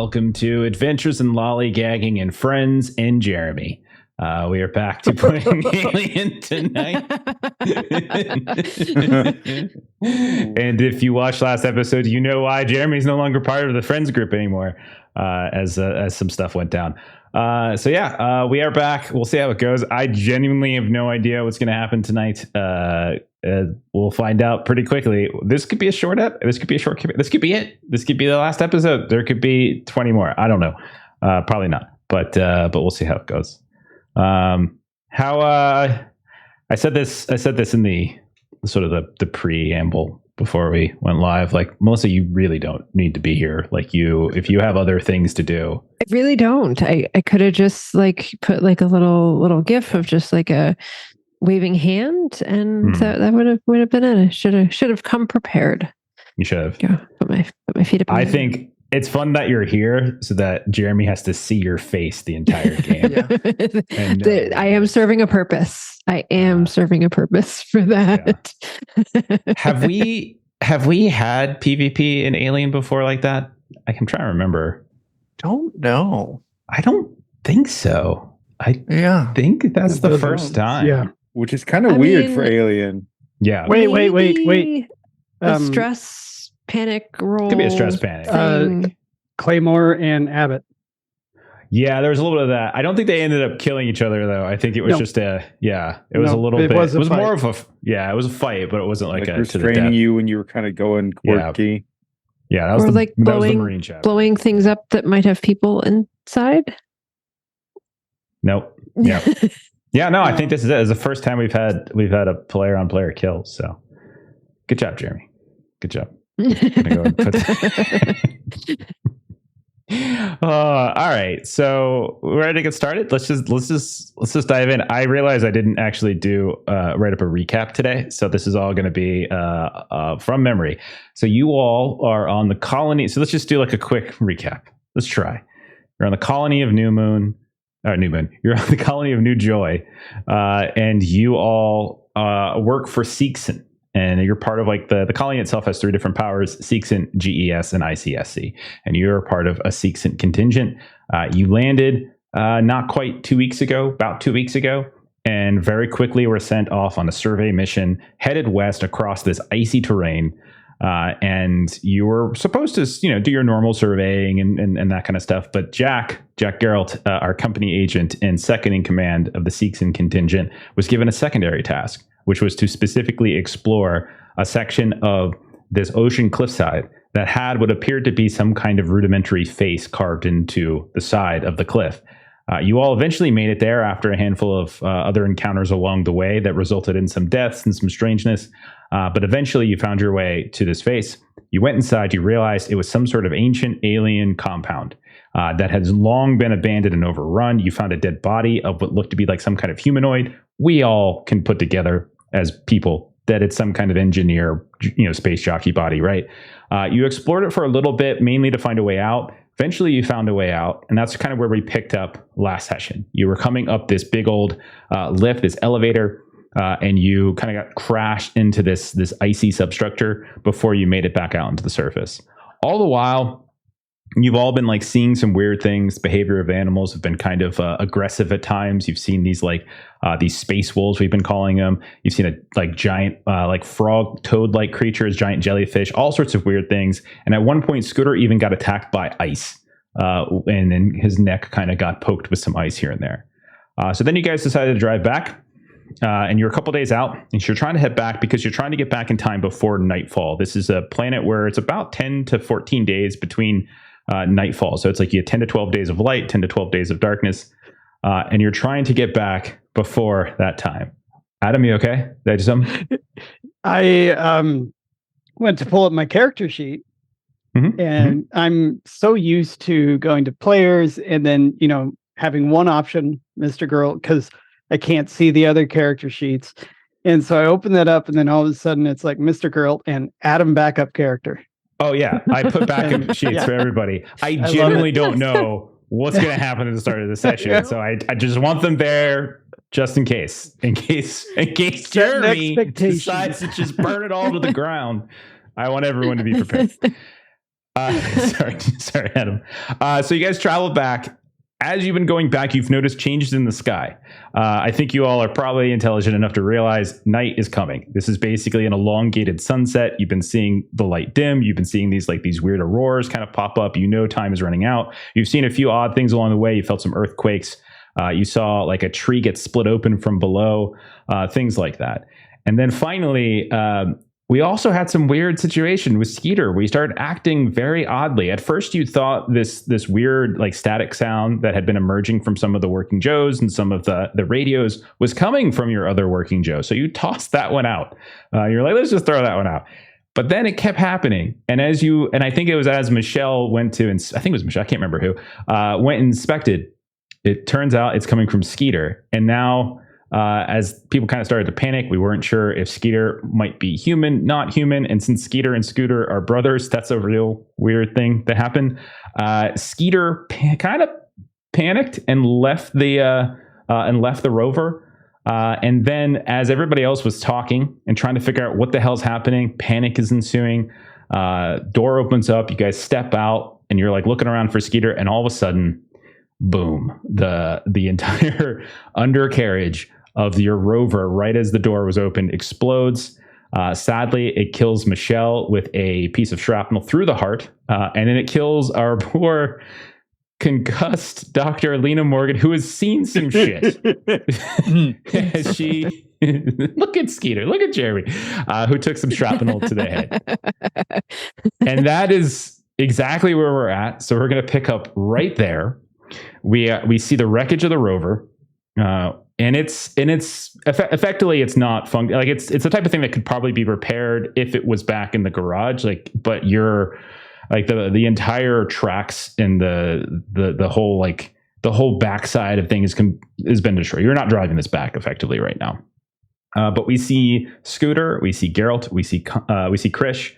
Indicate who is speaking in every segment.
Speaker 1: welcome to Adventures in Lollygagging and Friends and Jeremy. We are back to playing Alien tonight. And if you watched last episode, you know why Jeremy's no longer part of the Friends group anymore, as some stuff went down. We are back. We'll see how it goes. I genuinely have no idea what's going to happen tonight. We'll find out pretty quickly. This could be a short ep. This could be a short. This could be it. This could be the last episode. There could be 20 more. I don't know. Probably not. But we'll see how it goes. I said this in the sort of the preamble before we went live. Like, Melissa, you really don't need to be here. Like, if you have other things to do.
Speaker 2: I really don't. I could have just like put like a little gif of just like a waving hand, and that would have been it. I should have come prepared.
Speaker 1: You should have.
Speaker 2: Yeah, put my feet up.
Speaker 1: I think it's fun that you're here so that Jeremy has to see your face the entire game. And,
Speaker 2: I am serving a purpose. I am serving a purpose for that.
Speaker 1: Yeah. Have we had PvP in Alien before like that? I can try to remember.
Speaker 3: Don't know.
Speaker 1: I don't think so. I think that's the first time.
Speaker 4: Yeah.
Speaker 3: Which is kind of weird for Alien.
Speaker 1: Yeah.
Speaker 4: Wait.
Speaker 2: A stress panic roll.
Speaker 1: Could be a stress panic.
Speaker 4: Claymore and Abbott.
Speaker 1: Yeah, there was a little bit of that. I don't think they ended up killing each other though. I think it was just it was a little bit. It was more of a it was a fight, but it wasn't like a
Speaker 3: restraining you when you were kind of going quirky.
Speaker 1: Yeah, that was
Speaker 2: that was the Marine chapter. Blowing things up that might have people inside.
Speaker 1: Nope. Yeah. Yeah, no, I think this is it. It's the first time we've had a player on player kill. So good job, Jeremy. Good job. All right, so we're ready to get started. Let's just dive in. I realize I didn't actually write up a recap today, so this is all going to be from memory. So you all are on the colony. So let's just do like a quick recap. Let's try. You're on the colony of New Moon. You're on the colony of New Joy, and you all work for Seegson. And you're part of like the colony itself has 3 different powers: Seegson, GES, and ICSC. And you're part of a Seegson contingent. You landed not quite 2 weeks ago, about 2 weeks ago, and very quickly were sent off on a survey mission headed west across this icy terrain. And you were supposed to, do your normal surveying and that kind of stuff. But Jack Geralt, our company agent and second in command of the Seegson contingent, was given a secondary task, which was to specifically explore a section of this ocean cliffside that had what appeared to be some kind of rudimentary face carved into the side of the cliff. You all eventually made it there after a handful of other encounters along the way that resulted in some deaths and some strangeness. But eventually you found your way to this face. You went inside, you realized it was some sort of ancient alien compound that has long been abandoned and overrun. You found a dead body of what looked to be like some kind of humanoid. We all can put together as people that it's some kind of engineer, space jockey body, right? You explored it for a little bit, mainly to find a way out. Eventually you found a way out, and that's kind of where we picked up last session. You were coming up this big old lift, this elevator, and you kind of got crashed into this icy substructure before you made it back out into the surface. All the while, you've all been like seeing some weird things. Behavior of animals have been kind of aggressive at times. You've seen these these space wolves, we've been calling them. You've seen a giant frog toad-like creatures, giant jellyfish, all sorts of weird things. And at one point, Scooter even got attacked by ice, and then his neck kind of got poked with some ice here and there. So then you guys decided to drive back. And you're a couple days out, and you're trying to head back because you're trying to get back in time before nightfall. This is a planet where it's about 10 to 14 days between nightfall. So it's like you have 10 to 12 days of light, 10 to 12 days of darkness, and you're trying to get back before that time. Adam, you okay? Did I do something?
Speaker 4: I went to pull up my character sheet, and I'm so used to going to players and then, having one option, Mr. Girl, because I can't see the other character sheets. And so I open that up, and then all of a sudden it's like Mr. Girl and Adam backup character.
Speaker 1: Oh, yeah. I put backup sheets for everybody. I genuinely don't know what's going to happen at the start of the session. So I just want them there just in case. In case Jeremy decides to just burn it all to the ground. I want everyone to be prepared. Sorry, Adam. So you guys travel back. As you've been going back, you've noticed changes in the sky. I think you all are probably intelligent enough to realize night is coming. This is basically an elongated sunset. You've been seeing the light dim. You've been seeing these weird auroras kind of pop up. You know time is running out. You've seen a few odd things along the way. You felt some earthquakes. You saw like a tree get split open from below, things like that. And then finally, we also had some weird situation with Skeeter. We started acting very oddly. At first, you thought this weird like static sound that had been emerging from some of the working Joes and some of the radios was coming from your other working Joe. So you tossed that one out. You're like, let's just throw that one out. But then it kept happening. And I think it was as Michelle went to, and I think it was Michelle, I can't remember who, went and inspected. It turns out it's coming from Skeeter. And now, as people kind of started to panic, we weren't sure if Skeeter might be human, not human. And since Skeeter and Scooter are brothers, that's a real weird thing that happened. Skeeter kind of panicked and left the rover. And then as everybody else was talking and trying to figure out what the hell's happening, panic is ensuing. Door opens up, you guys step out and you're like looking around for Skeeter, and all of a sudden, boom, the entire undercarriage of your rover, right as the door was opened, explodes. Sadly, it kills Michelle with a piece of shrapnel through the heart, and then it kills our poor concussed Dr. Lena Morgan, who has seen some shit. She look at Skeeter, look at Jeremy, who took some shrapnel to the head. And that is exactly where we're at. So we're going to pick up right there. We see the wreckage of the rover, and it's effectively it's not like it's the type of thing that could probably be repaired if it was back in the garage. But you're like the entire tracks and the whole backside of things has been destroyed. You're not driving this back effectively right now. But we see Scooter, we see Geralt, we see Krish,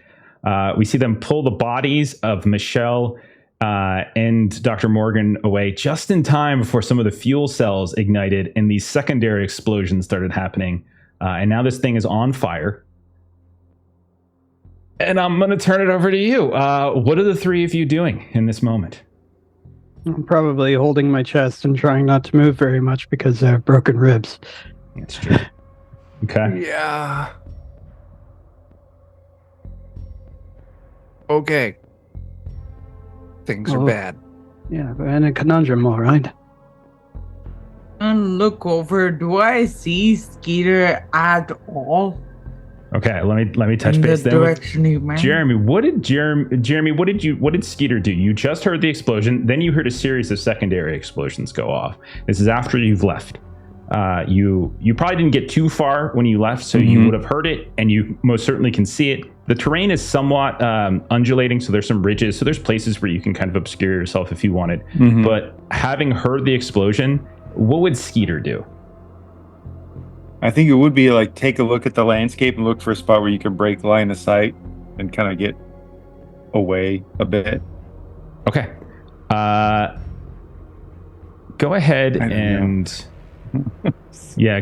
Speaker 1: we see them pull the bodies of Michelle and Dr. Morgan away just in time before some of the fuel cells ignited and these secondary explosions started happening. And now this thing is on fire. And I'm going to turn it over to you. What are the three of you doing in this moment?
Speaker 4: I'm probably holding my chest and trying not to move very much because I have broken ribs.
Speaker 1: That's true. Okay.
Speaker 3: Yeah. Okay. Things are bad.
Speaker 4: Yeah, we're in a conundrum, all right.
Speaker 5: And look over. Do I see Skeeter at all?
Speaker 1: Okay, let me touch base there. Jeremy, what did Skeeter do? You just heard the explosion, then you heard a series of secondary explosions go off. This is after you've left. You probably didn't get too far when you left, so you would have heard it, and you most certainly can see it. The terrain is somewhat undulating, so there's some ridges, so there's places where you can kind of obscure yourself if you wanted. But having heard the explosion, what would Skeeter do?
Speaker 3: I think it would be like take a look at the landscape and look for a spot where you can break line of sight and kind of get away a bit.
Speaker 1: Okay. Go ahead and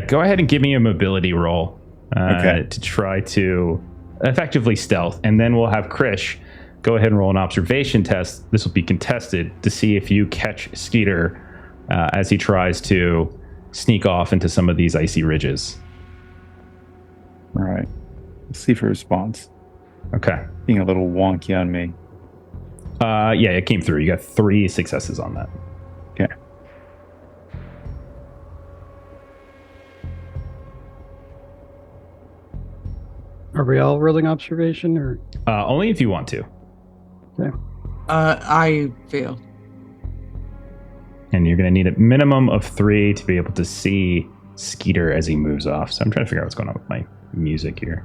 Speaker 1: go ahead and give me a mobility roll to try to effectively stealth, and then we'll have Krish go ahead and roll an observation test. This will be contested to see if you catch Skeeter as he tries to sneak off into some of these icy ridges.
Speaker 3: All right. Let's see for a response.
Speaker 1: Okay.
Speaker 3: Being a little wonky on me.
Speaker 1: Yeah, it came through. You got 3 successes on that.
Speaker 3: Okay.
Speaker 4: Are we all rolling observation or?
Speaker 1: Only if you want to.
Speaker 4: Okay.
Speaker 5: I failed.
Speaker 1: And you're going to need a minimum of 3 to be able to see Skeeter as he moves off. So I'm trying to figure out what's going on with my music here.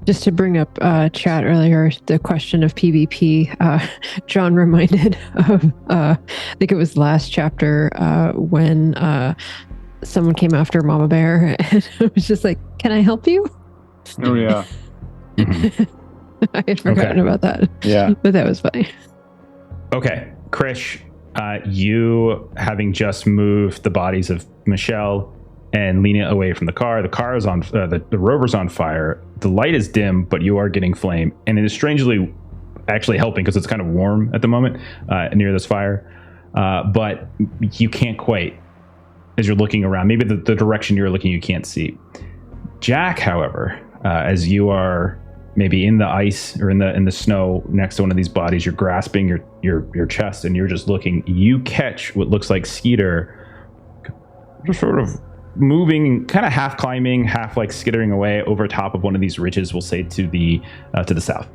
Speaker 2: Just to bring up chat earlier, the question of PvP, John reminded of, I think it was last chapter when someone came after Mama Bear and it was just like, can I help you?
Speaker 3: Oh, yeah.
Speaker 2: I had forgotten about that.
Speaker 3: Yeah.
Speaker 2: But that was funny.
Speaker 1: Okay. Krish, you having just moved the bodies of Michelle and Lena away from the car is on, the rover's on fire. the light is dim, but you are getting flame, and it is strangely actually helping because it's kind of warm at the moment near this fire. But you can't quite, as you're looking around, maybe the direction you're looking, you can't see. Jack, however, as you are maybe in the ice or in the snow next to one of these bodies, you're grasping your chest and you're just looking. You catch what looks like Skeeter, just sort of moving, kind of half climbing, half like skittering away over top of one of these ridges. We'll say to the south.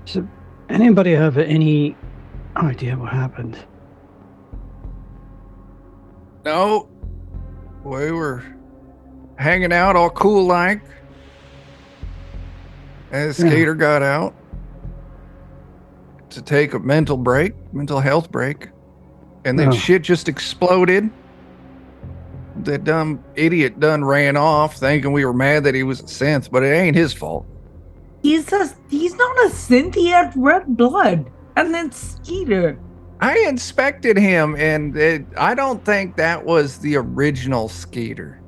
Speaker 4: So, anybody have any idea what happened?
Speaker 6: No, we were hanging out all cool like as Skeeter got out to take a mental health break, and then shit just exploded. That dumb idiot done ran off thinking we were mad that he was a synth, but it ain't his fault.
Speaker 5: He's not a synth. He had red blood. And then Skeeter.
Speaker 6: I inspected him, and I don't think that was the original Skeeter.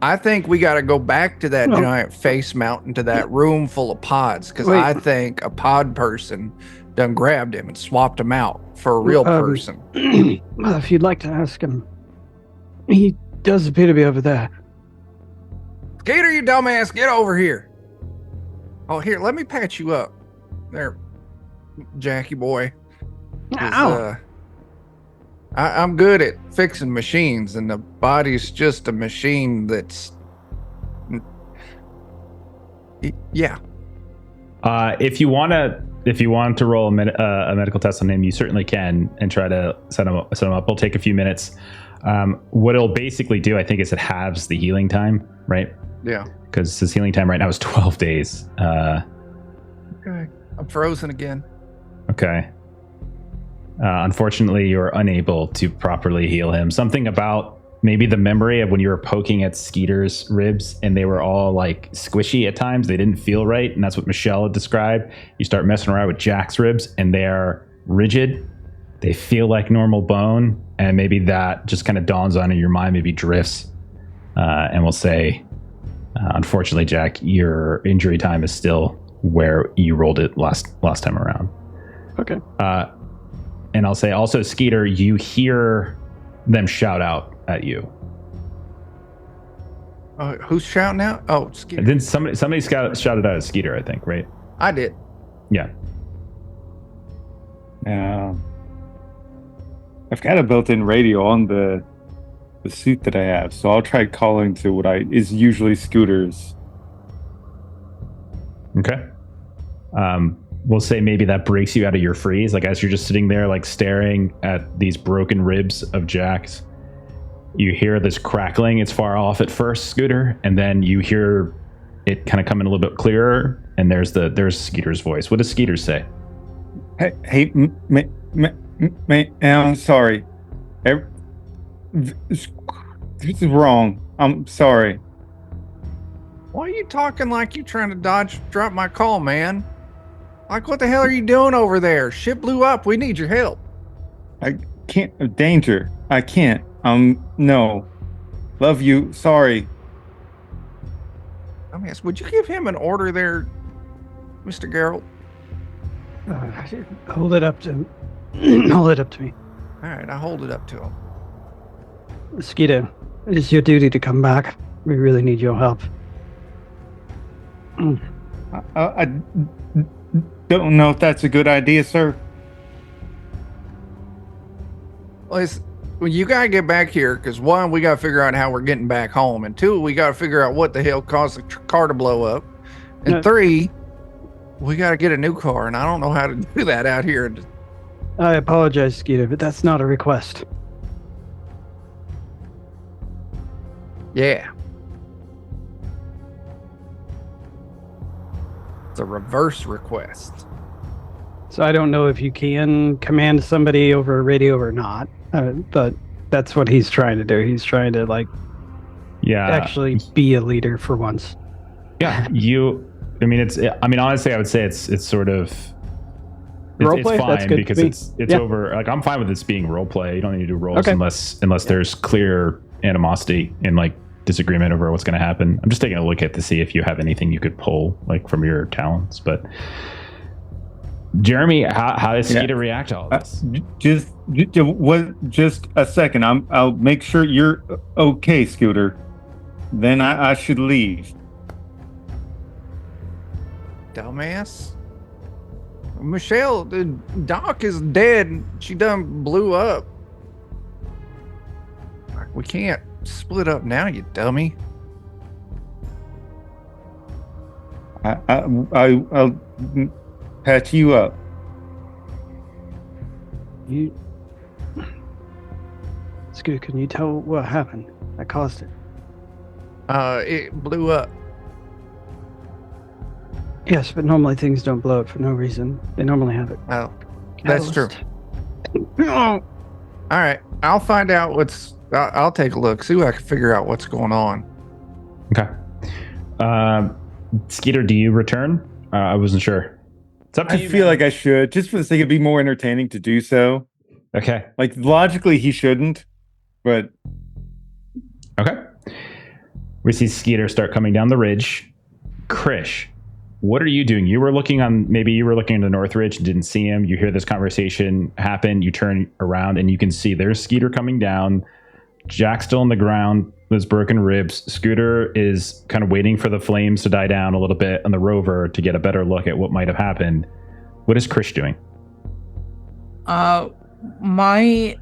Speaker 6: I think we got to go back to that giant face mountain, to that room full of pods, because I think a pod person done grabbed him and swapped him out for a real person.
Speaker 4: Well, if you'd like to ask him, he does appear to be over there.
Speaker 6: Skeeter, you dumbass, get over here. Oh, here, let me patch you up. There, Jackie boy.
Speaker 4: Ow.
Speaker 6: I'm good at fixing machines, and the body's just a machine that's... Yeah.
Speaker 1: If you want to roll a medical test on him, you certainly can, and try to set him up. It'll take a few minutes. What it'll basically do, I think, is it halves the healing time, right?
Speaker 6: Yeah.
Speaker 1: Because his healing time right now is 12 days.
Speaker 6: Okay. I'm frozen again.
Speaker 1: Okay. Unfortunately, you're unable to properly heal him. Something about maybe the memory of when you were poking at Skeeter's ribs and they were all like squishy at times. They didn't feel right. And that's what Michelle had described. You start messing around with Jack's ribs and they're rigid. They feel like normal bone. And maybe that just kind of dawns on in your mind, maybe drifts. And we'll say, unfortunately, Jack, your injury time is still where you rolled it last time around.
Speaker 4: Okay.
Speaker 1: And I'll say also, Skeeter, you hear them shout out at you.
Speaker 6: Who's shouting out? Oh, Skeeter.
Speaker 1: And then somebody shouted out at Skeeter, I think, right?
Speaker 6: I did.
Speaker 1: Yeah.
Speaker 3: I've got a built-in radio on the suit that I have, so I'll try calling to what is usually Scooters.
Speaker 1: Okay. We'll say maybe that breaks you out of your freeze, like as you're just sitting there like staring at these broken ribs of Jack's. You hear this crackling. It's far off at first, Scooter, and then you hear it kind of coming a little bit clearer, and there's Skeeter's voice. What does Skeeter say?
Speaker 3: Hey, I'm sorry. This is wrong. I'm sorry.
Speaker 6: Why are you talking like you trying to drop my call, man? Like, what the hell are you doing over there? Shit blew up. We need your help.
Speaker 3: I can't. Danger. I can't. No. Love you. Sorry.
Speaker 6: Let me ask, would you give him an order there, Mr. Geralt?
Speaker 4: Hold it up to me.
Speaker 6: All right, I hold it up to him.
Speaker 4: Skeeter, it is your duty to come back. We really need your help.
Speaker 3: I don't know if that's a good idea, sir.
Speaker 6: Well, you gotta get back here, because one, we gotta figure out how we're getting back home, and two, we gotta figure out what the hell caused the car to blow up, and three, we gotta get a new car, and I don't know how to do that out here.
Speaker 4: I apologize, Skeeter, but that's not a request.
Speaker 6: Yeah. It's a reverse request.
Speaker 4: So I don't know if you can command somebody over a radio or not, but that's what he's trying to do. He's trying to actually be a leader for once.
Speaker 1: Yeah, honestly, I would say it's sort of it's fine. That's good because it's over. Like, I'm fine with this being role play. You don't need to do rolls unless there's clear animosity and like disagreement over what's going to happen. I'm just taking a look at to see if you have anything you could pull like from your talents. But Jeremy, how does Skeeter react to all this?
Speaker 3: Just a second. I'll make sure you're okay, Scooter. Then I should leave.
Speaker 6: Dumbass. Michelle, the Doc is dead. She done blew up. We can't split up now, you dummy.
Speaker 3: I'll patch you up.
Speaker 4: Scooter, can you tell what happened that caused it?
Speaker 6: It blew up.
Speaker 4: Yes, but normally things don't blow up for no reason. They normally have it.
Speaker 6: Oh, that's true.
Speaker 4: No.
Speaker 6: All right, I'll find out I'll take a look, see what I can figure out what's going on.
Speaker 1: Okay. Skeeter, do you return? I wasn't sure. It's up to you.
Speaker 3: I feel like I should, just for the sake of being more entertaining to do so.
Speaker 1: Okay.
Speaker 3: Like, logically, he shouldn't, but...
Speaker 1: Okay. We see Skeeter start coming down the ridge. Krish, what are you doing? Maybe you were looking in the North Ridge and didn't see him. You hear this conversation happen. You turn around and you can see there's Skeeter coming down. Jack's still on the ground with broken ribs. Scooter is kind of waiting for the flames to die down a little bit on the rover to get a better look at what might have happened. What is Krish doing?
Speaker 5: My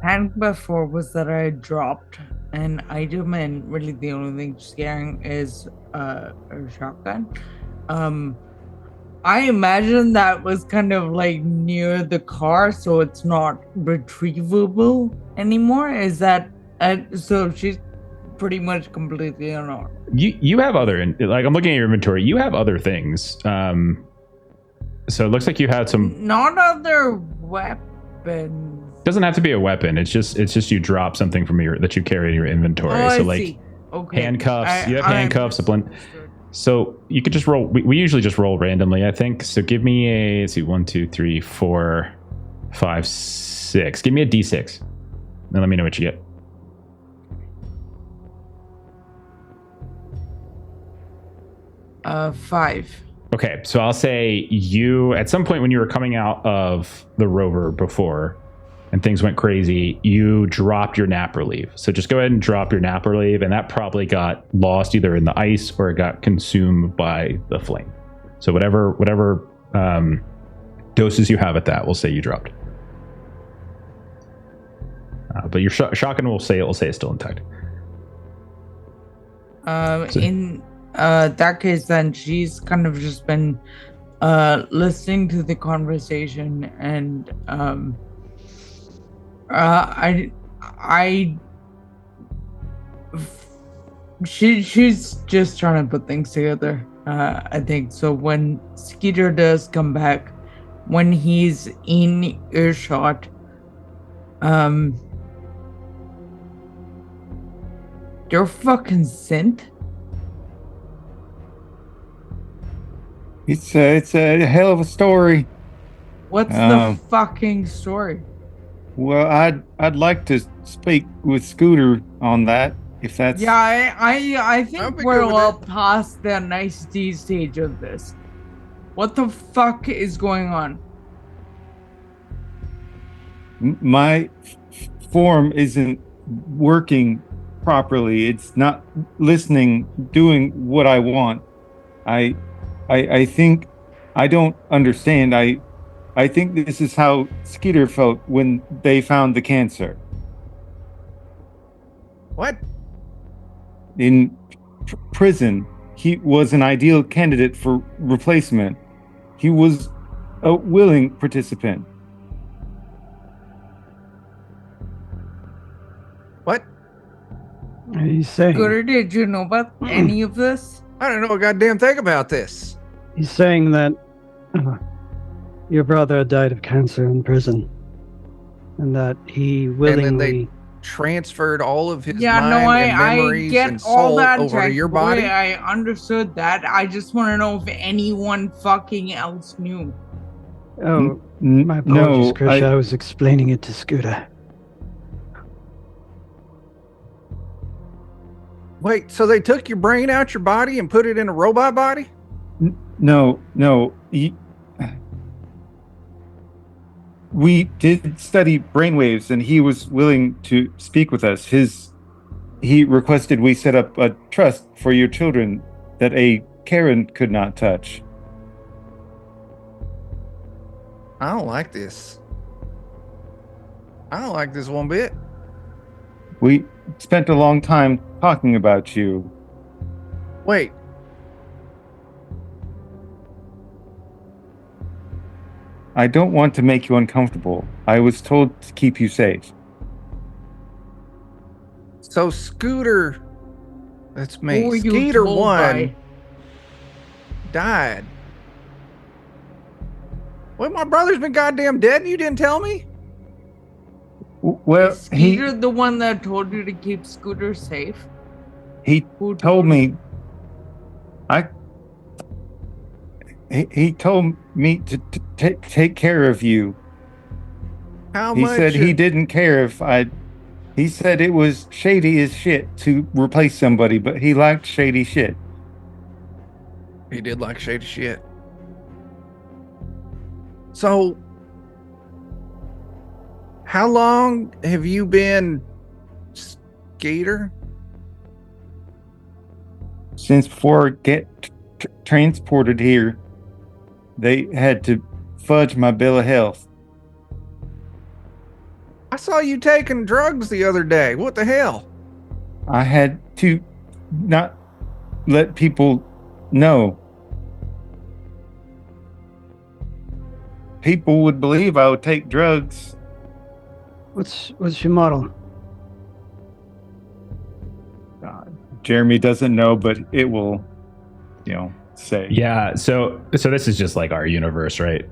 Speaker 5: panic before was that I dropped an item, and really the only thing she's carrying is a shotgun. I imagine that was kind of like near the car, so it's not retrievable anymore. Is that so? She's pretty much completely unarmed.
Speaker 1: You have other, like, I'm looking at your inventory. You have other things. So it looks like you had some.
Speaker 5: Not other weapons.
Speaker 1: Doesn't have to be a weapon. It's just you drop something from that you carry in your inventory.
Speaker 5: Oh,
Speaker 1: so
Speaker 5: I
Speaker 1: like
Speaker 5: see. Okay.
Speaker 1: Handcuffs. You have handcuffs. So you could just roll. We usually just roll randomly, I think. So give me let's see, 1, 2, 3, 4, 5, 6. Give me a D6. And let me know what you get.
Speaker 5: Five.
Speaker 1: Okay, so I'll say you, at some point when you were coming out of the rover before and things went crazy, you dropped your nap relief. So just go ahead and drop your nap relief, and that probably got lost either in the ice or it got consumed by the flame. So whatever doses you have at that, we'll say you dropped. But your shotgun will say it's still intact.
Speaker 5: In that case, then she's kind of just been listening to the conversation, and she's just trying to put things together. I think so. When Skeeter does come back, when he's in earshot, you're fucking synth.
Speaker 3: It's a hell of a story.
Speaker 5: What's the fucking story?
Speaker 3: Well, I'd like to speak with Scooter on that, if that's...
Speaker 5: Yeah, I think we're all past the nicety stage of this. What the fuck is going on?
Speaker 3: My form isn't working properly. It's not listening, doing what I want. I think I don't understand. I think this is how Skeeter felt when they found the cancer.
Speaker 6: What?
Speaker 3: In prison, he was an ideal candidate for replacement. He was a willing participant.
Speaker 6: What?
Speaker 4: What are you saying?
Speaker 5: Scooter, did you know about any of this?
Speaker 6: I don't know a goddamn thing about this.
Speaker 4: He's saying that your brother died of cancer in prison, and that he willingly...
Speaker 6: And then they transferred all of his
Speaker 5: Yeah,
Speaker 6: mind
Speaker 5: no,
Speaker 6: and
Speaker 5: I
Speaker 6: memories
Speaker 5: get
Speaker 6: and
Speaker 5: all
Speaker 6: soul
Speaker 5: that.
Speaker 6: over to your body.
Speaker 5: I understood that. I just want to know if anyone fucking else knew.
Speaker 4: Oh, my apologies,
Speaker 3: no,
Speaker 4: Krish. I was explaining it to Scooter.
Speaker 6: Wait, so they took your brain out your body and put it in a robot body?
Speaker 3: No. We did study brainwaves, and he was willing to speak with us. He requested we set up a trust for your children that a Karen could not touch.
Speaker 6: I don't like this. I don't like this one bit.
Speaker 3: We spent a long time talking about you.
Speaker 6: Wait.
Speaker 3: I don't want to make you uncomfortable. I was told to keep you safe.
Speaker 6: So Scooter, that's
Speaker 5: Who
Speaker 6: me.
Speaker 5: were you
Speaker 6: Skeeter
Speaker 5: told
Speaker 6: 1
Speaker 5: by?
Speaker 6: died. Wait, my brother's been goddamn dead and you didn't tell me?
Speaker 3: Well,
Speaker 5: Is Skeeter the one that told you to keep Scooter safe?
Speaker 3: he
Speaker 5: Who
Speaker 3: told me. He told me to take care of you.
Speaker 6: How
Speaker 3: He
Speaker 6: much?
Speaker 3: said he didn't care if I. He said it was shady as shit to replace somebody, but he liked shady shit.
Speaker 6: He did like shady shit. So, how long have you been Skeeter?
Speaker 3: Since before I get transported here, they had to fudge my bill of health.
Speaker 6: I saw you taking drugs the other day. What the hell?
Speaker 3: I had to not let people know. People would believe I would take drugs.
Speaker 4: What's your model?
Speaker 3: Jeremy doesn't know, but it will, say.
Speaker 1: Yeah, so this is just like our universe, right?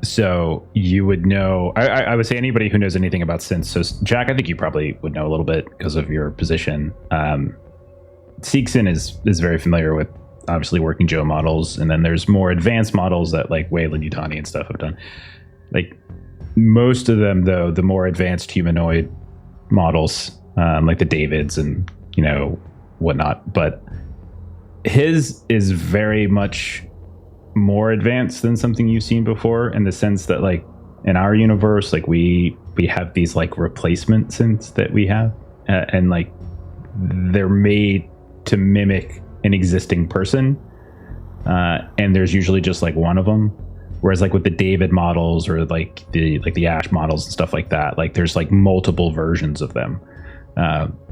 Speaker 1: So you would know. I would say anybody who knows anything about synths. So Jack, I think you probably would know a little bit because of your position. Seegson is very familiar with obviously working Joe models, and then there's more advanced models that like Wayland Yutani and stuff have done. Like most of them, though, the more advanced humanoid models, like the Davids and whatnot, but his is very much more advanced than something you've seen before, in the sense that like in our universe, like we have these like replacement synths that we have, and like they're made to mimic an existing person, and there's usually just like one of them. Whereas like with the David models or like the Ash models and stuff like that, like there's like multiple versions of them.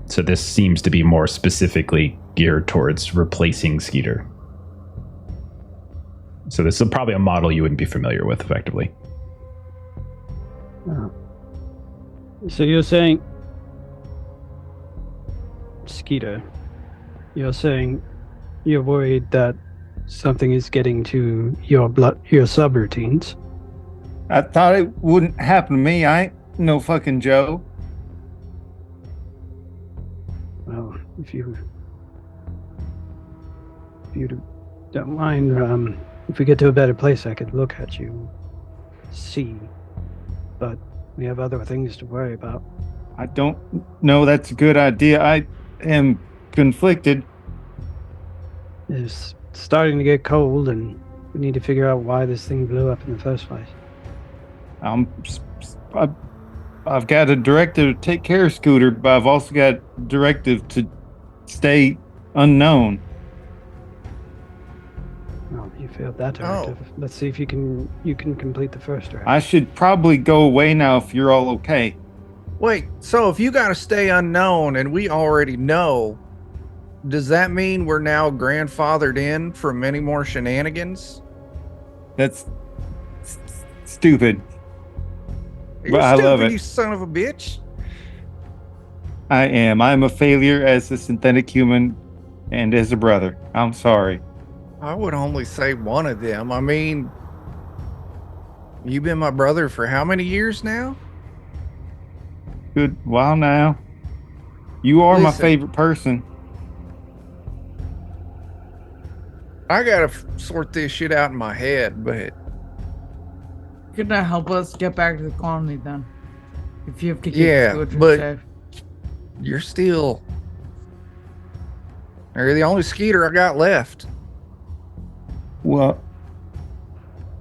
Speaker 1: So this seems to be more specifically geared towards replacing Skeeter. So this is probably a model you wouldn't be familiar with effectively.
Speaker 4: So you're saying, Skeeter, you're saying you're worried that something is getting to your subroutines.
Speaker 3: I thought it wouldn't happen to me. I ain't no fucking Joe.
Speaker 4: Well, if you don't mind, if we get to a better place, I could look at you, see. But we have other things to worry about.
Speaker 3: I don't know that's a good idea. I am conflicted.
Speaker 4: It's starting to get cold, and we need to figure out why this thing blew up in the first place.
Speaker 3: I've got a directive to take care of Scooter, but I've also got a directive to stay unknown.
Speaker 4: Well, you failed that directive. Let's see if you can complete the first directive.
Speaker 3: I should probably go away now if you're all okay.
Speaker 6: Wait, so if you gotta stay unknown and we already know, does that mean we're now grandfathered in for many more shenanigans?
Speaker 3: That's stupid.
Speaker 6: You're
Speaker 3: But I
Speaker 6: stupid,
Speaker 3: love it.
Speaker 6: you son of a bitch.
Speaker 3: I am. I'm a failure as a synthetic human and as a brother. I'm sorry.
Speaker 6: I would only say one of them. I mean, you've been my brother for how many years now?
Speaker 3: Good while now. You are my
Speaker 6: Listen.
Speaker 3: favorite person.
Speaker 6: I gotta sort this shit out in my head, but
Speaker 5: Gonna help us get back to the colony then. If you have to keep
Speaker 6: Yeah,
Speaker 5: Scooter
Speaker 6: but-
Speaker 5: safe.
Speaker 6: you're still You're the only Skeeter I got left.
Speaker 3: Well,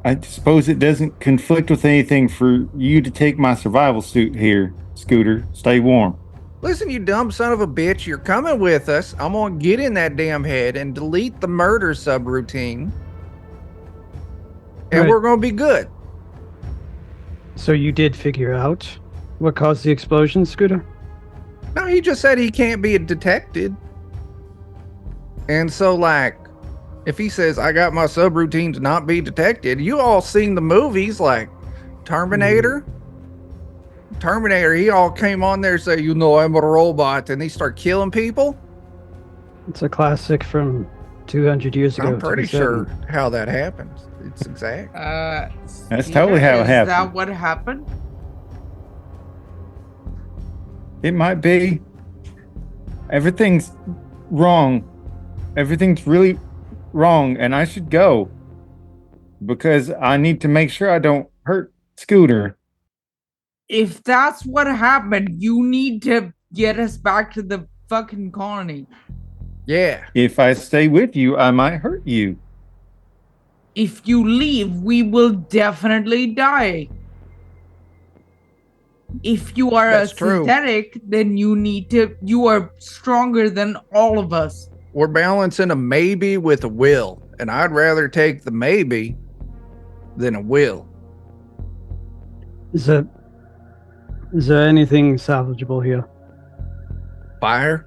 Speaker 3: I suppose it doesn't conflict with anything for you to take my survival suit here, Scooter. Stay warm.
Speaker 6: Listen, you dumb son of a bitch, you're coming with us. I'm gonna get in that damn head and delete the murder subroutine. And
Speaker 4: Right.
Speaker 6: we're gonna be good.
Speaker 4: So you did figure out what caused the explosion, Scooter?
Speaker 6: No, he just said he can't be detected. And so, like, if he says, I got my subroutine to not be detected, you all seen the movies like Terminator? Terminator, he all came on there and say, you know, I'm a robot, and he start killing people.
Speaker 4: It's a classic from 200 years ago.
Speaker 6: I'm pretty
Speaker 4: 27.
Speaker 6: sure how that happens. It's exact.
Speaker 3: That's totally how it happened.
Speaker 5: Is that what happened?
Speaker 3: It might be. Everything's wrong. Everything's really wrong, and I should go because I need to make sure I don't hurt Scooter.
Speaker 5: If that's what happened, you need to get us back to the fucking colony.
Speaker 6: Yeah.
Speaker 3: If I stay with you, I might hurt you.
Speaker 5: If you leave, we will definitely die. If you are
Speaker 6: That's
Speaker 5: a
Speaker 6: true.
Speaker 5: synthetic, then you are stronger than all of us.
Speaker 6: We're balancing a maybe with a will, and I'd rather take the maybe than a will.
Speaker 4: Is there anything salvageable here?
Speaker 6: Fire?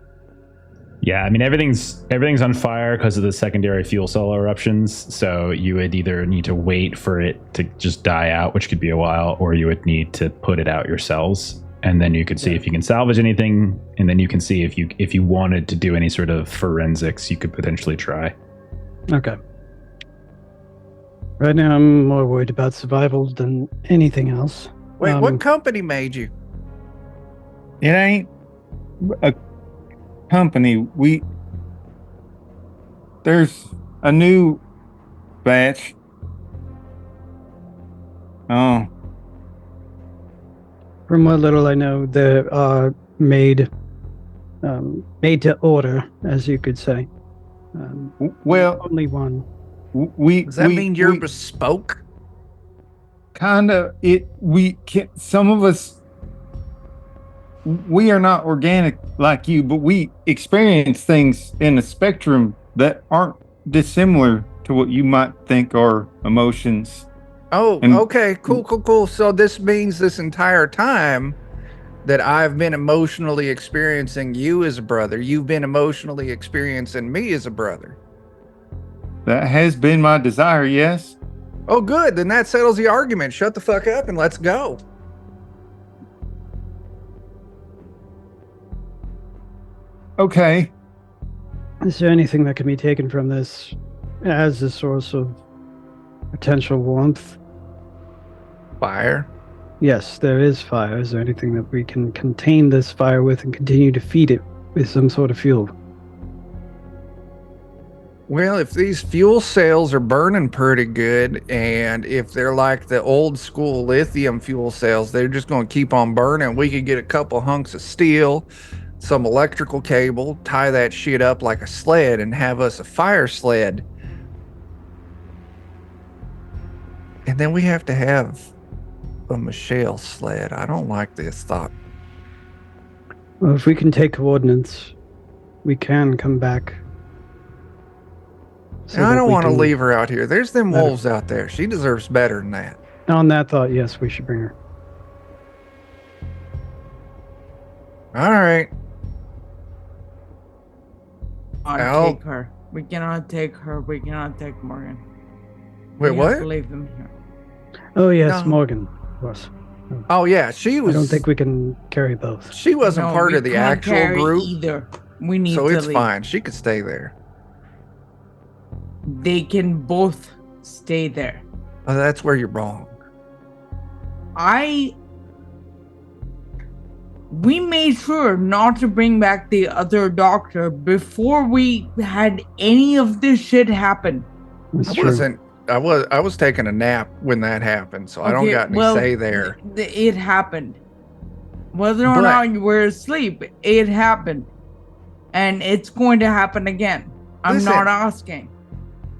Speaker 1: Yeah, I mean everything's on fire because of the secondary fuel cell eruptions. So you would either need to wait for it to just die out, which could be a while, or you would need to put it out yourselves, and then you could see if you can salvage anything, and then you can see if you wanted to do any sort of forensics, you could potentially try.
Speaker 4: Okay. Right now, I'm more worried about survival than anything else.
Speaker 6: Wait, what company made you?
Speaker 3: It ain't a company. There's a new batch. Oh,
Speaker 4: From what little I know, they are made to order, as you could say.
Speaker 3: well,
Speaker 4: Only one.
Speaker 6: Does that mean you're bespoke?
Speaker 3: Kinda. Some of us, we are not organic like you, but we experience things in a spectrum that aren't dissimilar to what you might think are emotions.
Speaker 6: Oh,
Speaker 3: And-
Speaker 6: okay, cool. So this means this entire time that I've been emotionally experiencing you as a brother, you've been emotionally experiencing me as a brother.
Speaker 3: That has been my desire, yes.
Speaker 6: Oh, good. Then that settles the argument. Shut the fuck up and let's go.
Speaker 3: Okay.
Speaker 4: Is there anything that can be taken from this as a source of potential warmth?
Speaker 6: Fire.
Speaker 4: Yes, there is fire. Is there anything that we can contain this fire with and continue to feed it with some sort of fuel?
Speaker 6: Well, if these fuel cells are burning pretty good, and if they're like the old school lithium fuel cells, they're just going to keep on burning. We could get a couple hunks of steel, some electrical cable, tie that shit up like a sled, and have us a fire sled. And then we have to have a Michelle sled. I don't like this thought.
Speaker 4: Well, if we can take coordinates, we can come back. So
Speaker 6: I
Speaker 4: that
Speaker 6: don't
Speaker 4: we
Speaker 6: want to
Speaker 4: can-
Speaker 6: leave her out here. There's them
Speaker 4: Better.
Speaker 6: wolves out there. She deserves better than that.
Speaker 4: On that thought, yes, we should bring her.
Speaker 6: All right. Al-
Speaker 5: Take her. We cannot take her. We cannot take Morgan.
Speaker 6: Wait,
Speaker 5: We
Speaker 6: what?
Speaker 5: have to leave them here.
Speaker 4: Oh, yes,
Speaker 6: No.
Speaker 4: Morgan, of course.
Speaker 6: Oh yeah, she was.
Speaker 4: I don't think we can carry both.
Speaker 6: She wasn't
Speaker 5: No,
Speaker 6: part
Speaker 5: we
Speaker 6: of the
Speaker 5: can't
Speaker 6: actual
Speaker 5: carry
Speaker 6: group,
Speaker 5: either. We need
Speaker 6: so
Speaker 5: to
Speaker 6: it's
Speaker 5: leave.
Speaker 6: fine. She could stay there.
Speaker 5: They can both stay there.
Speaker 6: Oh, that's where you're wrong.
Speaker 5: We made sure not to bring back the other doctor before we had any of this shit happen.
Speaker 4: That's true.
Speaker 6: I was taking a nap when that happened, so I don't
Speaker 5: Okay,
Speaker 6: got any
Speaker 5: well,
Speaker 6: say there.
Speaker 5: It happened. Whether or
Speaker 6: But-
Speaker 5: not you were asleep, it happened. and it's going to happen again. I'm
Speaker 6: Listen,
Speaker 5: not asking.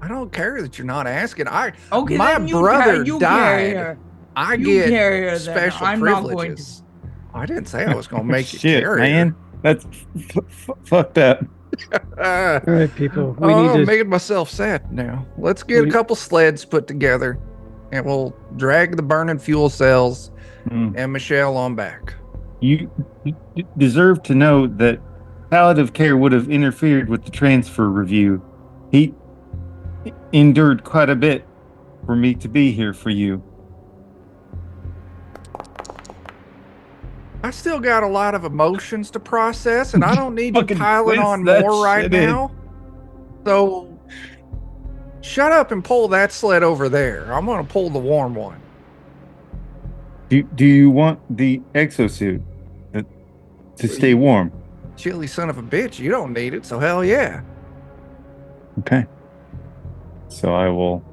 Speaker 6: I don't care that you're not asking.
Speaker 5: Okay,
Speaker 6: My
Speaker 5: then you
Speaker 6: brother
Speaker 5: you
Speaker 6: died.
Speaker 5: Carry her.
Speaker 6: I
Speaker 5: You
Speaker 6: get
Speaker 5: carry her, then.
Speaker 6: special
Speaker 5: I'm not going
Speaker 6: privileges. I didn't say I was going to make you
Speaker 3: Shit,
Speaker 6: carry
Speaker 3: man. That's fucked up.
Speaker 6: her.
Speaker 4: All right, people. We need
Speaker 6: I'm
Speaker 4: to.
Speaker 6: making myself sad now. Let's get a couple sleds put together, and we'll drag the burning fuel cells and Michelle on back.
Speaker 3: You deserve to know that palliative care would have interfered with the transfer review. He endured quite a bit for me to be here for you.
Speaker 6: I still got a lot of emotions to process, and I don't need you
Speaker 3: Fucking
Speaker 6: piling
Speaker 3: twist
Speaker 6: on
Speaker 3: that
Speaker 6: more right
Speaker 3: shit in.
Speaker 6: now. So shut up and pull that sled over there. I'm going to pull the warm one.
Speaker 3: Do you want the exosuit to stay warm?
Speaker 6: Chilly son of a bitch, you don't need it, so hell yeah.
Speaker 3: Okay. So I will.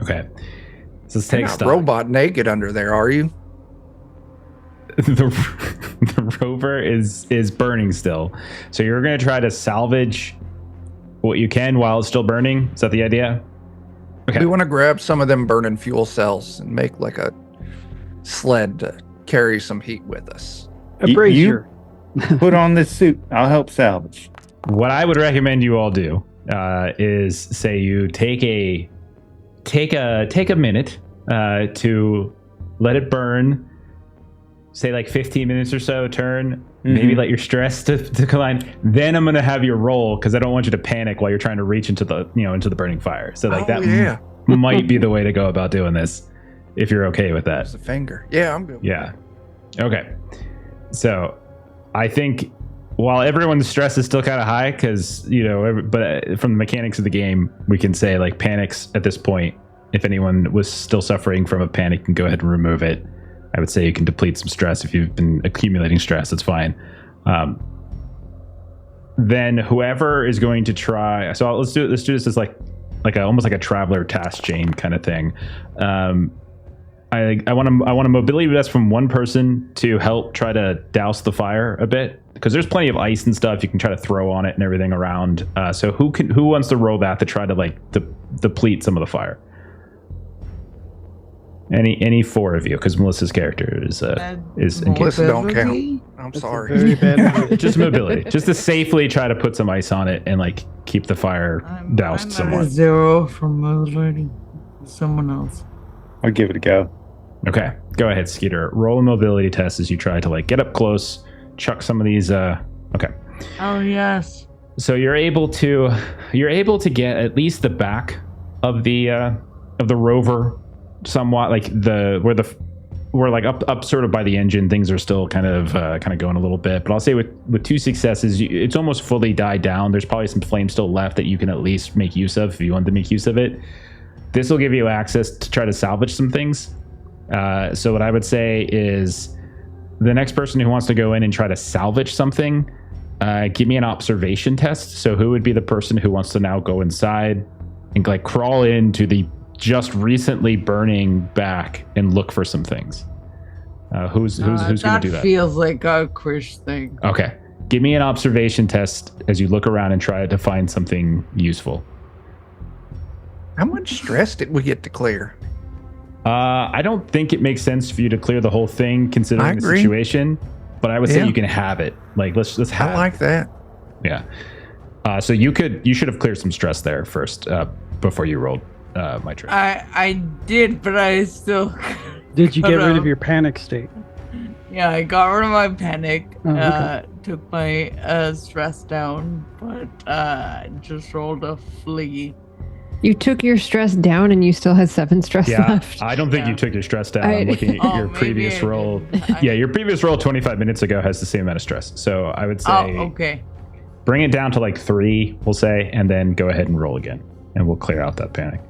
Speaker 1: Okay. So let's
Speaker 6: You're
Speaker 1: take
Speaker 6: not
Speaker 1: stock.
Speaker 6: robot naked under there, are you?
Speaker 1: The rover is burning still. So you're going to try to salvage what you can while it's still burning? Is that the idea? Okay.
Speaker 6: We want to grab some of them burning fuel cells and make like a sled to carry some heat with us.
Speaker 4: A brazier.
Speaker 3: Put on this suit. I'll help salvage.
Speaker 1: What I would recommend you all do is say you take a minute to let it burn. Say like 15 minutes or so, turn, maybe let your stress to decline. Then I'm going to have you roll because I don't want you to panic while you're trying to reach into the burning fire. So like might be the way to go about doing this if you're okay with that.
Speaker 6: There's a finger. Yeah, I'm good.
Speaker 1: Yeah. Okay. So I think while everyone's stress is still kind of high because, but from the mechanics of the game, we can say like panics at this point. If anyone was still suffering from a panic, can go ahead and remove it. I would say you can deplete some stress if you've been accumulating stress. That's fine. Then whoever is going to try. So let's do this as almost like a traveler task chain kind of thing. I want a mobility test from one person to help try to douse the fire a bit because there's plenty of ice and stuff you can try to throw on it and everything around. So who wants to roll that to try to deplete some of the fire? Any four of you, because Melissa's character is
Speaker 6: Melissa don't count. I'm sorry.
Speaker 4: Very bad.
Speaker 1: Just mobility, just to safely try to put some ice on it and keep the fire doused
Speaker 5: I'm
Speaker 1: somewhat.
Speaker 5: at a 0 from mobility. Someone else.
Speaker 3: I'll give it a go.
Speaker 1: Okay, go ahead, Skeeter. Roll a mobility test as you try to get up close, chuck some of these. Okay.
Speaker 5: Oh yes.
Speaker 1: So you're able to get at least the back of the rover. Somewhat where up sort of by the engine, things are still kind of going a little bit, but I'll say with two successes, it's almost fully died down. There's probably some flame still left that you can at least make use of if you want to make use of it. This will give you access to try to salvage some things. So what I would say is the next person who wants to go in and try to salvage something, give me an observation test. So who would be the person who wants to now go inside and crawl into the just recently burning back and look for some things? Who's going to do that?
Speaker 5: That feels like a Chris thing.
Speaker 1: Okay. Give me an observation test as you look around and try to find something useful.
Speaker 6: How much stress did we get to clear?
Speaker 1: I don't think it makes sense for you to clear the whole thing considering the situation, but I would say you can have it. Let's have
Speaker 6: I like that.
Speaker 1: Yeah. So you should have cleared some stress there first before you rolled. My turn.
Speaker 5: I did, but I still.
Speaker 4: Did you get rid of your panic state?
Speaker 5: Yeah, I got rid of my panic.
Speaker 4: Okay.
Speaker 5: Took my stress down, but just rolled a flee.
Speaker 2: You took your stress down and you still had 7 stress left.
Speaker 1: I don't think you took your stress down. I'm looking at your previous roll. Your previous roll 25 minutes ago has the same amount of stress. So I would say
Speaker 5: okay.
Speaker 1: Bring it down to 3, we'll say, and then go ahead and roll again. And we'll clear out that panic.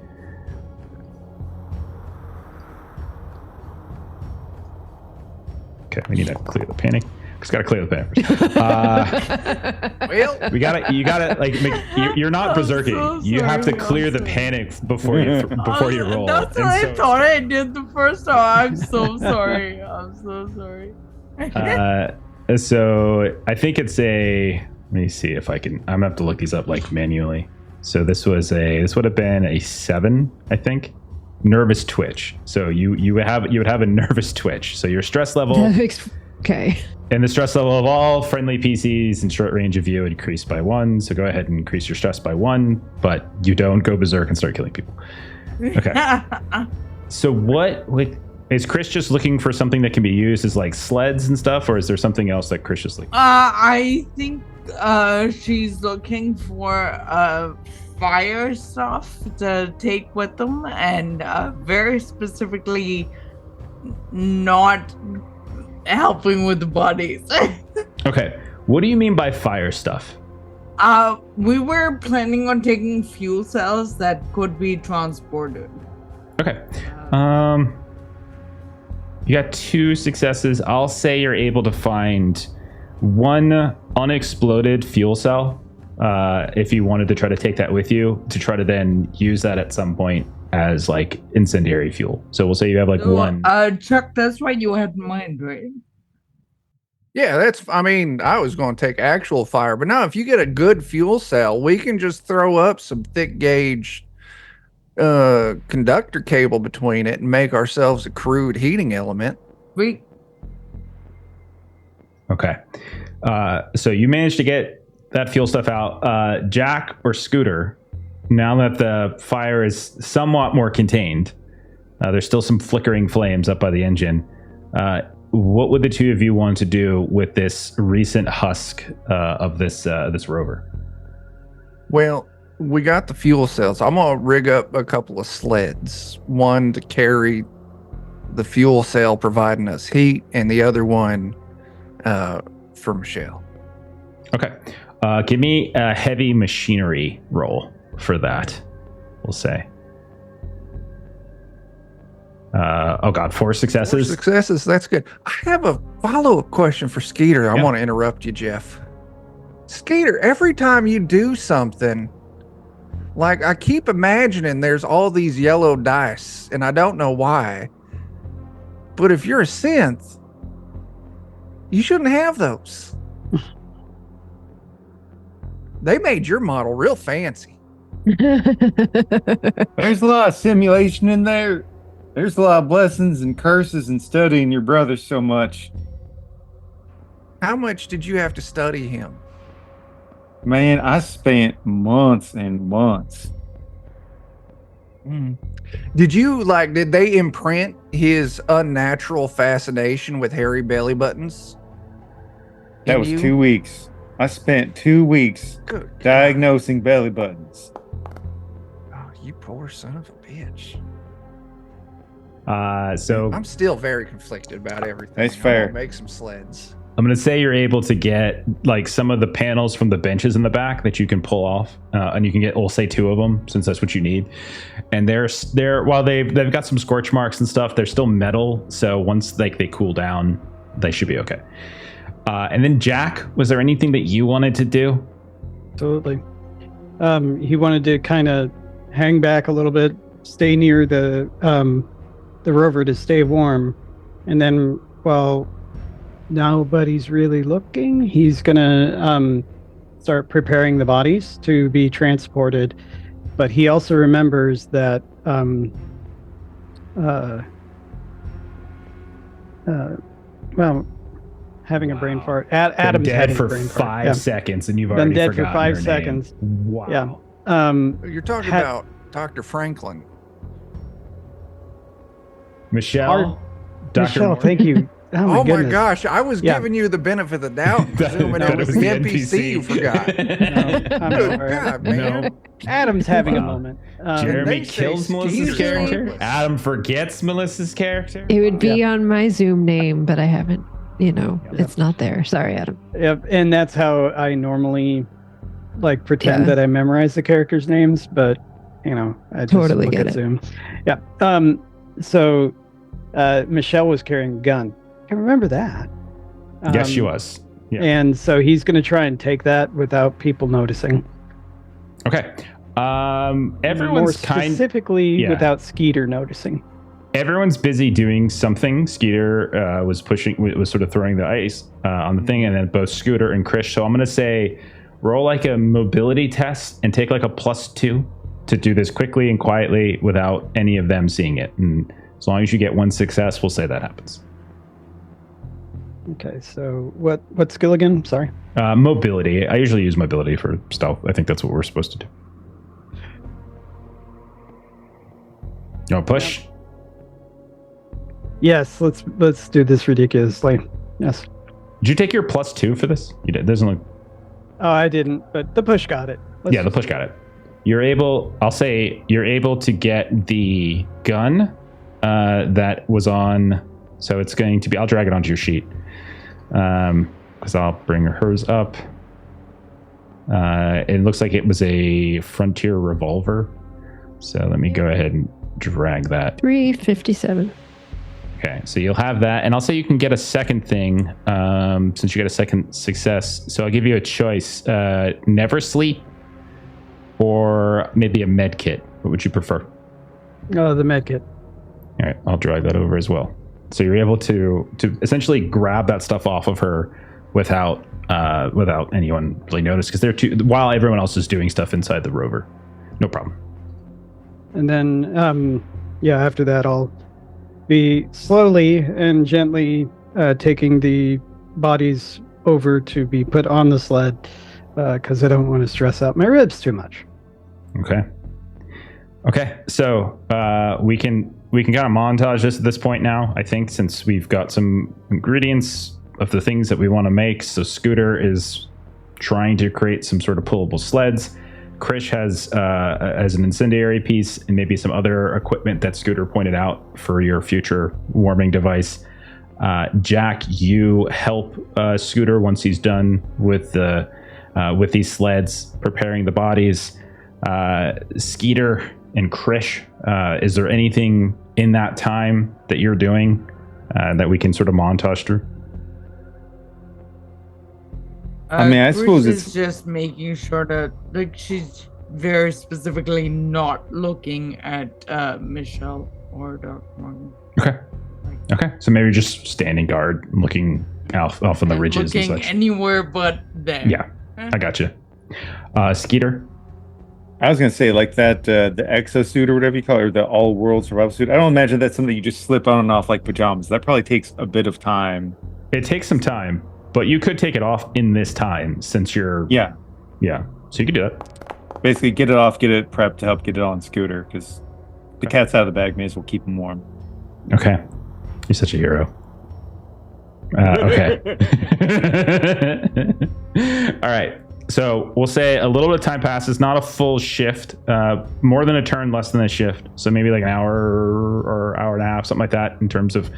Speaker 1: Okay, we need to clear the panic. Just gotta clear the panic.
Speaker 6: Well,
Speaker 1: you gotta you're not berserking. You have to clear the panic before you roll.
Speaker 5: That's what I thought I did the first time. I'm so sorry. I'm so sorry.
Speaker 1: So I think it's Let me see if I can. I'm gonna have to look these up like manually. So this would have been a 7, I think. Nervous twitch. So you would have a nervous twitch. So your stress level.
Speaker 2: Okay.
Speaker 1: And the stress level of all friendly PCs in short range of you increased by 1. So go ahead and increase your stress by 1, but you don't go berserk and start killing people. Okay. So is Chris just looking for something that can be used as like sleds and stuff, or is there something else that Chris is looking for?
Speaker 5: I think she's looking for fire stuff to take with them, and very specifically not helping with the bodies.
Speaker 1: Okay. What do you mean by fire stuff?
Speaker 5: We were planning on taking fuel cells that could be transported.
Speaker 1: Okay. You got 2 successes. I'll say you're able to find 1 unexploded fuel cell if you wanted to try to take that with you to try to then use that at some point as like incendiary fuel. So we'll say you have like 1.
Speaker 5: Chuck, that's what you had in mind, right?
Speaker 6: Yeah, I was going to take actual fire, but now if you get a good fuel cell, we can just throw up some thick gauge conductor cable between it and make ourselves a crude heating element.
Speaker 1: Okay. So you managed to get that fuel stuff out. Jack or Scooter, now that the fire is somewhat more contained, there's still some flickering flames up by the engine. What would the 2 of you want to do with this recent husk of this rover?
Speaker 6: Well, we got the fuel cells. I'm going to rig up a couple of sleds. One to carry the fuel cell providing us heat, and the other one for Michelle.
Speaker 1: Okay. Give me a heavy machinery roll for that, we'll say. 4 successes.
Speaker 6: 4 successes, that's good. I have a follow-up question for Skeeter. I
Speaker 1: Yeah.
Speaker 6: want to interrupt you, Jeff. Skeeter, every time you do something, like I keep imagining there's all these yellow dice, and I don't know why. But if you're a synth, you shouldn't have those. They made your model real fancy.
Speaker 3: There's a lot of simulation in there. There's a lot of blessings and curses and studying your brother so much.
Speaker 6: How much did you have to study him?
Speaker 3: Man, I spent months and months.
Speaker 6: Did they imprint his unnatural fascination with hairy belly buttons?
Speaker 3: That was 2 weeks. I spent 2 weeks diagnosing belly buttons.
Speaker 6: Oh, you poor son of a bitch.
Speaker 1: So
Speaker 6: I'm still very conflicted about everything.
Speaker 3: That's fair.
Speaker 6: I'm gonna make some sleds.
Speaker 1: I'm going to say you're able to get like some of the panels from the benches in the back that you can pull off, and you can get, we'll say 2 of them since that's what you need. And they're while they've got some scorch marks and stuff, they're still metal. So once they cool down, they should be okay. And then Jack, was there anything that you wanted to do?
Speaker 4: Absolutely. He wanted to kind of hang back a little bit, stay near the rover to stay warm, and then while nobody's really looking, he's gonna start preparing the bodies to be transported. But he also remembers that having a brain fart. Adam's
Speaker 1: been dead
Speaker 4: having
Speaker 1: for
Speaker 4: a brain
Speaker 1: 5
Speaker 4: fart.
Speaker 1: seconds, and you've
Speaker 4: Been
Speaker 1: already
Speaker 4: dead for
Speaker 1: forgotten
Speaker 4: 5
Speaker 1: her
Speaker 4: seconds.
Speaker 1: name. Wow.
Speaker 4: Yeah.
Speaker 6: You're talking about Dr. Franklin.
Speaker 1: Michelle. Dr.
Speaker 4: Michelle,
Speaker 1: Morgan.
Speaker 4: thank you. Oh my
Speaker 6: Oh my
Speaker 4: goodness.
Speaker 6: gosh, I was giving you the benefit of the doubt, presuming it was the NPC you forgot.
Speaker 4: No, I'm
Speaker 6: Good
Speaker 4: sorry.
Speaker 6: God, man.
Speaker 1: No.
Speaker 4: Adam's having a
Speaker 1: Wow.
Speaker 4: moment.
Speaker 1: Jeremy
Speaker 6: they say
Speaker 1: kills Melissa's
Speaker 6: Skeeter's
Speaker 1: character.
Speaker 6: worthless.
Speaker 1: Adam forgets Melissa's character.
Speaker 2: It would be on my Zoom name, but I haven't, it's not there. Sorry, Adam.
Speaker 4: Yep, and that's how I normally like pretend
Speaker 2: Yeah.
Speaker 4: that I memorize the characters' names, but I just
Speaker 2: Totally
Speaker 4: look
Speaker 2: get
Speaker 4: at
Speaker 2: it.
Speaker 4: Zoom. Yeah. So Michelle was carrying a gun. I remember that.
Speaker 1: Yes, she was. Yeah.
Speaker 4: And so he's going to try and take that without people noticing.
Speaker 1: Okay.
Speaker 4: More
Speaker 1: Everyone's
Speaker 4: specifically without Skeeter noticing.
Speaker 1: Everyone's busy doing something. Skeeter was sort of throwing the ice on the thing, and then both Scooter and Chris. So I'm going to say roll like a mobility test and take like a +2 to do this quickly and quietly without any of them seeing it. And as long as you get 1 success, we'll say that happens.
Speaker 4: Okay, so what skill again? Sorry.
Speaker 1: Mobility. I usually use mobility for stealth. I think that's what we're supposed to do. You want to push?
Speaker 4: Yes, let's do this ridiculously. Yes.
Speaker 1: Did you take your +2 for this? You did. It doesn't look.
Speaker 4: Oh, I didn't, but the push got it.
Speaker 1: Yeah, the push got it. You're able. I'll say you're able to get the gun that was on. So it's going to be. I'll drag it onto your sheet. Because I'll bring hers up. It looks like it was a Frontier revolver. So let me go ahead and drag that.
Speaker 2: 357.
Speaker 1: Okay, so you'll have that. And I'll say you can get a second thing since you got a second success. So I'll give you a choice. Never sleep or maybe a med kit. What would you prefer?
Speaker 4: Oh, the med kit.
Speaker 1: All right, I'll drag that over as well. So you're able to essentially grab that stuff off of her without anyone really notice because they're while everyone else is doing stuff inside the rover. No problem.
Speaker 4: And then after that I'll be slowly and gently taking the bodies over to be put on the sled because I don't want to stress out my ribs too much.
Speaker 1: Okay. So we can kind of montage this at this point now, I think, since we've got some ingredients of the things that we want to make. So Scooter is trying to create some sort of pullable sleds. Krish has an incendiary piece and maybe some other equipment that Scooter pointed out for your future warming device. Jack, you help Scooter once he's done with these sleds, preparing the bodies. Skeeter and Krish, is there anything in that time that you're doing that we can sort of montage through?
Speaker 3: I mean, I suppose
Speaker 5: it's just making sure that she's very specifically not looking at Michelle or Dr. Morgan.
Speaker 1: Okay. So maybe just standing guard, looking off on the ridges and
Speaker 5: looking
Speaker 1: such.
Speaker 5: anywhere but there.
Speaker 1: Yeah, I got you. Skeeter.
Speaker 3: I was gonna say like that the exosuit or whatever you call it, or the all-world survival suit. I don't imagine that's something you just slip on and off like pajamas. That probably takes a bit of time.
Speaker 1: It takes some time, but you could take it off in this time since you're. Yeah. So you could do that.
Speaker 3: Basically, get it off, get it prepped to help get it on Scooter because the cat's out of the bag. May as well keep him warm.
Speaker 1: Okay, you're such a hero. Okay. All right. So we'll say a little bit of time passes, not a full shift, more than a turn, less than a shift. So maybe like an hour or hour and a half, something like that, in terms of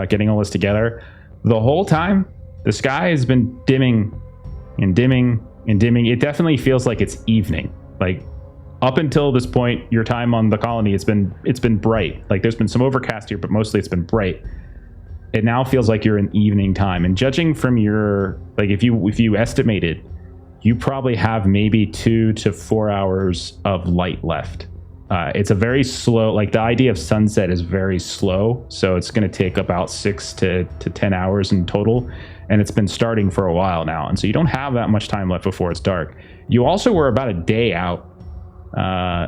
Speaker 1: getting all this together. The whole time, the sky has been dimming and dimming and dimming. It definitely feels like it's evening. Like up until this point, your time on the colony, it's been bright. Like there's been some overcast here, but mostly it's been bright. It now feels like you're in evening time. And judging from your, like if you estimated, you probably have maybe 2 to 4 hours of light left. It's a very slow, like the idea of sunset is very slow. So it's going to take about 6 to 10 hours in total. And it's been starting for a while now. And so you don't have that much time left before it's dark. You also were about a day out.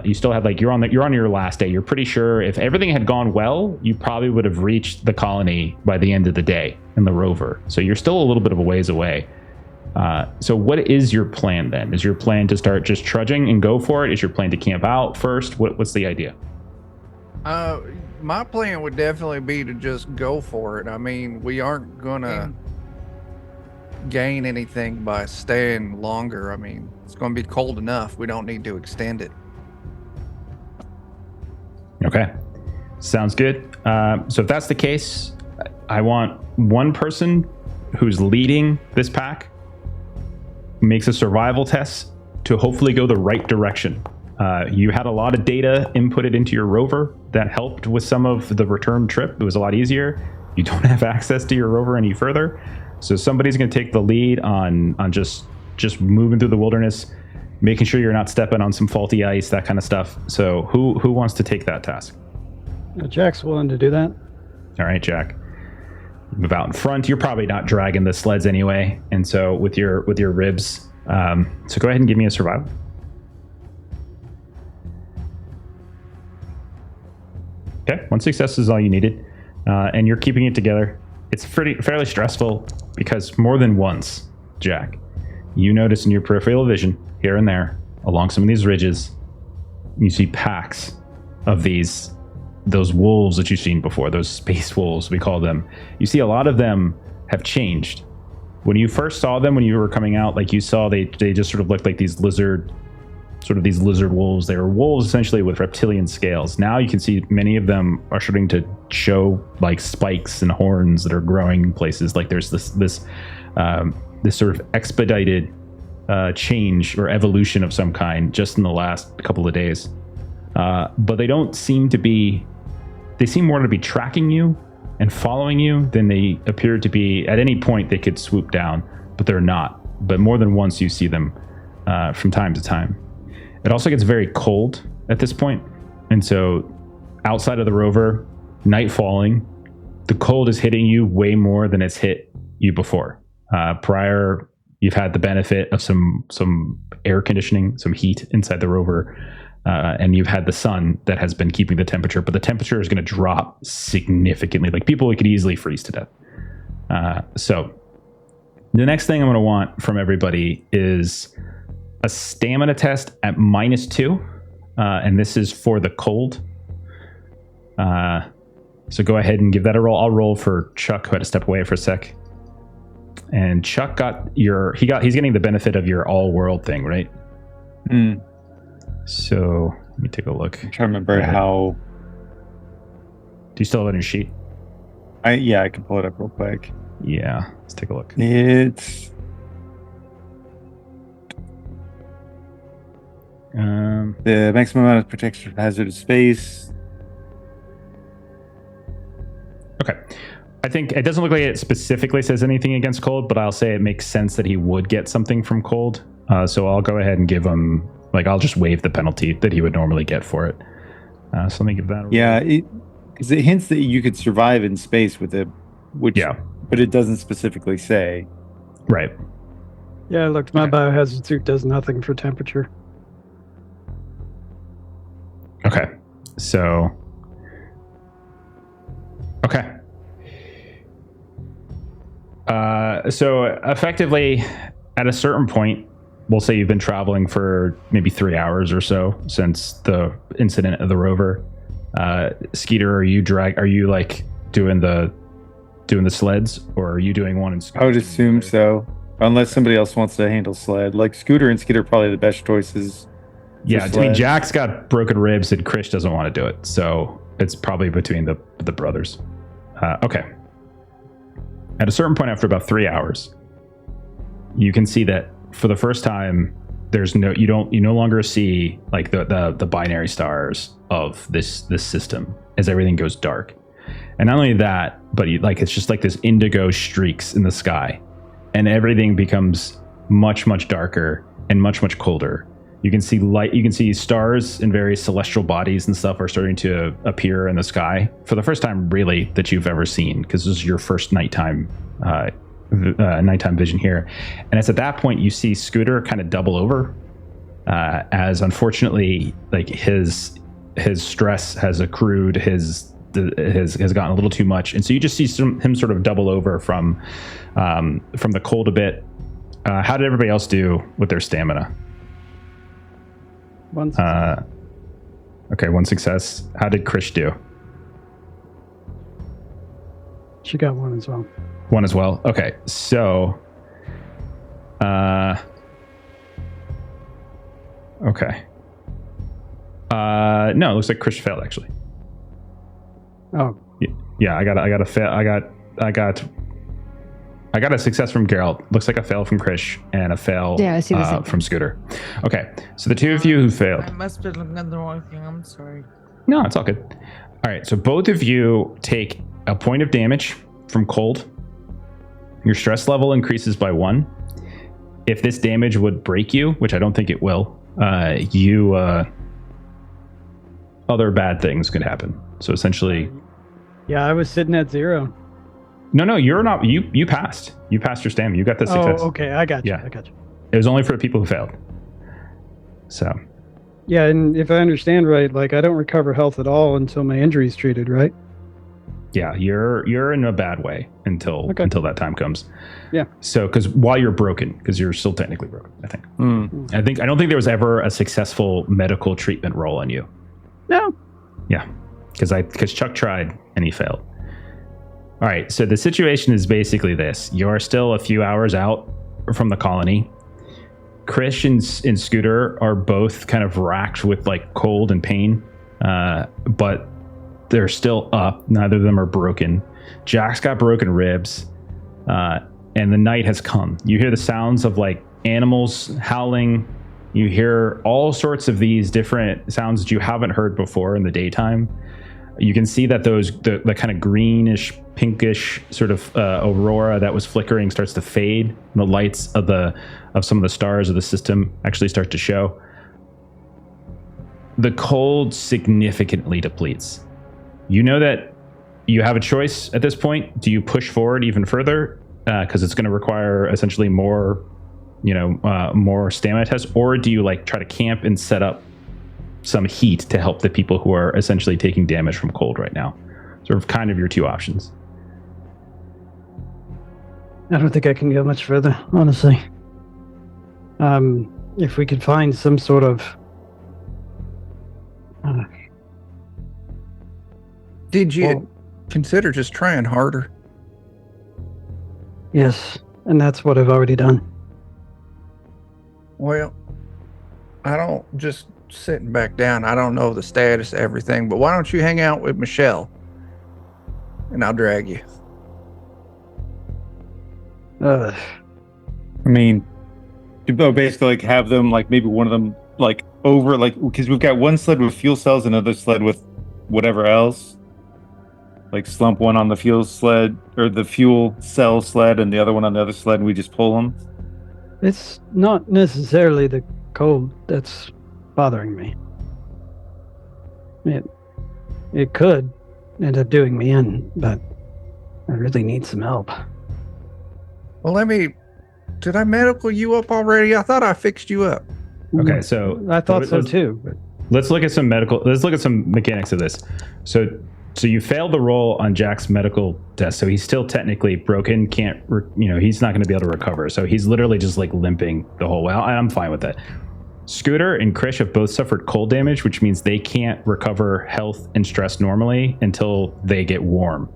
Speaker 1: You still had you're on your last day. You're pretty sure if everything had gone well, you probably would have reached the colony by the end of the day in the rover. So you're still a little bit of a ways away. So what is your plan then? Is your plan to start just trudging and go for it? Is your plan to camp out first? What's the idea?
Speaker 6: My plan would definitely be to just go for it. I mean, we aren't gonna gain anything by staying longer. I mean, it's gonna be cold enough. We don't need to extend it.
Speaker 1: Okay, sounds good. So if that's the case, I want one person who's leading this pack makes a survival test to hopefully go the right direction. You had a lot of data inputted into your rover that helped with some of the return trip. It was a lot easier. You don't have access to your rover any further. So somebody's going to take the lead on just moving through the wilderness, making sure you're not stepping on some faulty ice, that kind of stuff. So who wants to take that task?
Speaker 4: Jack's willing to do that.
Speaker 1: All right, Jack. Move out in front. You're probably not dragging the sleds anyway, and so with your ribs So go ahead and give me a survival. Okay, 1 success is all you needed, and you're keeping it together. It's fairly stressful because more than once, Jack, you notice in your peripheral vision here and there along some of these ridges, you see packs of those wolves that you've seen before, those space wolves we call them. You see a lot of them have changed. When you first saw them, when you were coming out, like you saw, they just sort of looked like these lizard wolves. They were wolves essentially with reptilian scales. Now you can see many of them are starting to show like spikes and horns that are growing in places. Like there's this sort of expedited change or evolution of some kind just in the last couple of days. But they don't seem to be. They seem more to be tracking you and following you than they appear to be. At any point they could swoop down, but they're not. But more than once you see them from time to time. It also gets very cold at this point, and so outside of the rover, night falling, the cold is hitting you way more than it's hit you before. Prior, you've had the benefit of some air conditioning, some heat inside the rover, and you've had the sun that has been keeping the temperature, but the temperature is going to drop significantly. Like people could easily freeze to death. So the next thing I'm going to want from everybody is a stamina test at -2, and this is for the cold. So go ahead and give that a roll. I'll roll for Chuck, who had to step away for a sec. And Chuck he's getting the benefit of your all world thing, right? So let me take a look.
Speaker 3: I'm trying to remember how.
Speaker 1: Do you still have it in your sheet?
Speaker 3: I can pull it up real quick.
Speaker 1: Yeah, let's take a look.
Speaker 3: It's the maximum amount of protection from hazardous space.
Speaker 1: Okay. I think it doesn't look like it specifically says anything against cold, but I'll say it makes sense that he would get something from cold. So I'll go ahead and give him, I'll just waive the penalty that he would normally get for it. So let me give that a roll.
Speaker 3: Yeah, because it hints that you could survive in space with it, but it doesn't specifically say.
Speaker 1: Right.
Speaker 4: Yeah, look, my biohazard suit does nothing for temperature.
Speaker 1: Okay. So. Okay. So effectively, at a certain point, we'll say you've been traveling for maybe 3 hours or so since the incident of the rover. Skeeter, are you doing the sleds, or are you doing one in Scooter?
Speaker 3: I would assume so, unless somebody else wants to handle sled. Like Scooter and Skeeter are probably the best choices.
Speaker 1: Yeah, I mean, Jack's got broken ribs and Krish doesn't want to do it, so it's probably between the brothers. Okay. At a certain point, after about 3 hours, you can see that for the first time, you no longer see like the binary stars of this system as everything goes dark. And not only that, but it's just like this indigo streaks in the sky, and everything becomes much, much darker and much, much colder. You can see light. You can see stars and various celestial bodies and stuff are starting to appear in the sky for the first time, really, that you've ever seen, because this is your first nighttime vision here. And it's at that point you see Scooter kind of double over, as unfortunately, like his stress has accrued, has gotten a little too much, and so you just see him sort of double over from the cold a bit. How did everybody else do with their stamina?
Speaker 4: One success.
Speaker 1: Okay, 1 success. How did Krish do?
Speaker 4: She got 1 as well.
Speaker 1: 1 as well. Okay, so okay. No, it looks like Krish failed actually.
Speaker 4: Oh.
Speaker 1: Yeah, I got a fail. I got a success from Geralt. Looks like a fail from Krish and a fail
Speaker 2: I see the same
Speaker 1: from Scooter. Okay, so the two of you who failed.
Speaker 5: I must be looking at the wrong thing. I'm sorry.
Speaker 1: No, it's all good. All right, so both of you take a point of damage from cold. Your stress level increases by 1. If this damage would break you, which I don't think it will, other bad things could happen. So essentially...
Speaker 4: Yeah, I was sitting at 0.
Speaker 1: No, you're not. You passed. You passed your stamina. You got the success.
Speaker 4: Oh, okay. I got you.
Speaker 1: Yeah.
Speaker 4: I got you.
Speaker 1: It was only for the people who failed. So.
Speaker 4: Yeah, and if I understand right, like I don't recover health at all until my injury's treated, right?
Speaker 1: Yeah, you're in a bad way until that time comes.
Speaker 4: Yeah.
Speaker 1: So, because while you're broken, because you're still technically broken, I think. I don't think there was ever a successful medical treatment roll on you.
Speaker 4: No.
Speaker 1: Yeah, because Chuck tried and he failed. All right, so the situation is basically this: you're still a few hours out from the colony. Chris and Scooter are both kind of racked with like cold and pain, but they're still up. Neither of them are broken. Jack's got broken ribs, and the night has come. You hear the sounds of like animals howling. You hear all sorts of these different sounds that you haven't heard before in the daytime. You can see that the kind of greenish, pinkish sort of aurora that was flickering starts to fade. And the lights of some of the stars of the system actually start to show. The cold significantly depletes. You know that you have a choice at this point. Do you push forward even further? Because it's going to require essentially more stamina tests, or do you like try to camp and set up some heat to help the people who are essentially taking damage from cold right now? Sort of kind of your two options.
Speaker 4: I don't think I can go much further, honestly. If we could find some sort of
Speaker 6: Did you consider just trying harder?
Speaker 4: Yes, and that's what I've already done.
Speaker 6: Well, I don't just sitting back down. I don't know the status of everything, but why don't you hang out with Michelle and I'll drag you.
Speaker 3: I mean, to basically like have them like maybe one of them like over like because we've got one sled with fuel cells, another sled with whatever else. Like slump one on the fuel sled or the fuel cell sled and the other one on the other sled, and we just pull them.
Speaker 4: It's not necessarily the cold that's bothering me. It could end up doing me in, but I really need some help.
Speaker 6: Well, did I medical you up already? I thought I fixed you up.
Speaker 1: Okay, so
Speaker 4: I thought so too. But
Speaker 1: let's look at some mechanics of this. So you failed the roll on Jack's medical test, so he's still technically broken. He's not going to be able to recover. So he's literally just like limping the whole way. I'm fine with that. Scooter and Krish have both suffered cold damage, which means they can't recover health and stress normally until they get warm.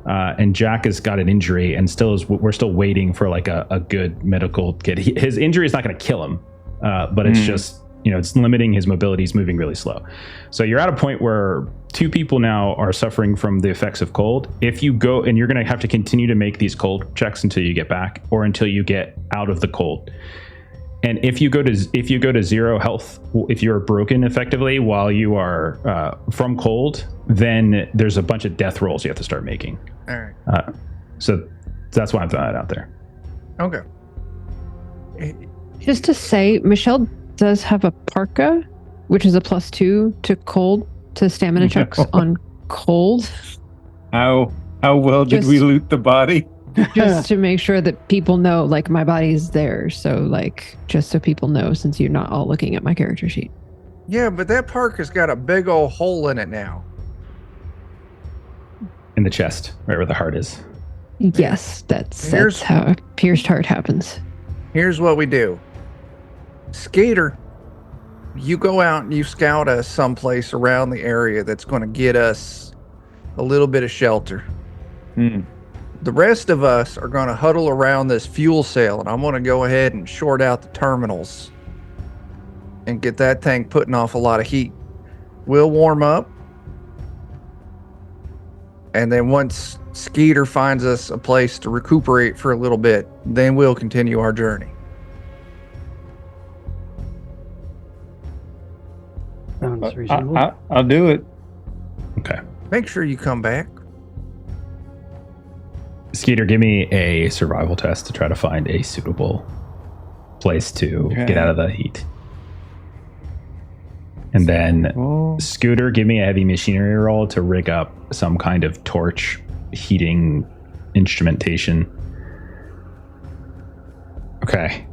Speaker 1: And Jack has got an injury and we're still waiting for like a good medical kit. His injury is not going to kill him, but it's just, it's limiting his mobility. He's moving really slow. So you're at a point where two people now are suffering from the effects of cold. If you go, and you're going to have to continue to make these cold checks until you get back or until you get out of the cold. And if you go to zero health, if you're broken effectively while you are from cold, then there's a bunch of death rolls you have to start making.
Speaker 6: All right.
Speaker 1: So that's why I'm throwing that out there.
Speaker 6: Okay.
Speaker 2: Just to say, Michelle does have a parka, which is a +2 to cold to stamina checks on cold.
Speaker 3: How well did we loot the body?
Speaker 2: Just to make sure that people know, like, my body's there. So, like, just so people know, since you're not all looking at my character sheet.
Speaker 6: Yeah, but that parka's got a big old hole in it now.
Speaker 1: In the chest, right where the heart is.
Speaker 2: Yes, that's how a pierced heart happens.
Speaker 6: Here's what we do. Skeeter, you go out and you scout us someplace around the area that's going to get us a little bit of shelter. The rest of us are going to huddle around this fuel cell, and I'm going to go ahead and short out the terminals and get that thing putting off a lot of heat. We'll warm up, and then once Skeeter finds us a place to recuperate for a little bit, then we'll continue our journey.
Speaker 4: Sounds reasonable.
Speaker 3: I'll do it.
Speaker 1: Okay.
Speaker 6: Make sure you come back.
Speaker 1: Skeeter, give me a survival test to try to find a suitable place to get out of the heat. And then Scooter, give me a heavy machinery roll to rig up some kind of torch heating instrumentation. Okay.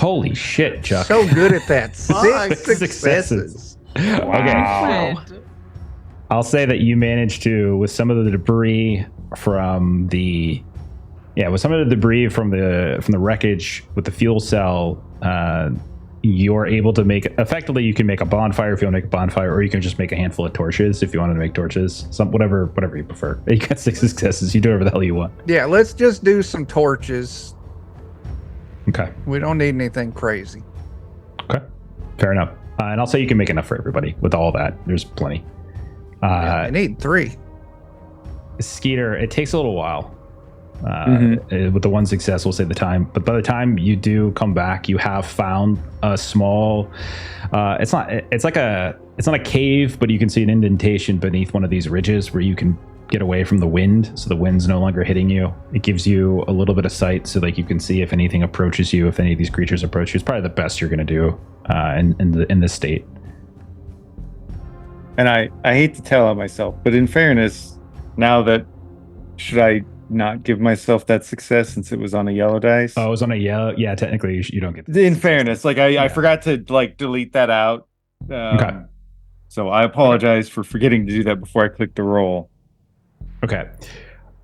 Speaker 1: Holy shit, Chuck.
Speaker 6: So good at that.
Speaker 5: Fuck.
Speaker 6: 6 successes.
Speaker 1: Okay.
Speaker 3: Wow.
Speaker 5: Shit.
Speaker 1: I'll say that you managed to, with some of the debris from the wreckage with the fuel cell, you're able to make, effectively you can make a bonfire if you want to make a bonfire, or you can just make a handful of torches if you wanted to make torches. Whatever you prefer. You got 6 successes. You do whatever the hell you want.
Speaker 6: Yeah, let's just do some torches.
Speaker 1: Okay.
Speaker 6: We don't need anything crazy.
Speaker 1: Okay. Fair enough. And I'll say you can make enough for everybody with all that. There's plenty.
Speaker 6: I need 3.
Speaker 1: Skeeter, it takes a little while. With the 1 success, we'll say the time. But by the time you do come back, you have found a small. It's not a cave, but you can see an indentation beneath one of these ridges where you can get away from the wind, so the wind's no longer hitting you. It gives you a little bit of sight, so like you can see if anything approaches you, if any of these creatures approach you. It's probably the best you're going to do in this state.
Speaker 3: And I hate to tell on myself, but in fairness, now that should I not give myself that success since it was on a yellow dice?
Speaker 1: Oh, it was on a yellow. Yeah, technically you don't get.
Speaker 3: In fairness, like I forgot to like delete that out.
Speaker 1: Okay.
Speaker 3: So I apologize for forgetting to do that before I clicked the roll.
Speaker 1: Okay.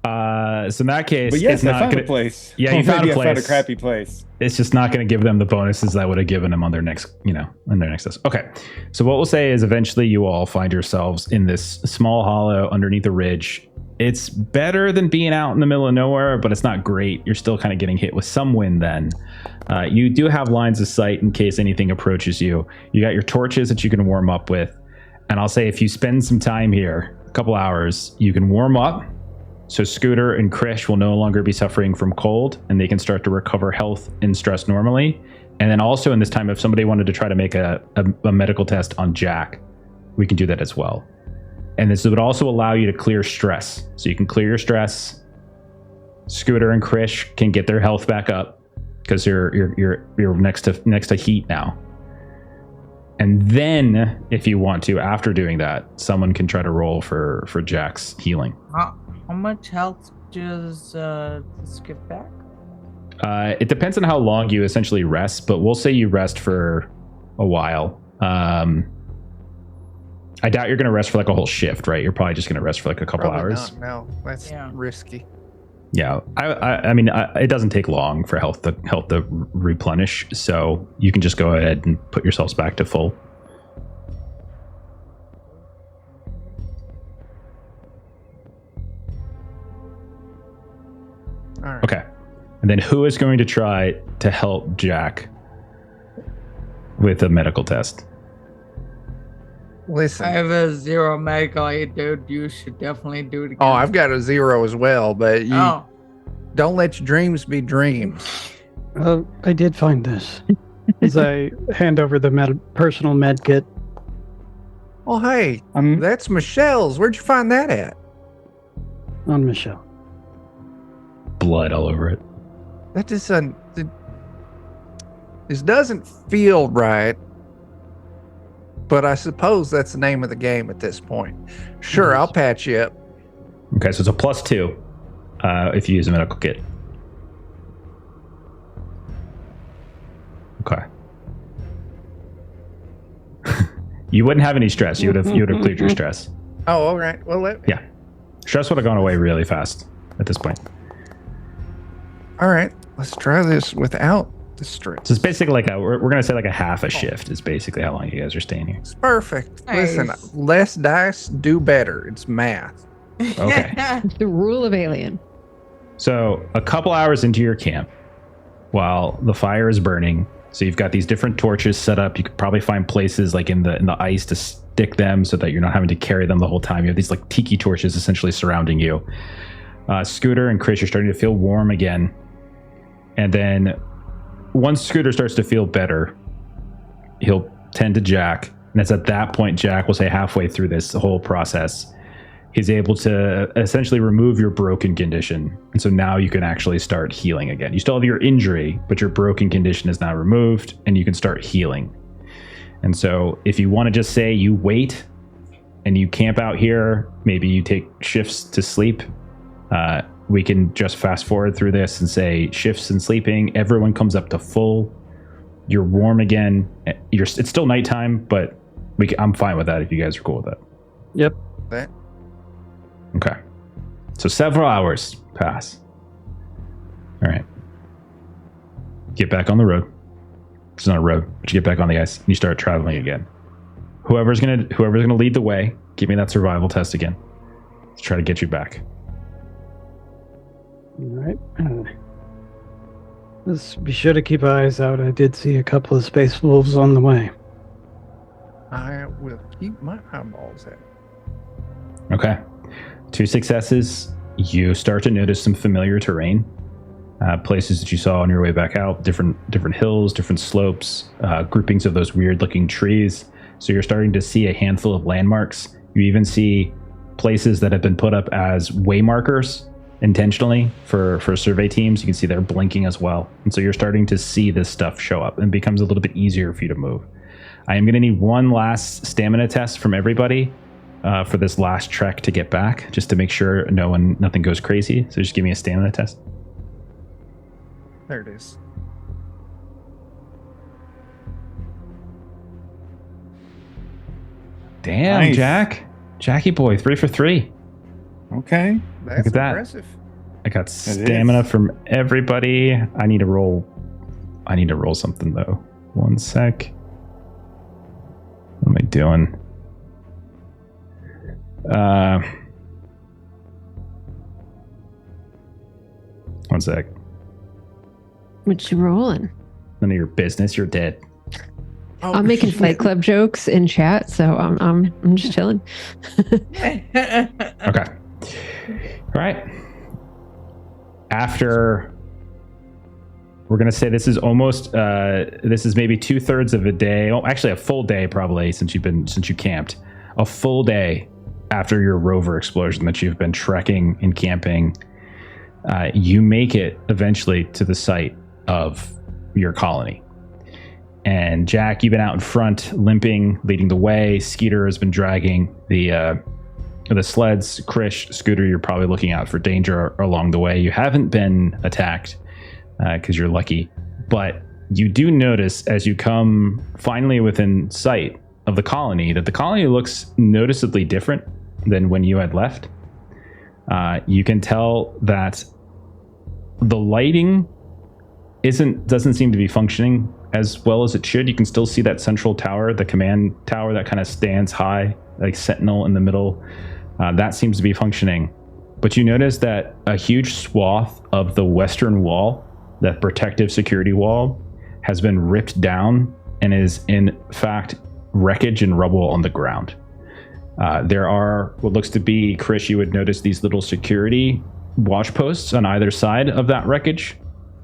Speaker 1: So in that case,
Speaker 3: But yes,
Speaker 1: it's not
Speaker 3: I found
Speaker 1: gonna,
Speaker 3: a place.
Speaker 1: Yeah,
Speaker 3: Well,
Speaker 1: you found
Speaker 3: maybe
Speaker 1: a place.
Speaker 3: I found a crappy place.
Speaker 1: It's just not going to give them the bonuses that I would have given them on their next, on their next test. Okay. So what we'll say is eventually you all find yourselves in this small hollow underneath a ridge. It's better than being out in the middle of nowhere, but it's not great. You're still kind of getting hit with some wind then. You do have lines of sight in case anything approaches you. You got your torches that you can warm up with. And I'll say if you spend some time here, a couple hours, you can warm up. So Scooter and Krish will no longer be suffering from cold, and they can start to recover health and stress normally. And then also in this time, if somebody wanted to try to make a medical test on Jack, we can do that as well. And this would also allow you to clear stress. So you can clear your stress. Scooter and Krish can get their health back up because you're next to heat now. And then, if you want to, after doing that, someone can try to roll for Jack's healing.
Speaker 5: How much health does this give back?
Speaker 1: It depends on how long you essentially rest, but we'll say you rest for a while. I doubt you're going to rest for like a whole shift, right? You're probably just going to rest for like a couple hours.
Speaker 6: No, that's risky.
Speaker 1: Yeah, I mean, it doesn't take long for health to replenish, so you can just go ahead and put yourselves back to full.
Speaker 6: All right.
Speaker 1: Okay, and then who is going to try to help Jack with a medical test?
Speaker 6: Listen.
Speaker 5: I have a 0 medical aid, dude. You should definitely do it again.
Speaker 6: Oh, I've got a 0 as well, but you don't let your dreams be dreams.
Speaker 4: I did find this as I hand over the personal med kit.
Speaker 6: Oh, hey, that's Michelle's. Where'd you find that at?
Speaker 4: On Michelle.
Speaker 1: Blood all over it.
Speaker 6: That just this doesn't feel right. But I suppose that's the name of the game at this point. Sure, I'll patch you up.
Speaker 1: Okay, so it's a +2 if you use a medical kit. Okay. You wouldn't have any stress. You would have cleared your stress.
Speaker 6: Oh, all right. Well,
Speaker 1: yeah. Stress would have gone away really fast at this point.
Speaker 6: All right. Let's try this without the stress.
Speaker 1: So it's basically like we're going to say like a half a shift is basically how long you guys are staying here.
Speaker 6: It's perfect.
Speaker 5: Nice.
Speaker 6: Listen, less dice, do better. It's math.
Speaker 1: Okay.
Speaker 2: The rule of Alien.
Speaker 1: So a couple hours into your camp, while the fire is burning, so you've got these different torches set up. You could probably find places like in the ice to stick them so that you're not having to carry them the whole time. You have these like tiki torches essentially surrounding you. Scooter and Krish are starting to feel warm again. And then once Scooter starts to feel better, he'll tend to Jack. And it's at that point, Jack will say halfway through this whole process, he's able to essentially remove your broken condition. And so now you can actually start healing again. You still have your injury, but your broken condition is now removed and you can start healing. And so if you want to just say you wait and you camp out here, maybe you take shifts to sleep, we can just fast forward through this and say shifts and sleeping. Everyone comes up to full You're warm again. It's still nighttime, but I'm fine with that if you guys are cool with that.
Speaker 4: Yep.
Speaker 6: That
Speaker 1: Okay. So several hours pass. All right. Get back on the road. It's not a road, but you get back on the ice and you start traveling again. Whoever's gonna lead the way, give me that survival test again. Let's try to get you back.
Speaker 4: All right. Let's be sure to keep eyes out. I did see a couple of space wolves on the way.
Speaker 6: I will keep my eyeballs out.
Speaker 1: Okay. 2 successes. You start to notice some familiar terrain. Places that you saw on your way back out, different hills, different slopes, groupings of those weird looking trees. So you're starting to see a handful of landmarks. You even see places that have been put up as way markers intentionally for survey teams. You can see they're blinking as well. And so you're starting to see this stuff show up and it becomes a little bit easier for you to move. I am going to need one last stamina test from everybody for this last trek to get back, just to make sure nothing goes crazy. So just give me a stamina test.
Speaker 6: There it is.
Speaker 1: Damn,
Speaker 3: Nice.
Speaker 1: Jackie boy, 3 for 3.
Speaker 3: Okay.
Speaker 6: That's
Speaker 1: at that.
Speaker 6: impressive.
Speaker 1: I got stamina from everybody. I need to roll something though. 1 sec. What am I doing? One sec.
Speaker 2: What you rolling?
Speaker 1: None of your business. You're dead.
Speaker 6: Oh,
Speaker 2: I'm making Fight Club jokes in chat, so I'm just chilling.
Speaker 1: Okay. All right. After, we're gonna say this is almost this is maybe 2/3 of a day. Oh, actually a full day probably since you camped. A full day after your rover explosion that you've been trekking and camping. You make it eventually to the site of your colony. And Jack, you've been out in front, limping, leading the way. Skeeter has been dragging the sleds. Krish, Scooter, you're probably looking out for danger along the way. You haven't been attacked because you're lucky. But you do notice as you come finally within sight of the colony that the colony looks noticeably different than when you had left. You can tell that the lighting doesn't seem to be functioning as well as it should. You can still see that central tower, the command tower that kind of stands high, like sentinel in the middle. That seems to be functioning. But you notice that a huge swath of the western wall, that protective security wall, has been ripped down and is in fact wreckage and rubble on the ground. There are what looks to be, Krish, you would notice these little security watch posts on either side of that wreckage.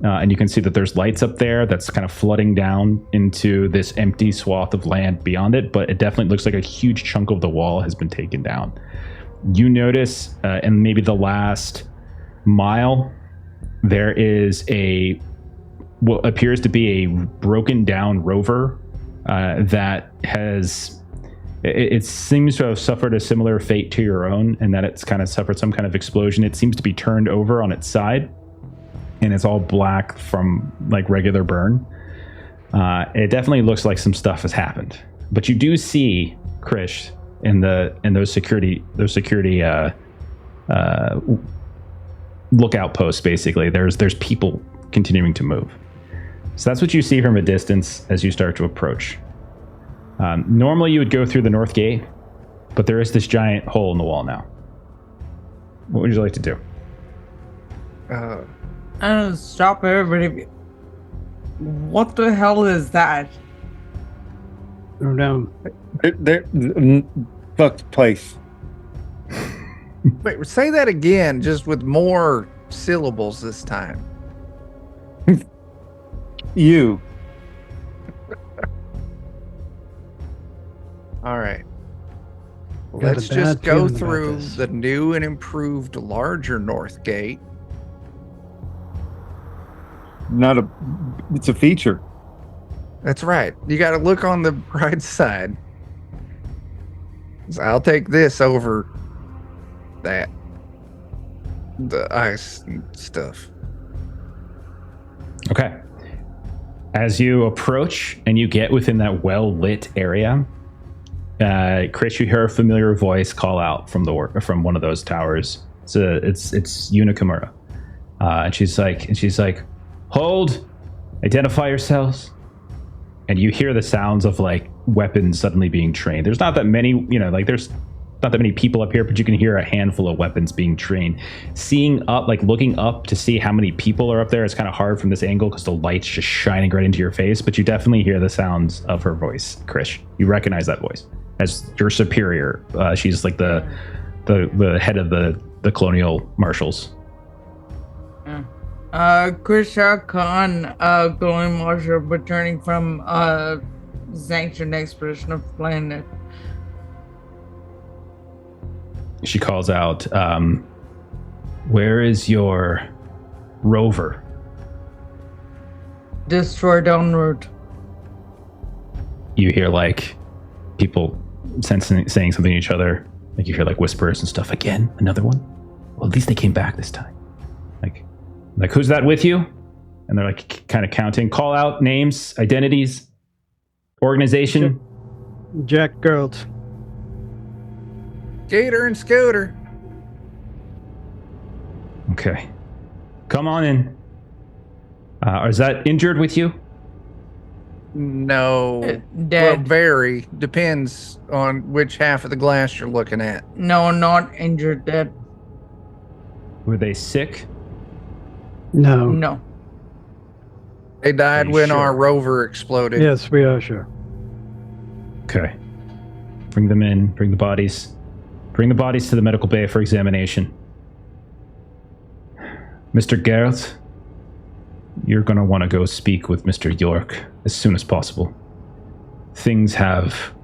Speaker 1: And you can see that there's lights up there that's kind of flooding down into this empty swath of land beyond it, but it definitely looks like a huge chunk of the wall has been taken down. You notice in maybe the last mile, there is what appears to be a broken down rover that has... It seems to have suffered a similar fate to your own, and that it's kind of suffered some kind of explosion. It seems to be turned over on its side, and it's all black from like regular burn. It definitely looks like some stuff has happened. But you do see, Krish, in those security lookout posts. Basically, there's people continuing to move. So that's what you see from a distance as you start to approach. Normally you would go through the north gate, but there is this giant hole in the wall now. What would you like to do?
Speaker 5: Stop everybody. What the hell is that?
Speaker 4: Oh no.
Speaker 3: Fucked place.
Speaker 6: Wait, say that again, just with more syllables this time.
Speaker 3: You.
Speaker 6: All right.
Speaker 4: Got a
Speaker 6: Let's just
Speaker 4: bad
Speaker 6: go
Speaker 4: feeling about
Speaker 6: through
Speaker 4: this.
Speaker 6: the new and improved larger north gate.
Speaker 3: It's a feature.
Speaker 6: That's right. You got to look on the bright side. So I'll take this over that. The ice and stuff.
Speaker 1: Okay. As you approach and you get within that well-lit area, Chris, you hear a familiar voice call out from one of those towers. It's Unikamura, and she's like, "Hold, identify yourselves." And you hear the sounds of like weapons suddenly being trained. There's not that many, there's not that many people up here, but you can hear a handful of weapons being trained. Seeing up, like looking up to see how many people are up there, it's kind of hard from this angle because the light's just shining right into your face. But you definitely hear the sounds of her voice, Chris. You recognize that voice as your superior. She's like the head of the colonial marshals.
Speaker 5: Krishna Khan, Glowing Marshal, returning from sanctioned expedition of planet.
Speaker 1: She calls out, "Where is your rover?"
Speaker 5: Destroyed en route.
Speaker 1: You hear like people saying something to each other. Like you hear like whispers and stuff. Again, another one. Well, at least they came back this time. Like, who's that with you? And they're like kind of counting. Call out names, identities, organization.
Speaker 4: Jack Geralt.
Speaker 6: Skeeter and Scooter.
Speaker 1: Okay. Come on in. Is that injured with you?
Speaker 6: No.
Speaker 5: Dead.
Speaker 6: Well, very. Depends on which half of the glass you're looking at.
Speaker 5: No, not injured, dead.
Speaker 1: Were they sick?
Speaker 4: No.
Speaker 5: No.
Speaker 6: They died when
Speaker 1: sure?
Speaker 6: our rover exploded.
Speaker 4: Yes, we are sure.
Speaker 1: Okay. Bring them in. Bring the bodies. Bring the bodies to the medical bay for examination. Mr. Geralt, you're going to want to go speak with Mr. York as soon as possible. Things have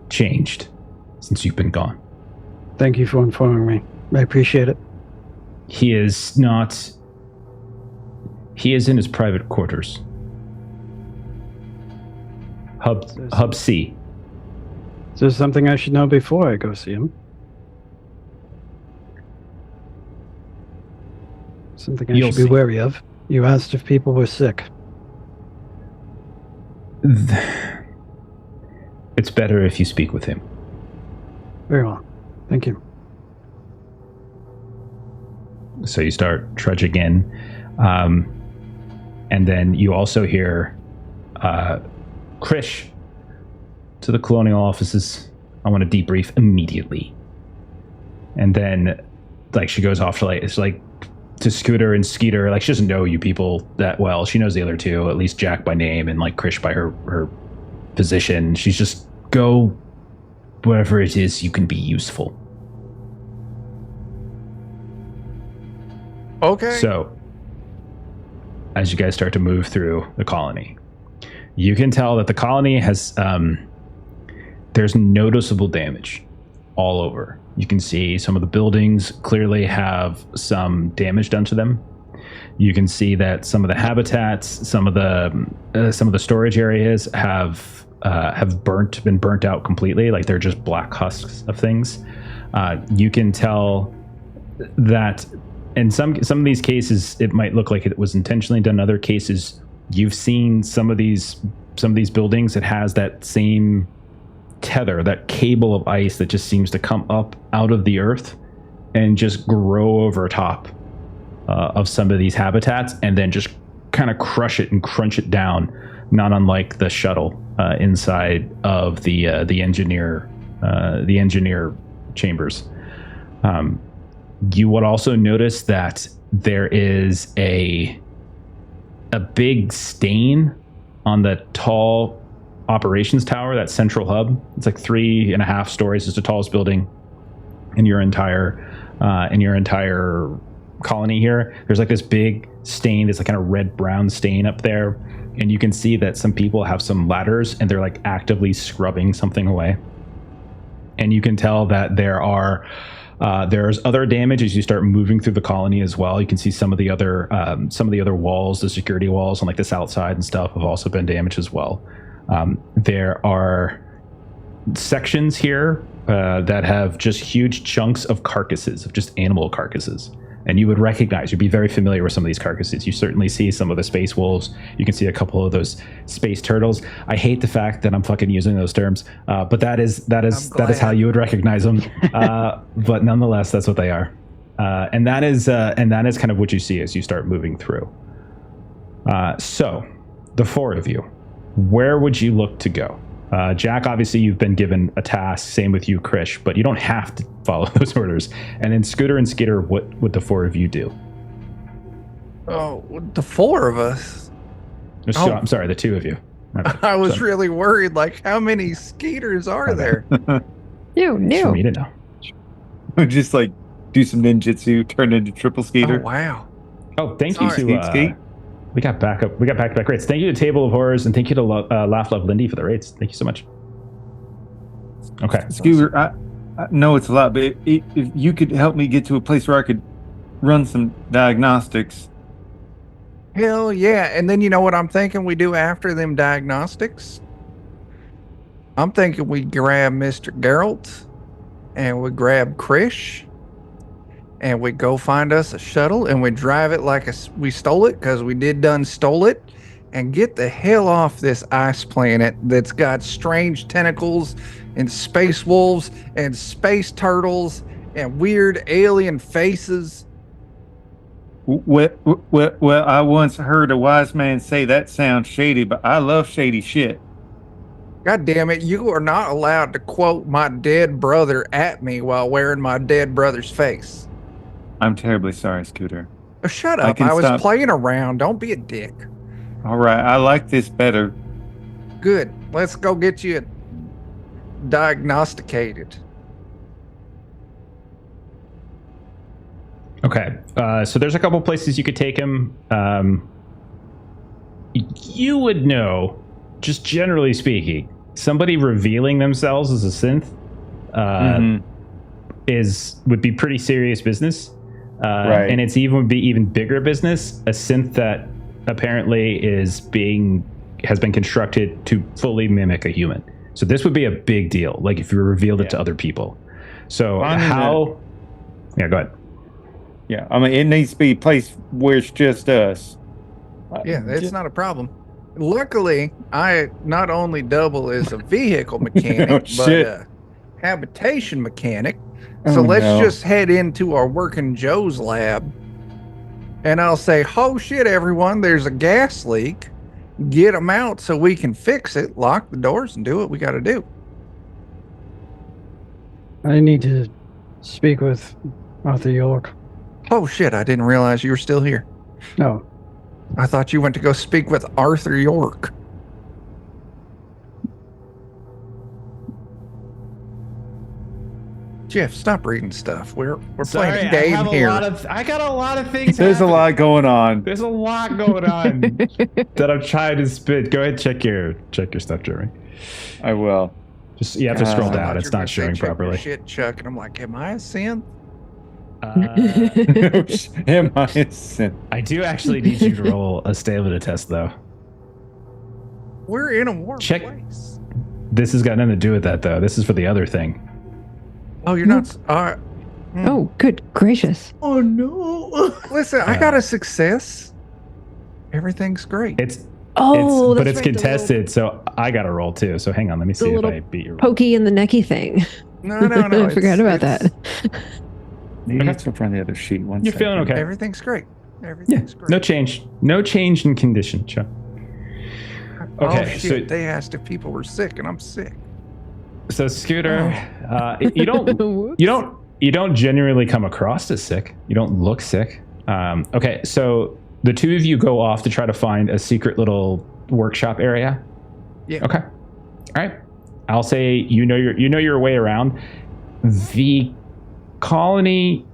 Speaker 1: changed since you've been gone.
Speaker 4: Thank you for informing me. I appreciate it.
Speaker 1: He is in his private quarters. Hub C.
Speaker 4: Is there something I should know before I go see him? Something I should be wary of. You asked if people were sick.
Speaker 1: It's better if you speak with him.
Speaker 4: Very well. Thank you.
Speaker 1: So you start trudging in. And then you also hear Krish to the colonial offices. I want to debrief immediately. And then like she goes off to to Scooter and Skeeter. Like she doesn't know you people that well. She knows the other two, at least Jack by name and like Krish by her position. She's just go wherever it is you can be useful.
Speaker 6: Okay.
Speaker 1: So as you guys start to move through the colony, you can tell that the colony has there's noticeable damage all over. You can see some of the buildings clearly have some damage done to them. You can see that some of the habitats, some of the storage areas have been burnt out completely. Like they're just black husks of things. You can tell that in some of these cases, it might look like it was intentionally done. In other cases, you've seen some of these buildings that has that same tether, that cable of ice that just seems to come up out of the earth and just grow over top of some of these habitats, and then just kind of crush it and crunch it down, not unlike the shuttle inside of the engineer chambers. You would also notice that there is a big stain on the tall operations tower, that central hub. It's like 3.5 stories. It's the tallest building in your entire colony here. There's like this big stain, this like kind of red-brown stain up there, and you can see that some people have some ladders and they're like actively scrubbing something away. And you can tell that there's other damage as you start moving through the colony as well. You can see some of the other walls, the security walls on like the south side and stuff have also been damaged as well. There are sections here that have just huge chunks of carcasses, of just animal carcasses, And you would recognize, you'd be very familiar with some of these carcasses. You certainly see some of the space wolves. You can see a couple of those space turtles. I hate the fact that I'm fucking using those terms, but that is how you would recognize them. But nonetheless, that's what they are. And that is kind of what you see as you start moving through. So the four of you, where would you look to go? Jack, obviously you've been given a task, same with you, Krish, but you don't have to follow those orders. And then Scooter and Skeeter, what would the four of you do?
Speaker 6: Oh, the four of us?
Speaker 1: I'm sorry, the two of you.
Speaker 6: I was really worried, like, how many Skeeters are there?
Speaker 2: No.
Speaker 1: For me to know.
Speaker 3: Just like do some ninjutsu, turn into triple Skeeter.
Speaker 6: Oh, wow.
Speaker 1: Oh, thank you to...
Speaker 3: Skate.
Speaker 1: We got back-to-back rates. Thank you to Table of Horrors, and thank you to Laugh Love Lindy for the rates. Thank you so much. Okay.
Speaker 3: Skeeter, I know it's a lot, but if you could help me get to a place where I could run some diagnostics.
Speaker 6: Hell yeah. And then you know what I'm thinking we do after them diagnostics? I'm thinking we grab Mr. Geralt, and we grab Krish, and we go find us a shuttle, and we drive it like we stole it, because we done stole it, and get the hell off this ice planet that's got strange tentacles and space wolves and space turtles and weird alien faces.
Speaker 3: Well, I once heard a wise man say that sounds shady, but I love shady shit.
Speaker 6: God damn it, you are not allowed to quote my dead brother at me while wearing my dead brother's face.
Speaker 3: I'm terribly sorry, Scooter.
Speaker 6: Oh, shut up. I was playing around. Don't be a dick.
Speaker 3: All right, I like this better.
Speaker 6: Good. Let's go get you diagnosticated.
Speaker 1: Okay. So there's a couple places you could take him. You would know, just generally speaking, somebody revealing themselves as a synth would be pretty serious business.
Speaker 3: Right.
Speaker 1: And would be even bigger business. A synth that apparently has been constructed to fully mimic a human. So this would be a big deal. Like if you revealed it to other people. So how? Yeah, go ahead.
Speaker 3: Yeah, I mean it needs to be a place where it's just us.
Speaker 6: Yeah, it's not a problem. Luckily, I not only double as a vehicle mechanic, but a habitation mechanic. So let's just head into our working Joe's lab, and I'll say, oh shit, everyone, there's a gas leak. Get them out so we can fix it, lock the doors, and do what we got to do.
Speaker 4: I need to speak with Arthur York.
Speaker 6: Oh shit, I didn't realize you were still here.
Speaker 4: No.
Speaker 6: I thought you went to go speak with Arthur York. Jeff, stop reading stuff. We're playing a game here.
Speaker 1: I got a lot of things.
Speaker 3: There's a lot going on.
Speaker 1: There's a lot going on that I'm trying to spit. Go ahead, check your stuff, Jeremy.
Speaker 3: I will.
Speaker 1: Just you have to scroll down. It's not showing properly.
Speaker 6: Shit, Chuck, and I'm like, am I a synth?
Speaker 3: Am I a synth?
Speaker 1: I do actually need you to roll a stamina test, though.
Speaker 6: We're in a warm place.
Speaker 1: This has got nothing to do with that, though. This is for the other thing.
Speaker 6: Oh, you're not.
Speaker 2: Oh, good gracious.
Speaker 5: Oh, no.
Speaker 6: Listen, I got a success. Everything's great.
Speaker 1: It's
Speaker 2: right,
Speaker 1: contested, so I got to roll too. So hang on, let me see if I beat your roll.
Speaker 2: Pokey in the necky thing.
Speaker 6: No.
Speaker 2: I forgot about that.
Speaker 3: Maybe it's over on the other sheet.
Speaker 1: You're feeling okay.
Speaker 6: Everything's great. Everything's great.
Speaker 1: No change. No change in condition, Chuck. Okay,
Speaker 6: oh, shit. They asked if people were sick, and I'm sick.
Speaker 1: So Scooter, you don't genuinely come across as sick. You don't look sick. Okay, so the two of you go off to try to find a secret little workshop area.
Speaker 6: Yeah.
Speaker 1: Okay. All right. I'll say you know your way around. The colony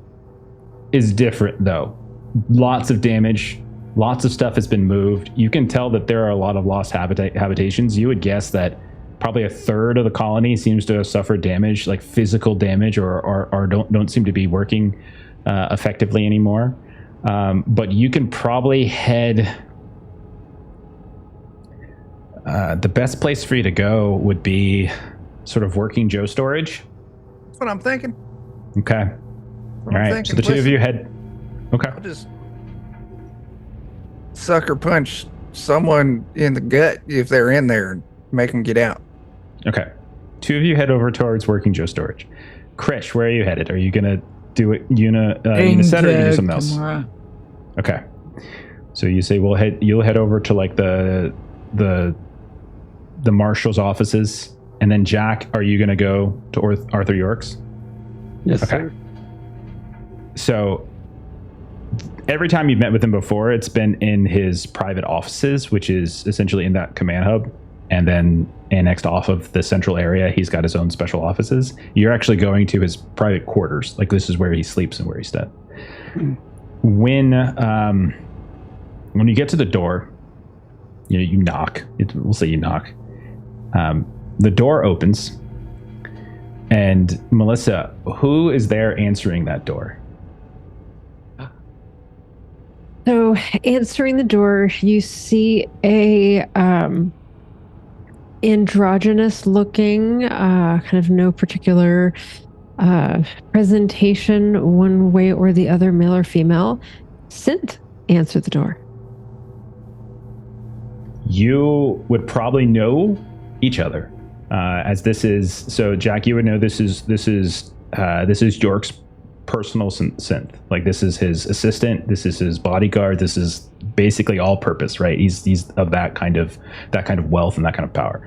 Speaker 1: is different though. Lots of damage. Lots of stuff has been moved. You can tell that there are a lot of lost habitations. You would guess that probably a third of the colony seems to have suffered damage, like physical damage, or don't seem to be working effectively anymore. But you can probably head. The best place for you to go would be sort of working Joe storage.
Speaker 6: That's what I'm thinking.
Speaker 1: Okay. All right. So the two of you head Okay.
Speaker 6: I'll just sucker punch someone in the gut if they're in there and make them get out.
Speaker 1: Okay. 2 of you head over towards Working Joe storage. Krish, where are you headed? Are you going to do it uniset or are you going to do something else?
Speaker 5: Camera.
Speaker 1: Okay. So you say you'll head over to like the marshal's offices, and then Jack, are you going to go to Arthur York's?
Speaker 4: Yes,
Speaker 1: Okay.
Speaker 4: sir.
Speaker 1: So every time you've met with him before, it's been in his private offices, which is essentially in that command hub, and then annexed off of the central area, he's got his own special offices. You're actually going to his private quarters. Like, this is where he sleeps and where he's staying. When you get to the door, you knock. We'll say you knock. The door opens, and Melissa, who is there answering that door?
Speaker 2: So, answering the door, you see a androgynous looking, kind of no particular presentation one way or the other, male or female, Synth answer the door.
Speaker 1: You would probably know each other, as this is. So, Jack, you would know this is York's personal synth. Like, this is his assistant. This is his bodyguard. This is basically all purpose, right? He's of that kind of wealth and that kind of power.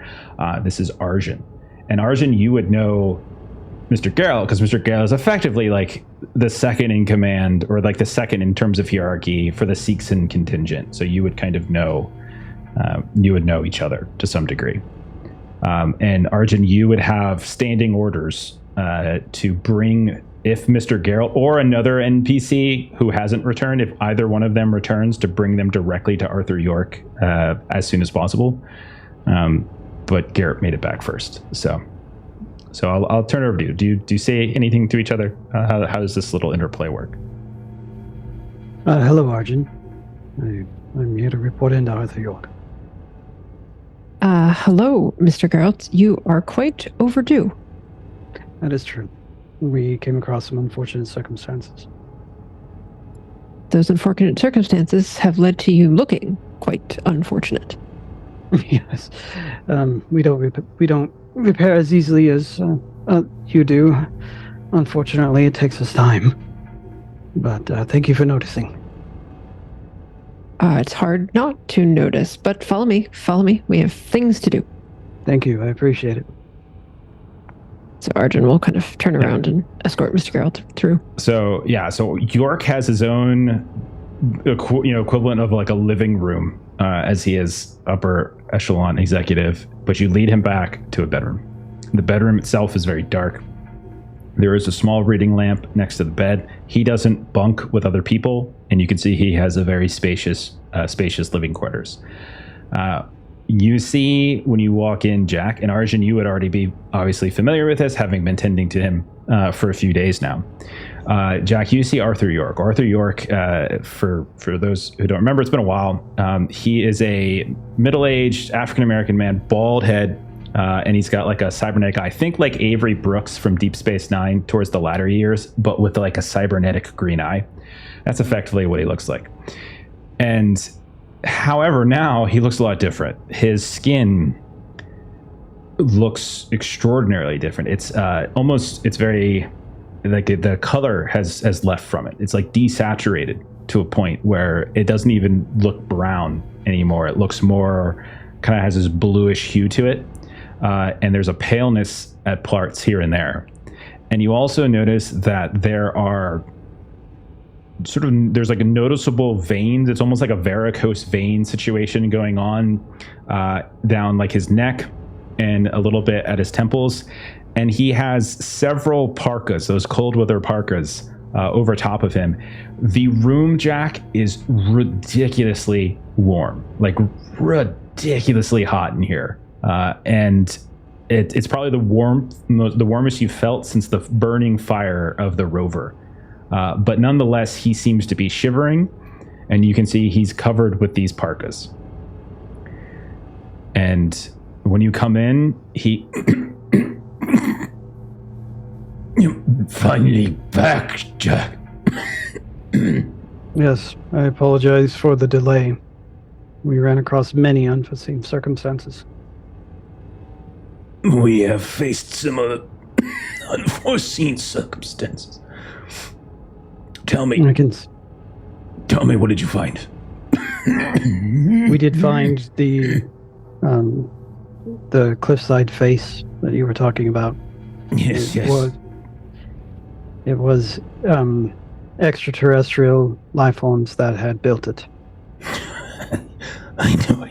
Speaker 1: This is Arjun, and Arjun, you would know Mr. Garrel, because Mr. Garrel is effectively like the second in command, or like the second in terms of hierarchy for the Seekson contingent. So you would kind of know. You would know each other to some degree. And Arjun, you would have standing orders to bring, if Mr. Garrel or another NPC who hasn't returned, if either one of them returns, to bring them directly to Arthur York as soon as possible. But Garrett made it back first. So I'll turn it over to you. Do you say anything to each other? How does this little interplay work?
Speaker 7: Hello, Arjun. I'm here to report into Arthur York.
Speaker 2: Hello, Mr. Geralt. You are quite overdue.
Speaker 7: That is true. We came across some unfortunate circumstances.
Speaker 2: Those unfortunate circumstances have led to you looking quite unfortunate.
Speaker 7: Yes. We don't repair as easily as you do. Unfortunately, it takes us time. But thank you for noticing.
Speaker 2: It's hard not to notice, but follow me. We have things to do.
Speaker 7: Thank you. I appreciate it.
Speaker 2: So Arjun will kind of turn around and escort Mr. Geralt through.
Speaker 1: So York has his own equivalent of like a living room, as he is upper echelon executive, but you lead him back to a bedroom. The bedroom itself is very dark. There is a small reading lamp next to the bed. He doesn't bunk with other people, and you can see he has a very spacious living quarters. You see when you walk in, Jack, and Arjun, you would already be obviously familiar with this, having been tending to him for a few days now. Jack, you see Arthur York. Arthur York, for those who don't remember, it's been a while. He is a middle-aged African-American man, bald head, and he's got like a cybernetic eye. Think like Avery Brooks from Deep Space Nine towards the latter years, but with like a cybernetic green eye. That's effectively what he looks like. And however, now he looks a lot different. His skin looks extraordinarily different. It's very, like, the color has left from it. It's like desaturated to a point where it doesn't even look brown anymore. It looks more, kind of has this bluish hue to it. And there's a paleness at parts here and there. And you also notice that there's like a noticeable veins. It's almost like a varicose vein situation going on down like his neck and a little bit at his temples. And he has several parkas, those cold weather parkas, over top of him. The room, Jack, is ridiculously warm, like ridiculously hot in here. And it's probably the warmest you've felt since the burning fire of the rover. But nonetheless, he seems to be shivering, and you can see he's covered with these parkas. And when you come in, You're finally back, Jack.
Speaker 7: Yes, I apologize for the delay. We ran across many unforeseen circumstances.
Speaker 1: We have faced similar unforeseen circumstances. Tell me, what did you find?
Speaker 7: We did find the cliffside face that you were talking about.
Speaker 1: Yes.
Speaker 7: It was extraterrestrial life forms that had built it.
Speaker 1: I know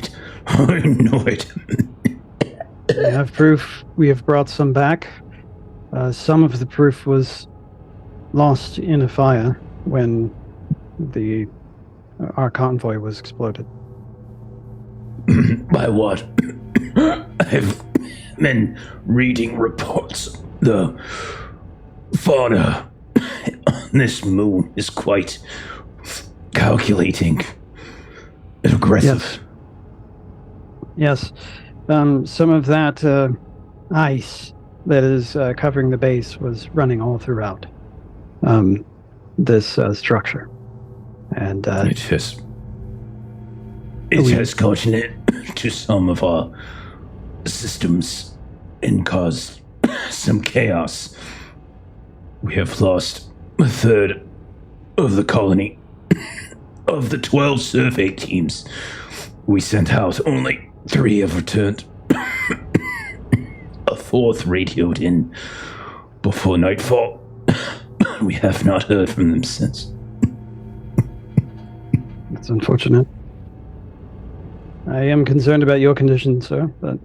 Speaker 1: it.
Speaker 7: We have proof. We have brought some back. Some of the proof was lost in a fire when our convoy was exploded.
Speaker 1: By what? I've been reading reports. The fauna on this moon is quite calculating and aggressive.
Speaker 7: Yes. Some of that ice that is covering the base was running all throughout this structure. And
Speaker 1: it has gotten into some of our systems and caused some chaos. We have lost a third of the colony. Of the 12 survey teams we sent out, only 3 have returned. A 4th radioed in before nightfall. We have not heard from them since.
Speaker 7: That's unfortunate. I am concerned about your condition, sir, but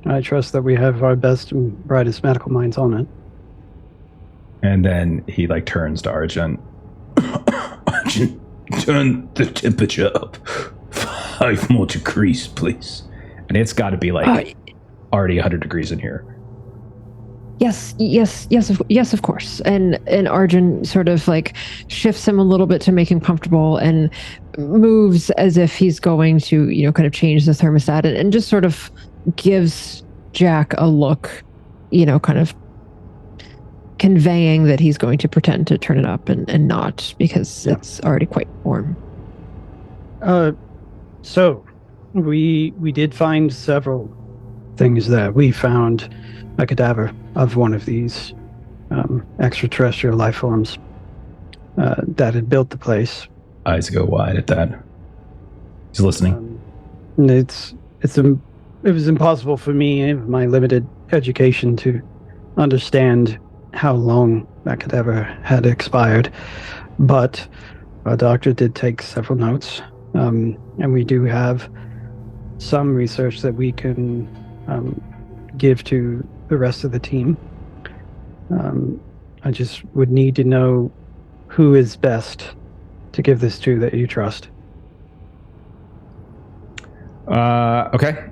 Speaker 7: I trust that we have our best and brightest medical minds on it.
Speaker 1: And then he turns to Arjun. Arjun, turn the temperature up 5 more degrees, please. And it's got to be already 100 degrees in here.
Speaker 2: Yes, of course. And Arjun sort of shifts him a little bit to make him comfortable and moves as if he's going to, kind of change the thermostat and just sort of gives Jack a look, kind of conveying that he's going to pretend to turn it up and not because it's already quite warm.
Speaker 7: So we did find several things there. We found a cadaver of one of these extraterrestrial life forms that had built the place.
Speaker 1: Eyes go wide at that. He's listening.
Speaker 7: It was impossible for me, in my limited education, to understand how long that cadaver had expired, but our doctor did take several notes, and we do have some research that we can give to the rest of the team. I just would need to know who is best to give this to that you trust.
Speaker 1: Okay.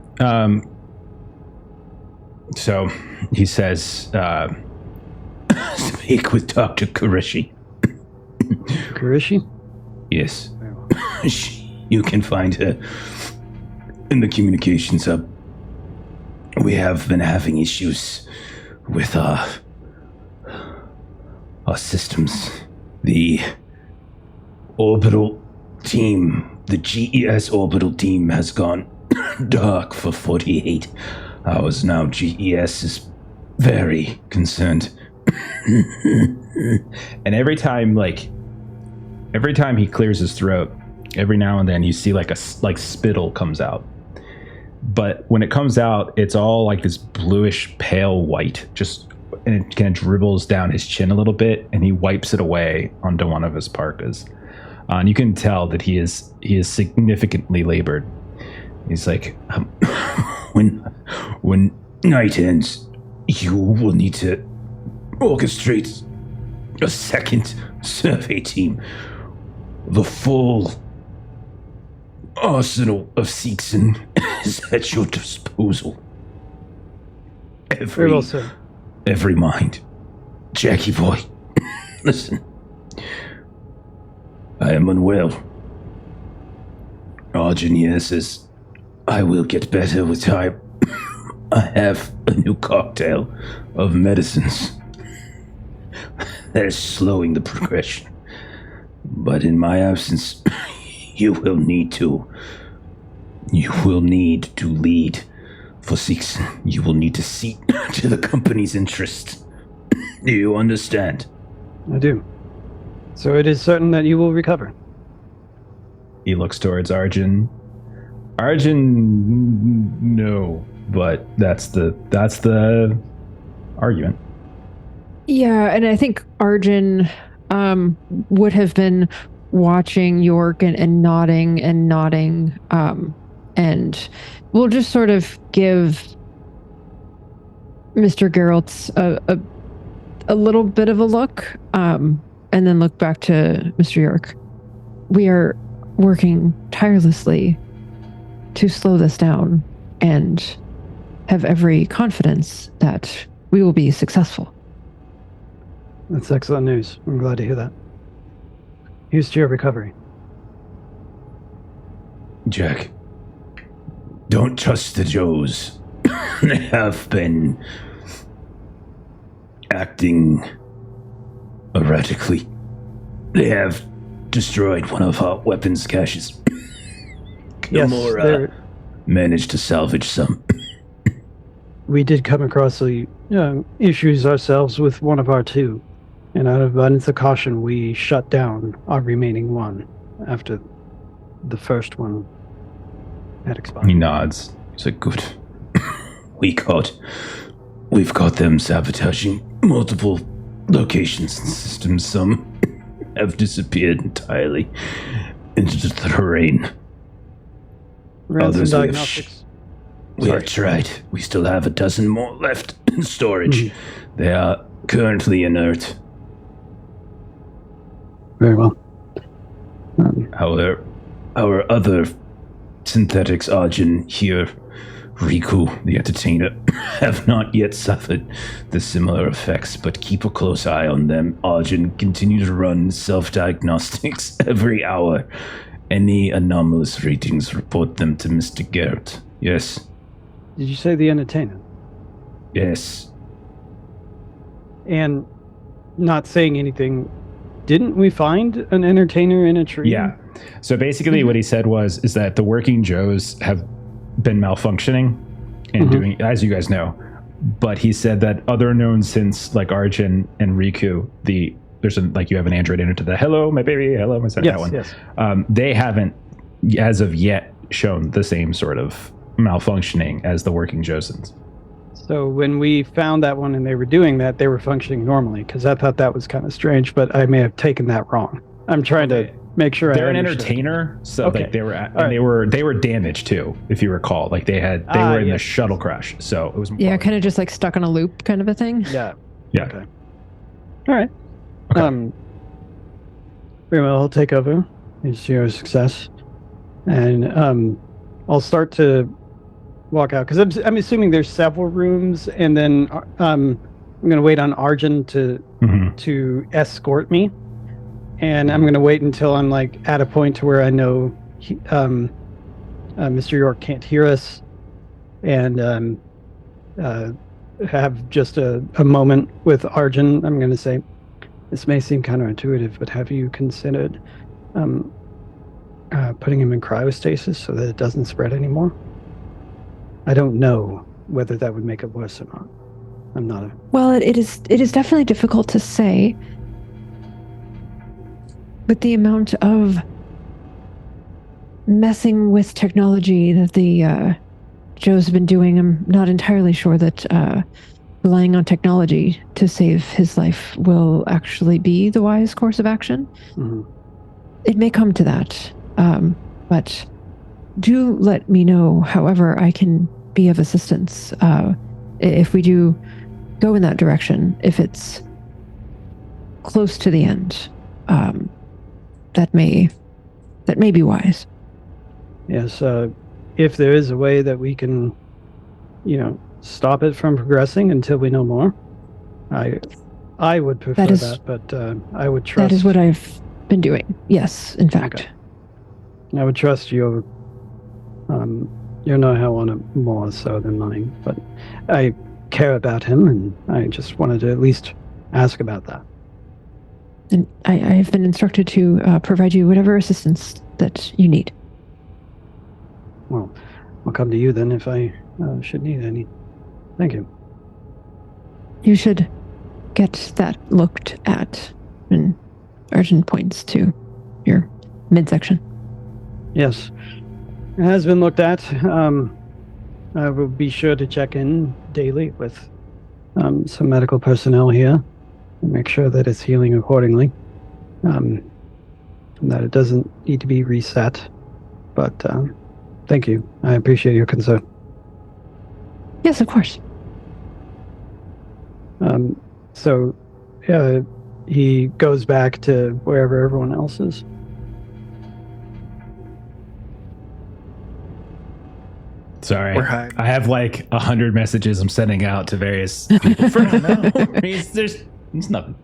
Speaker 1: So he says, speak with Dr. Kurishi.
Speaker 7: Kurishi?
Speaker 1: Yes. You can find her in the communications hub. We have been having issues with our systems. The orbital team, the GES orbital team has gone dark for 48 hours now. GES is very concerned. And every time he clears his throat, every now and then you see spittle comes out. But when it comes out, it's all this bluish pale white, and it kind of dribbles down his chin a little bit, and he wipes it away onto one of his parkas. And you can tell that he is significantly labored. He's like, when night ends, you will need to orchestrate a second survey team. The full arsenal of Seegson is at your disposal.
Speaker 7: Very well, sir.
Speaker 1: Every mind. Jackie boy, listen. I am unwell. Arjun here says I will get better with time. I have a new cocktail of medicines that is slowing the progression.
Speaker 8: But in my absence, you will need to lead. For 6, you will need to see to the company's interest. Do you understand?
Speaker 7: I do. So it is certain that you will recover.
Speaker 1: He looks towards Arjun. Arjun, no, but that's the argument.
Speaker 2: Yeah, and I think Arjun would have been watching York and nodding, and we'll just sort of give Mr. Geralt's a little bit of a look, and then look back to Mr. York. We are working tirelessly to slow this down and have every confidence that we will be successful.
Speaker 7: That's excellent news. I'm glad to hear that. Here's to your recovery.
Speaker 8: Jack, don't trust the Joes. They have been acting erratically. They have destroyed one of our weapons caches.
Speaker 7: Yes,
Speaker 8: Gamora managed to salvage some.
Speaker 7: we did come across the issues ourselves with one of our 2. And out of abundance of caution, we shut down our remaining 1 after the first one had expired.
Speaker 1: He nods.
Speaker 8: He's like, good. We've got them sabotaging multiple locations and systems. Some have disappeared entirely into the terrain.
Speaker 7: Ransom
Speaker 8: Others
Speaker 7: diagnostics.
Speaker 8: we have tried. We still have a dozen more left in storage. They are currently inert.
Speaker 7: Very well.
Speaker 8: Our other synthetics, Arjun here, Riku, the entertainer, have not yet suffered the similar effects, but keep a close eye on them. Arjun, continue to run self-diagnostics every hour. Any anomalous readings, report them to Mr. Garrett. Yes.
Speaker 7: Did you say the entertainer?
Speaker 8: Yes.
Speaker 7: And not saying anything, didn't we find an entertainer in a tree?
Speaker 1: Yeah. So basically what he said is that the working Joes have been malfunctioning and doing, as you guys know, but he said that other known synths like Arjun and Riku, you have an android into the hello, my baby, hello, my son, that one.
Speaker 7: Yes.
Speaker 1: They haven't, as of yet, shown the same sort of malfunctioning as the working Josens.
Speaker 7: So when we found that one and they were doing that, they were functioning normally, because I thought that was kind of strange, but I may have taken that wrong. I'm trying to make sure
Speaker 1: they're
Speaker 7: I
Speaker 1: an
Speaker 7: understood.
Speaker 1: entertainer, so
Speaker 7: Okay.
Speaker 1: like they were
Speaker 7: Right.
Speaker 1: they were damaged too, if you recall. Like they were in the shuttle crash, so it was
Speaker 2: kind of just like stuck on a loop kind of a thing.
Speaker 7: Yeah.
Speaker 1: Yeah.
Speaker 7: Okay. All right.
Speaker 1: Okay.
Speaker 7: Very well, I'll take over. It's your success. And I'll start to walk out, because I'm assuming there's several rooms, and then I'm going to wait on Arjun to escort me. And I'm going to wait until I'm like at a point to where I know Mr. York can't hear us, and have just a moment with Arjun. I'm going to say, this may seem counterintuitive, but have you considered putting him in cryostasis so that it doesn't spread anymore? I don't know whether that would make it worse or not. I'm not a...
Speaker 2: Well, it is definitely difficult to say. With the amount of messing with technology that the Joe's have been doing, I'm not entirely sure that relying on technology to save his life will actually be the wise course of action.
Speaker 7: Mm-hmm.
Speaker 2: It may come to that, but do let me know however I can be of assistance if we do go in that direction, if it's close to the end. That may be wise.
Speaker 7: Yes, if there is a way that we can, stop it from progressing until we know more, I would prefer that, but I would trust...
Speaker 2: That is what I've been doing. Yes, in fact.
Speaker 7: Okay. I would trust your know-how on it more so than mine, but I care about him, and I just wanted to at least ask about that.
Speaker 2: And I have been instructed to provide you whatever assistance that you need.
Speaker 7: Well, I'll come to you then if I should need any. Thank you.
Speaker 2: You should get that looked at in urgent points to your midsection.
Speaker 7: Yes, it has been looked at. I will be sure to check in daily with some medical personnel here and make sure that it's healing accordingly. And that it doesn't need to be reset. But thank you. I appreciate your concern.
Speaker 2: Yes, of course.
Speaker 7: So he goes back to wherever everyone else is.
Speaker 1: Sorry,
Speaker 6: We're hiding.
Speaker 1: I have like 100 messages I'm sending out to various people. There's nothing.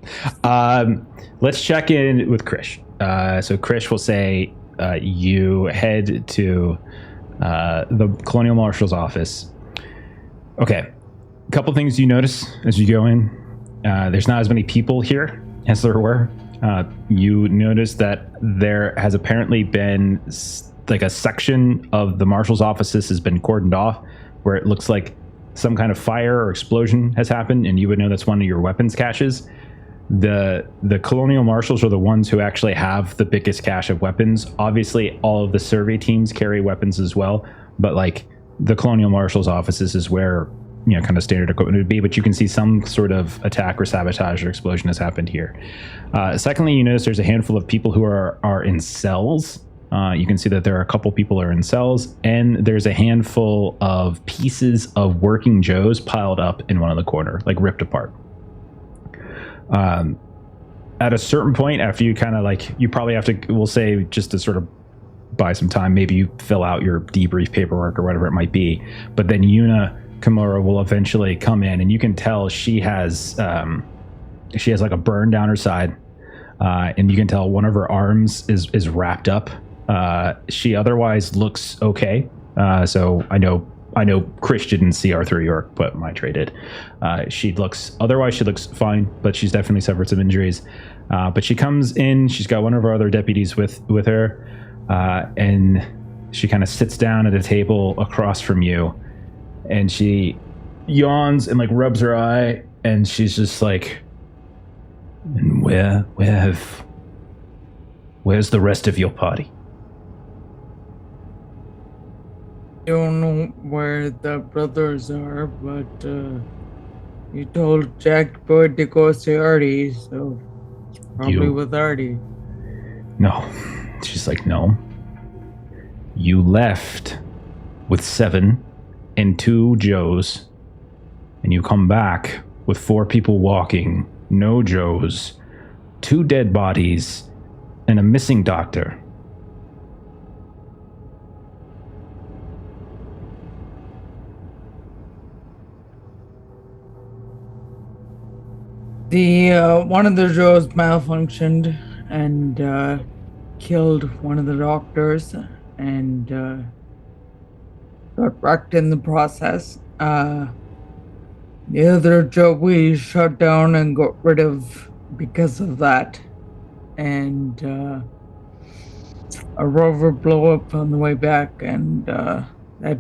Speaker 1: Let's check in with Krish. So Krish will say you head to the Colonial Marshal's office. Okay, a couple things you notice as you go in. There's not as many people here as there were. You notice that there has apparently been like a section of the marshal's offices has been cordoned off where it looks like some kind of fire or explosion has happened, and you would know that's one of your weapons caches. The colonial marshals are the ones who actually have the biggest cache of weapons. Obviously, all of the survey teams carry weapons as well, but like the colonial marshals offices is where, you know, kind of standard equipment would be, but you can see some sort of attack or sabotage or explosion has happened here. Secondly, you notice there's a handful of people who are in cells. You can see that there are a couple people who are in cells, and there's a handful of pieces of working Joes piled up in one of the corner, like ripped apart. At a certain point, after you kind of like, you probably have to, we'll say, just to sort of buy some time, maybe you fill out your debrief paperwork or whatever it might be, but then Yuna Kimura will eventually come in, and you can tell she has like a burn down her side, and you can tell one of her arms is wrapped up. She otherwise looks okay. So I know Krish didn't see Arthur York, but my tray did. She looks fine, but she's definitely suffered some injuries. But she comes in, she's got one of our other deputies with her, and she kind of sits down at a table across from you, and she yawns and like rubs her eye, and she's just like, "And where's the rest of your party?"
Speaker 5: I don't know where the brothers are, but you told Jack Boy to go see Artie, so probably with Artie.
Speaker 1: No. She's like, no. You left with 7 and 2 Joes, and you come back with 4 people walking, no Joes, 2 dead bodies, and a missing doctor.
Speaker 5: The one of the Joes malfunctioned and killed one of the doctors and got wrecked in the process. The other Joe we shut down and got rid of because of that. And a rover blew up on the way back, and that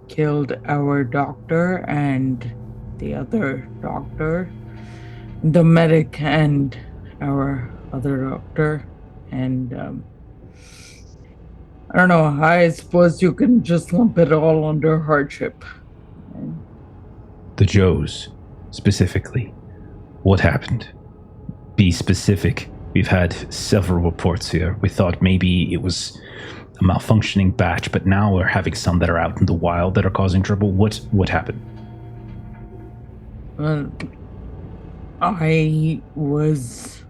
Speaker 5: killed our doctor and the other doctor, the medic and our other doctor. And I don't know, I suppose you can just lump it all under hardship.
Speaker 8: The Joes, specifically. What happened? Be specific. We've had several reports here. We thought maybe it was a malfunctioning batch, but now we're having some that are out in the wild that are causing trouble. What happened?
Speaker 5: Well, I was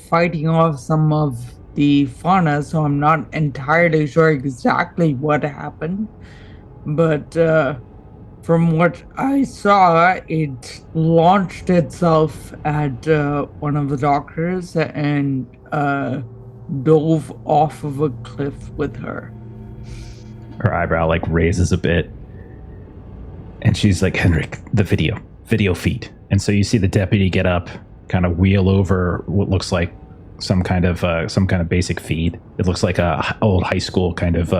Speaker 5: fighting off some of the fauna, so I'm not entirely sure exactly what happened. But from what I saw, it launched itself at one of the doctors and dove off of a cliff with her.
Speaker 1: Her eyebrow like raises a bit, and she's like, "Henrik, the video feed." And so you see the deputy get up, kind of wheel over what looks like some kind of basic feed. It looks like a old high school kind of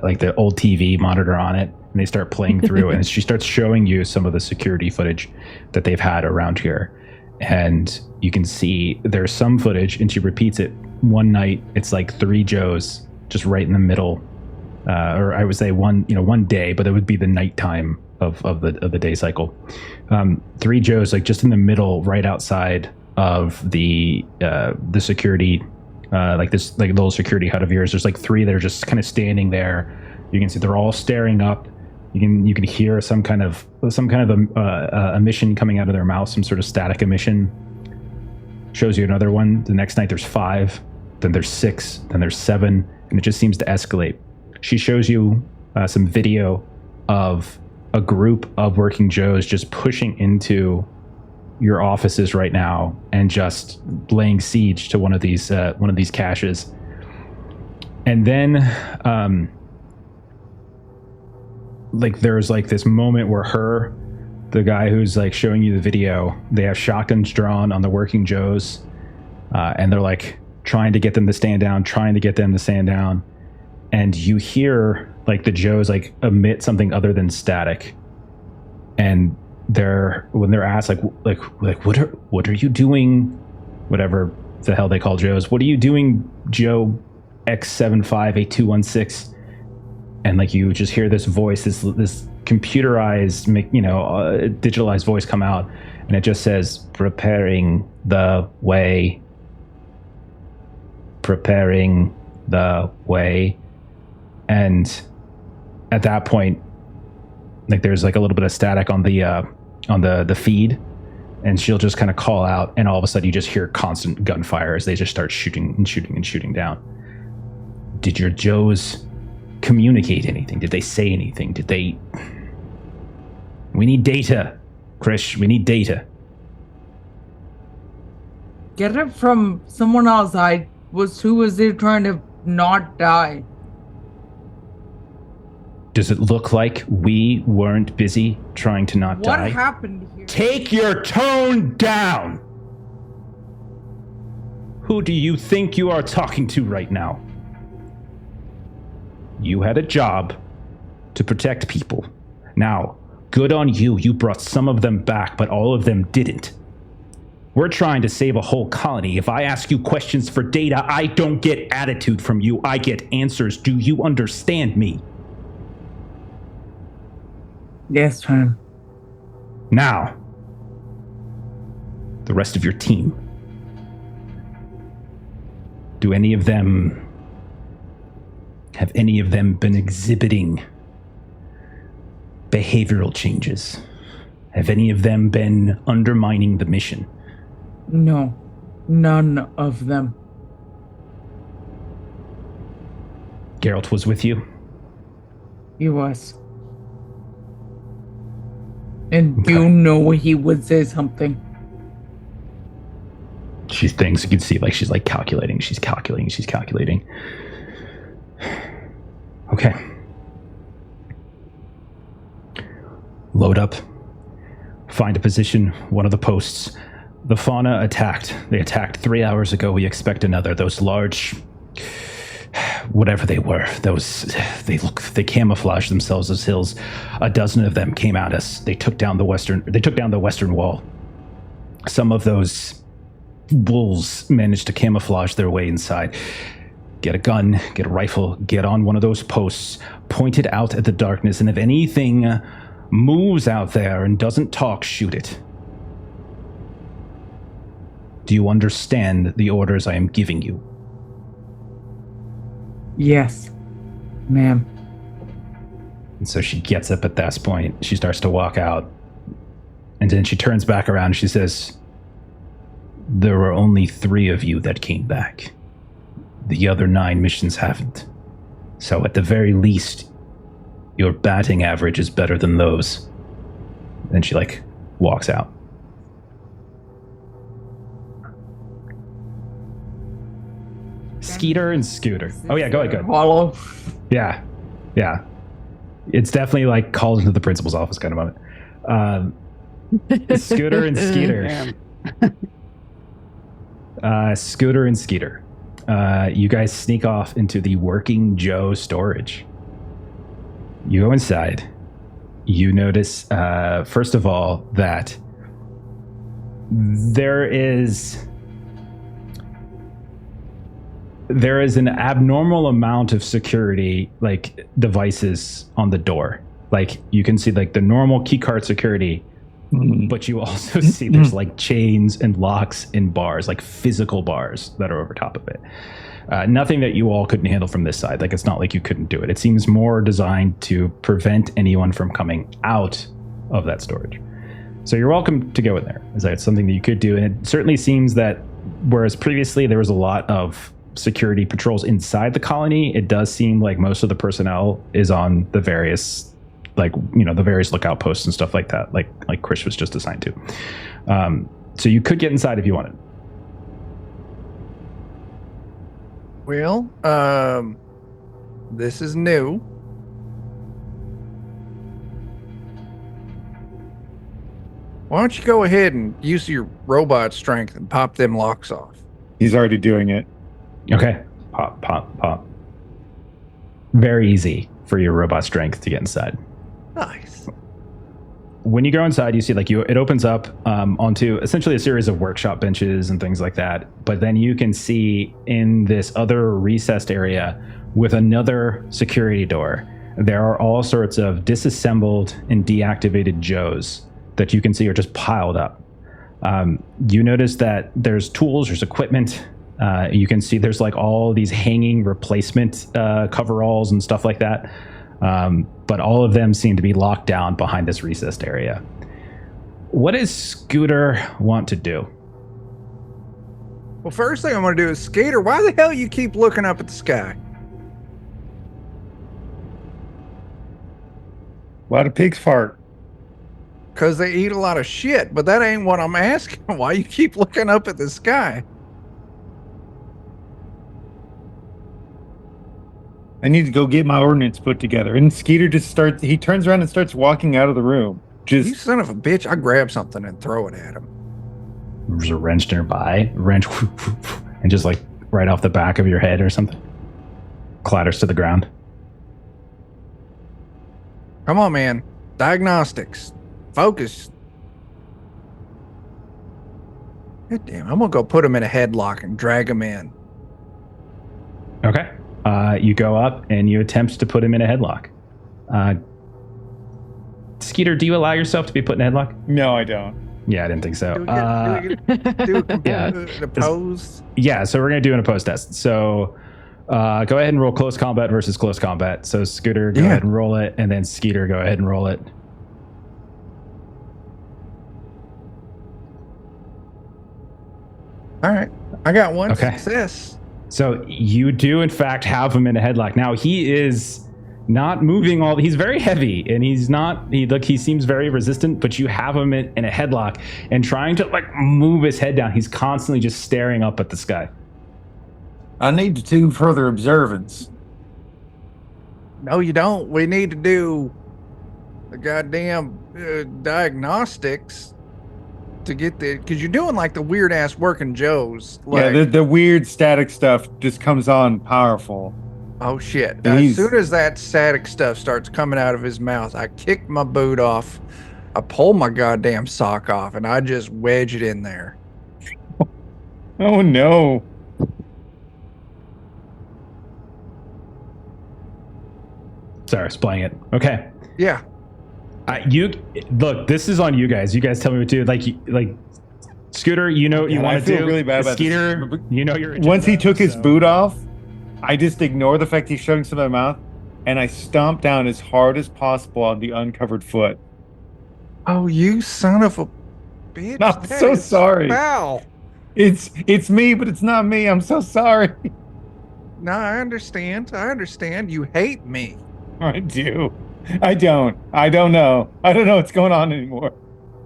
Speaker 1: like the old TV monitor on it, and they start playing through and she starts showing you some of the security footage that they've had around here. And you can see there's some footage, and she repeats it. One night, it's like 3 Joes just right in the middle, or I would say one day, but it would be the nighttime of the day cycle. 3 Joes like just in the middle, right outside of the security, like this like little security hut of yours. There's like 3 that are just kind of standing there. You can see they're all staring up. You can hear some kind of emission coming out of their mouth, some sort of static emission. Shows you another one. The next night there's 5, then there's 6, then there's 7, and it just seems to escalate. She shows you some video of a group of working Joes just pushing into your offices right now and just laying siege to one of these caches. And then like there's like this moment where the guy who's like showing you the video, they have shotguns drawn on the working Joes, and they're like trying to get them to stand down, and you hear like the Joes like emit something other than static, and when they're asked like what are you doing, whatever the hell they call Joes, what are you doing, Joe X758216? And like you just hear this voice, this computerized, digitalized voice come out, and it just says, preparing the way. And at that point, like there's like a little bit of static on the feed, and she'll just kind of call out, and all of a sudden you just hear constant gunfire as they just start shooting down. Did your Joes communicate anything? Did they say anything? We need data, Krish. We need data.
Speaker 5: Get it from someone else. Who was there trying to not die?
Speaker 1: Does it look like we weren't busy trying to not die?
Speaker 5: What happened here?
Speaker 1: Take your tone down! Who do you think you are talking to right now? You had a job to protect people. Now, good on you. You brought some of them back, but all of them didn't. We're trying to save a whole colony. If I ask you questions for data, I don't get attitude from you. I get answers. Do you understand me?
Speaker 5: Yes, ma'am.
Speaker 1: Now, the rest of your team. Have any of them been exhibiting behavioral changes? Have any of them been undermining the mission?
Speaker 5: No, none of them.
Speaker 1: Geralt was with you?
Speaker 5: He was. And
Speaker 1: Okay.
Speaker 5: you know he would say something.
Speaker 1: She thinks, you can see like she's like calculating. She's calculating. Okay. Load up. Find a position, one of the posts. The fauna attacked. They attacked 3 hours ago. We expect another. Those large, whatever they were, they camouflaged themselves as hills. A dozen of them came at us. They took down the western wall. Some of those wolves managed to camouflage their way inside. Get a gun, get a rifle, get on one of those posts, point it out at the darkness, and if anything moves out there and doesn't talk, shoot it. Do you understand the orders I am giving you?
Speaker 5: Yes, ma'am.
Speaker 1: And so she gets up at this point. She starts to walk out. And then she turns back around and she says, there were only 3 of you that came back. The other 9 missions haven't. So at the very least, your batting average is better than those. Then she like walks out. Skeeter and Scooter. Oh yeah, go ahead, go.
Speaker 5: Follow.
Speaker 1: Yeah. It's definitely like called into the principal's office kind of moment. Scooter and Skeeter. Scooter and Skeeter, you guys sneak off into the Working Joe storage. You go inside. You notice, first of all, that there is an abnormal amount of security, like devices on the door. Like you can see like the normal keycard security, but you also see there's like chains and locks and bars, like physical bars that are over top of it. Nothing that you all couldn't handle from this side. Like it's not like you couldn't do it. It seems more designed to prevent anyone from coming out of that storage. So you're welcome to go in there. It's something that you could do. And it certainly seems that whereas previously there was a lot of security patrols inside the colony, it does seem like most of the personnel is on the various the various lookout posts and stuff like that, like Chris was just assigned to. So you could get inside if you wanted.
Speaker 6: Well, this is new. Why don't you go ahead and use your robot strength and pop them locks off?
Speaker 3: He's already doing it.
Speaker 1: Okay. Pop. Very easy for your robot strength to get inside.
Speaker 6: Nice.
Speaker 1: When you go inside, you see it opens up onto essentially a series of workshop benches and things like that. But then you can see in this other recessed area with another security door, there are all sorts of disassembled and deactivated Joes that you can see are just piled up. You notice that there's tools, there's equipment. You can see there's like all these hanging replacement coveralls and stuff like that. But all of them seem to be locked down behind this recessed area. What does Scooter want to do?
Speaker 6: Well, first thing I'm going to do is, Skeeter, why the hell you keep looking up at the sky?
Speaker 3: Why do pigs fart?
Speaker 6: Because they eat a lot of shit, but that ain't what I'm asking. Why you keep looking up at the sky?
Speaker 3: I need to go get my ordnance put together. And Skeeter he turns around and starts walking out of the room.
Speaker 6: You son of a bitch, I grab something and throw it at him.
Speaker 1: There's a wrench nearby, and just like right off the back of your head or something. Clatters to the ground.
Speaker 6: Come on, man. Diagnostics. Focus. God damn, I'm going to go put him in a headlock and drag him in.
Speaker 1: Okay. You go up and you attempt to put him in a headlock. Skeeter, do you allow yourself to be put in a headlock?
Speaker 3: No, I don't.
Speaker 1: Yeah, I didn't think so.
Speaker 6: Do a pose?
Speaker 1: Yeah, so we're going to do an opposed test. So go ahead and roll close combat versus close combat. So Scooter, go ahead and roll it, and then Skeeter, go ahead and roll it.
Speaker 6: All right. I got one success.
Speaker 1: So you do, in fact, have him in a headlock. Now, he is not moving he's very heavy, and he seems very resistant, but you have him in a headlock, and trying to move his head down, he's constantly just staring up at the sky.
Speaker 3: I need to do further observance.
Speaker 6: No, you don't. We need to do the goddamn diagnostics to get because you're doing the weird ass working Joes.
Speaker 3: The weird static stuff just comes on powerful.
Speaker 6: Oh shit. As soon as that static stuff starts coming out of his mouth, I kick my boot off, I pull my goddamn sock off, and I just wedge it in there.
Speaker 3: Oh no.
Speaker 1: Sorry, I was playing it. Okay.
Speaker 6: Yeah.
Speaker 1: Look, this is on you guys. You guys tell me what to do. Scooter, you know what you want to do.
Speaker 3: I feel really bad about
Speaker 1: Skeeter,
Speaker 3: this.
Speaker 1: you know you're.
Speaker 3: Once he took his boot off, I just ignore the fact he's showing some of my mouth, and I stomp down as hard as possible on the uncovered foot.
Speaker 6: Oh, you son of a bitch!
Speaker 3: I'm so sorry.
Speaker 6: Foul.
Speaker 3: It's me, but it's not me. I'm so sorry.
Speaker 6: No, I understand. You hate me.
Speaker 3: I do. I don't. I don't know. I don't know what's going on anymore.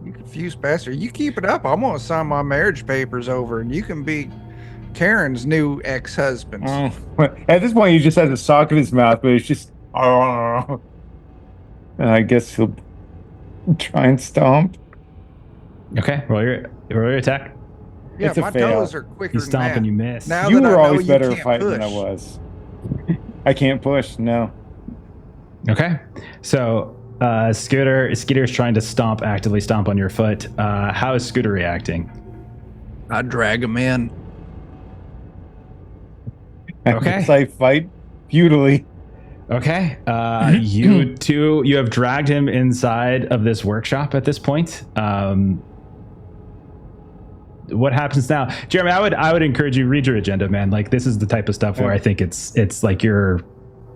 Speaker 6: You confused bastard. You keep it up, I'm going to sign my marriage papers over, and you can be Karen's new ex-husband.
Speaker 3: At this point, he just has a sock in his mouth, but it's just... And I guess he'll try and stomp.
Speaker 1: Okay, roll your Roll your attack.
Speaker 6: Yeah,
Speaker 3: It's a
Speaker 6: my
Speaker 3: fail.
Speaker 6: toes are quicker
Speaker 1: You
Speaker 6: than
Speaker 1: stomp
Speaker 6: that.
Speaker 1: and you miss.
Speaker 6: Now
Speaker 3: You
Speaker 6: that I
Speaker 3: were
Speaker 6: know
Speaker 3: always
Speaker 6: you
Speaker 3: better at
Speaker 6: can't
Speaker 3: fighting than I
Speaker 6: push.
Speaker 3: was. I can't push. No.
Speaker 1: Okay. So Skeeter's trying to actively stomp on your foot. How is Scooter reacting?
Speaker 6: I drag him in.
Speaker 1: Okay.
Speaker 3: I guess I fight futilely.
Speaker 1: Okay. You have dragged him inside of this workshop at this point. What happens now? Jeremy, I would encourage you, read your agenda, man. Like, this is the type of stuff where I think it's like you're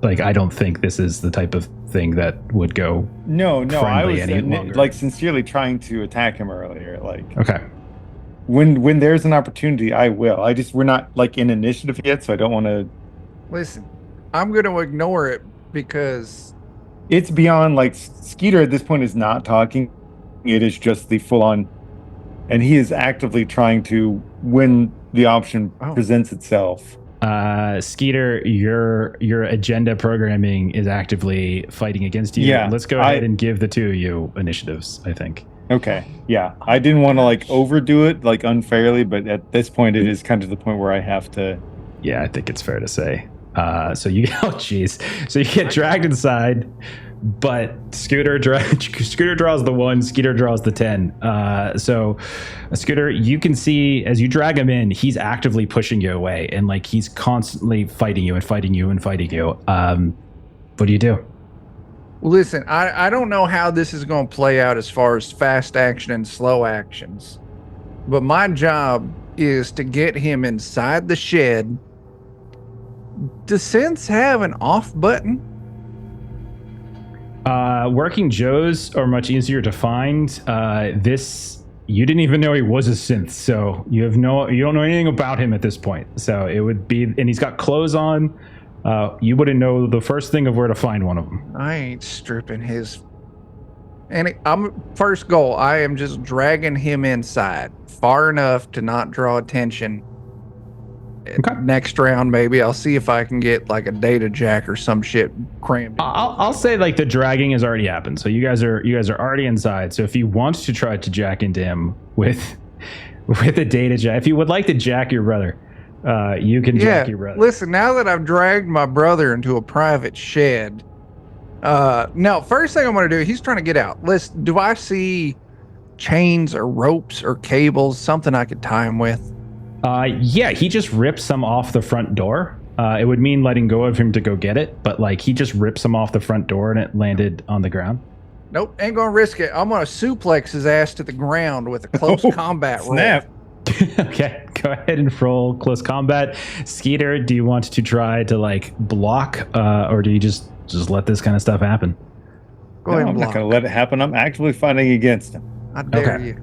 Speaker 1: like, I don't think this is the type of thing that would go
Speaker 3: No, I
Speaker 1: friendly
Speaker 3: was
Speaker 1: any longer.
Speaker 3: like sincerely trying to attack him earlier. Like,
Speaker 1: Okay.
Speaker 3: when there's an opportunity, I will. We're not like in initiative yet, so I don't want to.
Speaker 6: Listen, I'm going to ignore it because
Speaker 3: It's beyond like Skeeter at this point is not talking. It is just the full on, and he is actively trying to when the option presents itself.
Speaker 1: Skeeter, your agenda programming is actively fighting against you.
Speaker 3: Yeah,
Speaker 1: Let's go ahead and give the two of you initiatives, I think.
Speaker 3: Okay. Yeah. I didn't want to like overdo it like unfairly, but at this point it is kind of the point where I have to.
Speaker 1: Yeah, I think it's fair to say. So you get dragged inside, but Scooter draws the 1, Skeeter draws the 10. So Scooter, you can see as you drag him in, he's actively pushing you away, and like he's constantly fighting you and fighting you and fighting you. What do you do?
Speaker 6: listen, I don't know how this is going to play out as far as fast action and slow actions, but my job is to get him inside the shed. Does Synths have an off button?
Speaker 1: Working Joes are much easier to find. You didn't even know he was a synth, so you don't know anything about him at this point. So it would be, and he's got clothes on. You wouldn't know the first thing of where to find one of them.
Speaker 6: I ain't stripping his. And first goal, I am just dragging him inside far enough to not draw attention.
Speaker 1: Okay.
Speaker 6: Next round, maybe I'll see if I can get like a data jack or some shit crammed.
Speaker 1: I'll say like the dragging has already happened, so you guys are already inside. So if you want to try to jack into him with a data jack, if you would like to jack your brother, you can jack your brother.
Speaker 6: Listen, now that I've dragged my brother into a private shed, no, first thing I'm going to do, he's trying to get out. Listen, do I see chains or ropes or cables, something I could tie him with?
Speaker 1: Yeah, he just rips some off the front door. It would mean letting go of him to go get it, but like he just rips some off the front door and it landed on the ground.
Speaker 6: Nope, ain't going to risk it. I'm going to suplex his ass to the ground with a close combat roll.
Speaker 3: Snap.
Speaker 1: Okay, go ahead and roll close combat. Skeeter, do you want to try to like block, or do you just let this kind of stuff happen?
Speaker 6: Go ahead and
Speaker 3: I'm
Speaker 6: block.
Speaker 3: not going to let it happen. I'm actively fighting against him.
Speaker 6: I dare
Speaker 1: Okay.
Speaker 6: you.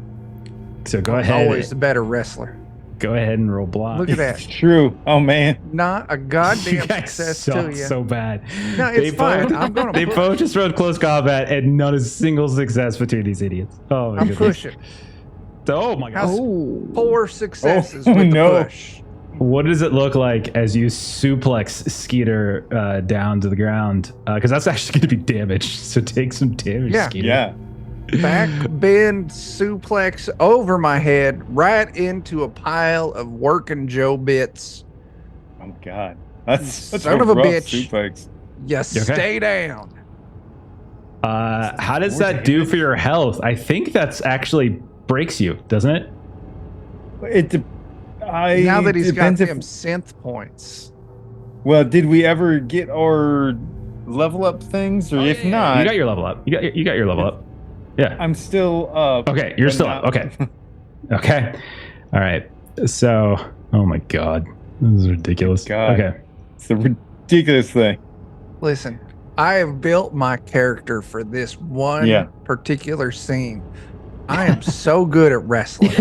Speaker 1: So go
Speaker 6: I'm
Speaker 1: ahead.
Speaker 6: always the better wrestler.
Speaker 1: Go ahead and roll block.
Speaker 6: Look at that.
Speaker 3: It's true. Oh man.
Speaker 6: Not a
Speaker 1: You
Speaker 6: goddamn
Speaker 1: guys
Speaker 6: success
Speaker 1: suck
Speaker 6: to you.
Speaker 1: so bad.
Speaker 6: No, it's fine. I'm gonna
Speaker 1: They
Speaker 6: push.
Speaker 1: both just wrote close combat and not a single success between these idiots. Oh my
Speaker 6: I'm
Speaker 1: goodness.
Speaker 6: pushing.
Speaker 1: Oh my god.
Speaker 6: How's-
Speaker 2: Oh,
Speaker 6: 4 successes
Speaker 3: Oh,
Speaker 6: with
Speaker 3: no.
Speaker 6: the push.
Speaker 1: What does it look like as you suplex Skeeter down to the ground? Because that's actually going to be damage. So take some damage,
Speaker 6: Yeah.
Speaker 1: Skeeter.
Speaker 3: Yeah.
Speaker 6: Back bend suplex over my head right into a pile of working Joe bits.
Speaker 3: Oh god. That's such
Speaker 6: Son of a
Speaker 3: rough
Speaker 6: bitch.
Speaker 3: suplex.
Speaker 6: You stay down.
Speaker 1: How does that do for your health? I think that's actually breaks you, doesn't it?
Speaker 6: Now that he's got
Speaker 3: depends if-
Speaker 6: them synth points.
Speaker 3: Well, did we ever get our level up things, or if not,
Speaker 1: You got your level up. You got your level up. Yeah.
Speaker 3: I'm still up.
Speaker 1: Okay, you're
Speaker 3: but
Speaker 1: still
Speaker 3: not-
Speaker 1: up. Okay. Okay. All right. So, oh my god, this is ridiculous.
Speaker 3: God.
Speaker 1: Okay.
Speaker 3: It's a ridiculous thing.
Speaker 6: Listen, I have built my character for this one particular scene. I am so good at wrestling.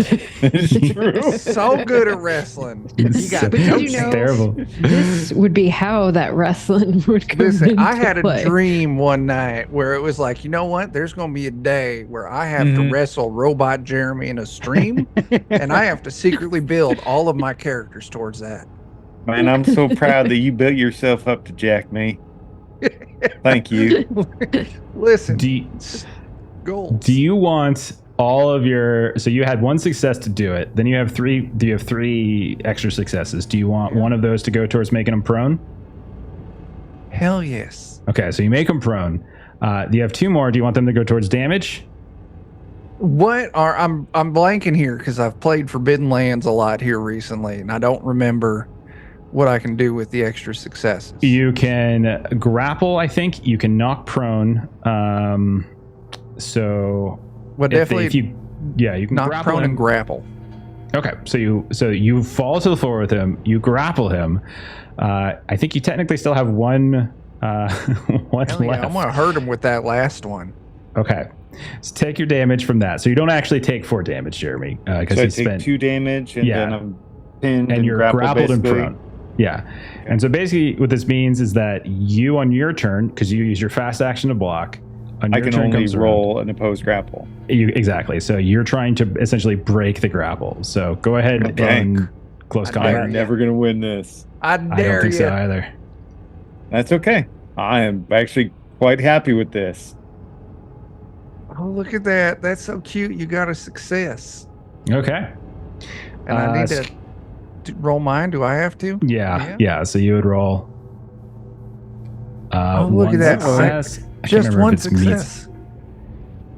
Speaker 3: It's true.
Speaker 6: So good at wrestling. You got
Speaker 2: But
Speaker 6: no
Speaker 2: did you know-
Speaker 1: terrible.
Speaker 2: this would be how that wrestling would come
Speaker 6: Listen,
Speaker 2: into
Speaker 6: I had a
Speaker 2: play.
Speaker 6: dream one night where it was like, you know what? There's going to be a day where I have to wrestle Robot Jeremy in a stream, and I have to secretly build all of my characters towards that.
Speaker 3: Man, I'm so proud that you built yourself up to jack me. Thank you.
Speaker 6: Listen,
Speaker 1: Do you,
Speaker 6: goals.
Speaker 1: do you want all of your. So you had one success to do it. Then you have three. Do you have 3 extra successes? Do you want one of those to go towards making him prone?
Speaker 6: Hell yes.
Speaker 1: Okay, so you make him prone. You have 2 more. Do you want them to go towards damage?
Speaker 6: What are I'm blanking here because I've played Forbidden Lands a lot here recently, and I don't remember what I can do with the extra successes.
Speaker 1: You can grapple, I think. You can knock prone. So
Speaker 6: Well, definitely
Speaker 1: you can
Speaker 6: knock
Speaker 1: grapple
Speaker 6: prone
Speaker 1: him.
Speaker 6: and grapple.
Speaker 1: Okay, so you fall to the floor with him. You grapple him. I think you technically still have one
Speaker 6: Hell
Speaker 1: left.
Speaker 6: yeah, I'm gonna hurt him with that last one.
Speaker 1: Okay, so take your damage from that. So you don't actually take 4 damage, Jeremy, because
Speaker 3: So I
Speaker 1: you
Speaker 3: take
Speaker 1: spent
Speaker 3: 2 damage, and then I'm pinned
Speaker 1: and you're
Speaker 3: grappled
Speaker 1: and
Speaker 3: basically.
Speaker 1: prone. Yeah, and so basically what this means is that you on your turn, because you use your fast action to block, on
Speaker 3: I
Speaker 1: your
Speaker 3: can
Speaker 1: turn
Speaker 3: only
Speaker 1: comes around,
Speaker 3: roll an opposed grapple.
Speaker 1: exactly. So you're trying to essentially break the grapple. So go ahead
Speaker 3: Okay.
Speaker 1: and close
Speaker 6: I
Speaker 1: combat.
Speaker 6: dare
Speaker 3: I'm never gonna win this.
Speaker 6: I
Speaker 1: I
Speaker 6: dare
Speaker 1: don't think
Speaker 6: you.
Speaker 1: so either.
Speaker 3: That's okay. I am actually quite happy with this.
Speaker 6: Oh, look at that. That's so cute. You got a success.
Speaker 1: Okay.
Speaker 6: And I need to roll mine. Do I have to?
Speaker 1: Yeah. So you would roll.
Speaker 6: Oh, look
Speaker 1: one
Speaker 6: at that.
Speaker 1: success. I can't
Speaker 6: Just
Speaker 1: remember if
Speaker 6: one
Speaker 1: it's meets-
Speaker 6: success.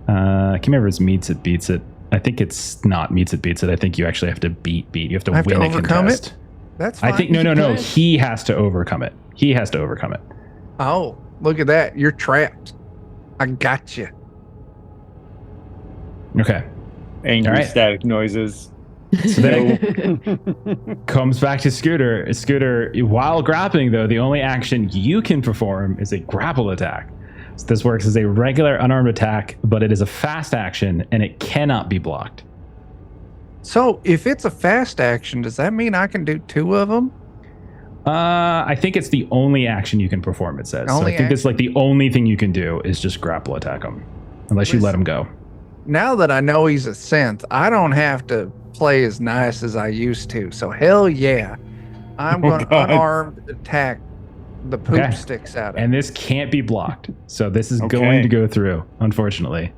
Speaker 1: I can't remember if it's meets it, beats it. I think it's not meets it, beats it. I think you actually have to beat. You have to
Speaker 6: I have to
Speaker 1: win a
Speaker 6: overcome
Speaker 1: contest.
Speaker 6: it? That's fine.
Speaker 1: I think no. He has to overcome it.
Speaker 6: Oh, look at that. You're trapped. I got you.
Speaker 1: Okay.
Speaker 3: Angry
Speaker 1: All right.
Speaker 3: static noises.
Speaker 1: So then comes back to Scooter. Scooter, while grappling though, the only action you can perform is a grapple attack. So this works as a regular unarmed attack, but it is a fast action and it cannot be blocked.
Speaker 6: So if it's a fast action, does that mean I can do 2 of them?
Speaker 1: I think it's the only action you can perform, it says. So I think it's like the only thing you can do is just grapple attack him. Unless you let him go.
Speaker 6: Now that I know he's a synth, I don't have to play as nice as I used to. So hell yeah. I'm going to unarmed attack the poop sticks out of
Speaker 1: And this can't be blocked. So this is going to go through, unfortunately.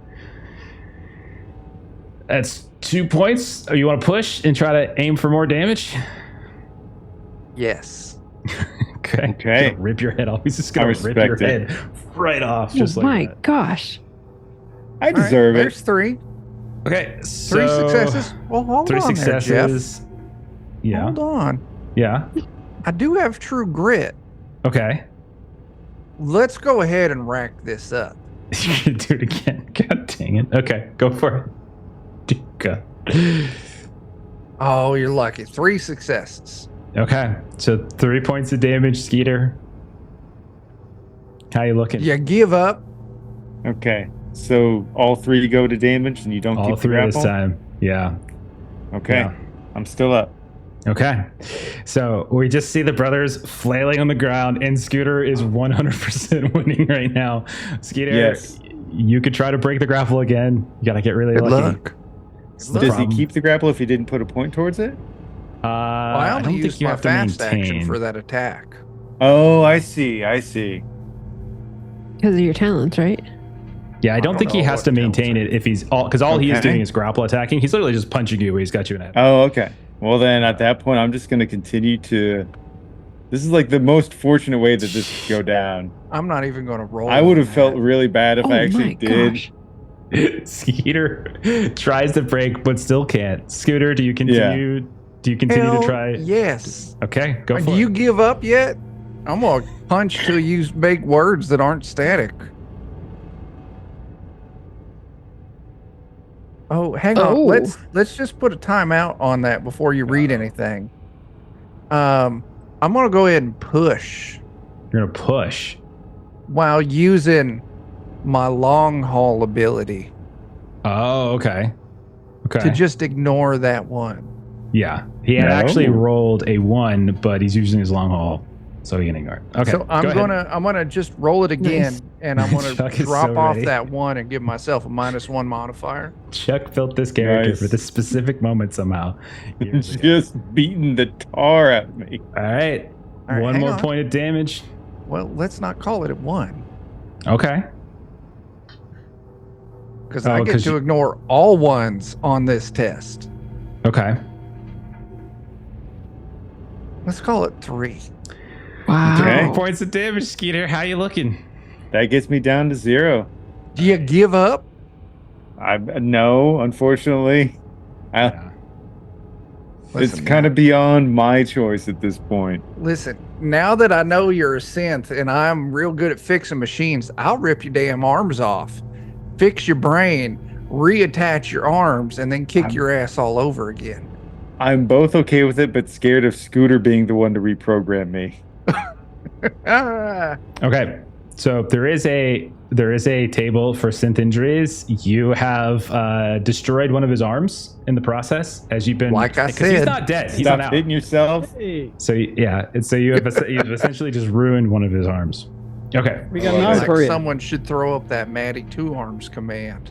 Speaker 1: That's 2 points. Oh, you want to push and try to aim for more damage?
Speaker 6: Yes.
Speaker 1: Okay. Rip your head off. He's just going to rip your head right off. Just like
Speaker 2: my
Speaker 1: that.
Speaker 2: gosh.
Speaker 3: I deserve it.
Speaker 6: There's 3.
Speaker 1: Okay.
Speaker 6: 3
Speaker 1: So
Speaker 6: successes. Well, hold
Speaker 1: 3
Speaker 6: on there,
Speaker 1: successes.
Speaker 6: Jeff.
Speaker 1: Yeah.
Speaker 6: Hold on.
Speaker 1: Yeah.
Speaker 6: I do have true grit.
Speaker 1: Okay.
Speaker 6: Let's go ahead and rack this up.
Speaker 1: You're going to do it again. God dang it. Okay. Go for it. Dear God.
Speaker 6: Oh, you're lucky. 3 successes.
Speaker 1: Okay. So 3 points of damage, Skeeter. How you looking?
Speaker 6: You give up.
Speaker 3: Okay. So all 3 go to damage and you don't
Speaker 1: All
Speaker 3: keep the
Speaker 1: 3
Speaker 3: grapple?
Speaker 1: this time. Yeah.
Speaker 3: Okay.
Speaker 1: Yeah.
Speaker 3: I'm still up.
Speaker 1: Okay. So we just see the brothers flailing on the ground, and Scooter is 100% winning right now. Skeeter,
Speaker 3: Yes.
Speaker 1: you could try to break the grapple again. You got to get really
Speaker 6: Good
Speaker 1: lucky.
Speaker 6: luck.
Speaker 3: Does he keep the grapple if he didn't put a point towards it?
Speaker 6: Well, I
Speaker 1: I
Speaker 6: only
Speaker 1: don't
Speaker 6: used
Speaker 1: think you
Speaker 6: my
Speaker 1: have to
Speaker 6: fast action
Speaker 1: maintain.
Speaker 6: for that attack.
Speaker 3: Oh, I see.
Speaker 2: Because of your talents, right?
Speaker 1: Yeah, I don't think he
Speaker 6: know
Speaker 1: has
Speaker 6: what
Speaker 1: to maintain it if he's all, because all he is
Speaker 3: Okay.
Speaker 1: doing is grapple attacking. He's literally just punching you. He's got you in a.
Speaker 3: Oh, okay. Well, then at that point, I'm just going to continue to. This is like the most fortunate way that this could go down.
Speaker 6: I'm not even going to roll.
Speaker 3: I would have
Speaker 6: on
Speaker 3: felt
Speaker 6: that.
Speaker 3: really bad if
Speaker 2: Oh
Speaker 3: I actually
Speaker 2: my
Speaker 3: did.
Speaker 2: gosh.
Speaker 1: Skeeter tries to break, but still can't. Scooter, do you continue? Do you continue
Speaker 6: Hell
Speaker 1: to try?
Speaker 6: yes.
Speaker 1: Okay, go for
Speaker 6: Do
Speaker 1: it.
Speaker 6: you give up yet? I'm going to punch till you make words that aren't static. Oh, hang on.
Speaker 2: Oh.
Speaker 6: Let's just put a timeout on that before you read anything. I'm going to go ahead and push
Speaker 1: You're gonna push.
Speaker 6: while using my long haul ability
Speaker 1: Oh, okay. Okay.
Speaker 6: to just ignore that one.
Speaker 1: Yeah, he had
Speaker 3: No.
Speaker 1: actually rolled a 1, but he's using his long haul, so he can ignore it. Okay,
Speaker 6: So I'm
Speaker 1: go ahead.
Speaker 6: I'm gonna just roll it again,
Speaker 2: Nice.
Speaker 6: and I'm gonna
Speaker 1: Chuck is
Speaker 6: drop
Speaker 1: so
Speaker 6: off
Speaker 1: ready.
Speaker 6: that 1 and give myself a -1 modifier.
Speaker 1: Chuck built this character
Speaker 3: Nice.
Speaker 1: for this specific moment somehow. Years ago.
Speaker 3: Just beating the tar out of me.
Speaker 1: All right,
Speaker 6: All right,
Speaker 1: one
Speaker 6: hang
Speaker 1: more
Speaker 6: on.
Speaker 1: point of damage.
Speaker 6: Well, let's not call it a 1.
Speaker 1: Okay.
Speaker 6: because I get to ignore all ones on this test.
Speaker 1: Okay.
Speaker 6: Let's call it 3.
Speaker 2: Wow.
Speaker 1: 3 points of damage, Skeeter. How you looking?
Speaker 3: That gets me down to 0.
Speaker 6: Do you give up?
Speaker 3: No, unfortunately. It's
Speaker 6: Listen,
Speaker 3: kind of beyond my choice at this point.
Speaker 6: Listen, now that I know you're a synth and I'm real good at fixing machines, I'll rip your damn arms off, fix your brain, reattach your arms, and then kick your ass all over again.
Speaker 3: I'm both okay with it, but scared of Scooter being the one to reprogram me.
Speaker 1: Okay. So there is a table for synth injuries. You have destroyed one of his arms in the process, as you've been.
Speaker 6: Like I said,
Speaker 1: he's not dead. He's
Speaker 3: Stop
Speaker 1: not out.
Speaker 3: hitting yourself.
Speaker 1: So yeah, so you've essentially just ruined one of his arms. Okay.
Speaker 4: We got an
Speaker 6: like someone should throw up that Matty 2 Arms command.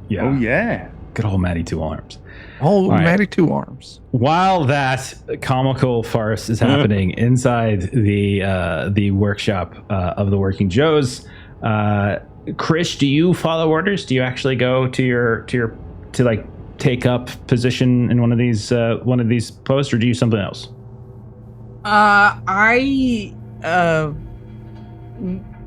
Speaker 1: Yeah.
Speaker 3: Oh yeah.
Speaker 1: Good old Matty 2 Arms.
Speaker 6: Oh,
Speaker 1: right.
Speaker 6: Matty 2 Arms.
Speaker 1: While that comical farce is happening inside the workshop of the Working Joes, Krish, do you follow orders? Do you actually go to like take up position in one of these posts, or do you something else?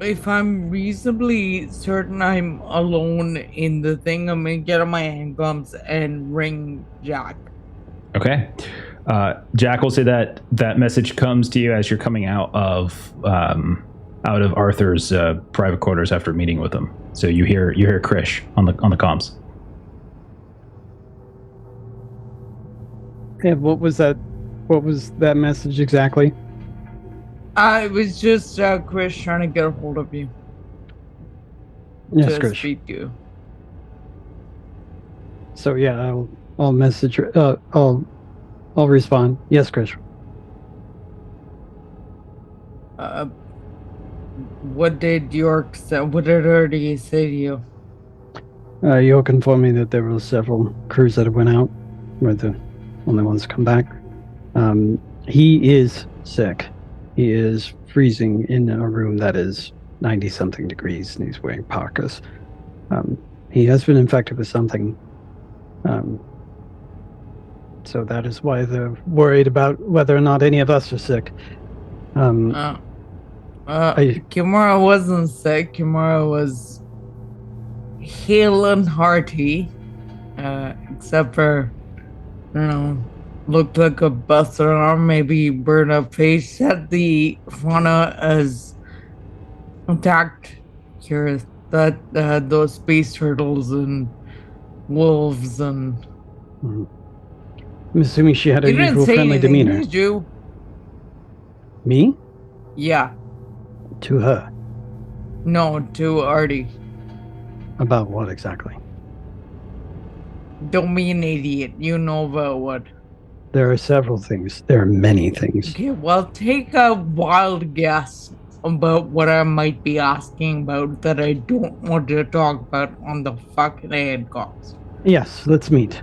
Speaker 5: If I'm reasonably certain I'm alone in the thing, I'm gonna get on my handguns and ring Jack.
Speaker 1: Okay. Jack will say that message comes to you as you're coming out of Arthur's private quarters after meeting with him. So you hear Krish on the comms.
Speaker 4: Yeah, what was that message exactly?
Speaker 5: It was just Chris trying to get a hold of you.
Speaker 4: Yes,
Speaker 5: to
Speaker 4: Krish.
Speaker 5: speak to you.
Speaker 4: So yeah, I'll message her. I'll respond. Yes, Krish.
Speaker 5: What did York say? What did he say to you?
Speaker 4: York informed me that there were several crews that went out. We're the only ones to come back. He is sick. He is freezing in a room that is 90-something degrees, and he's wearing parkas. He has been infected with something. So that is why they're worried about whether or not any of us are sick.
Speaker 5: Kimura wasn't sick. Kimura was hale and hearty, except for, looked like a busted arm, maybe burned up face. Said the fauna has attacked here. That those space turtles and wolves and.
Speaker 4: I'm assuming she had a
Speaker 5: You didn't
Speaker 4: usual
Speaker 5: say
Speaker 4: friendly
Speaker 5: anything,
Speaker 4: demeanor.
Speaker 5: did you?
Speaker 4: Me?
Speaker 5: Yeah.
Speaker 4: To her.
Speaker 5: No, to Artie.
Speaker 4: About what exactly?
Speaker 5: Don't be an idiot. You know about what.
Speaker 4: There are several things. There are many things.
Speaker 5: Okay, well, take a wild guess about what I might be asking about that I don't want to talk about on the fucking ad calls.
Speaker 4: Yes, let's meet.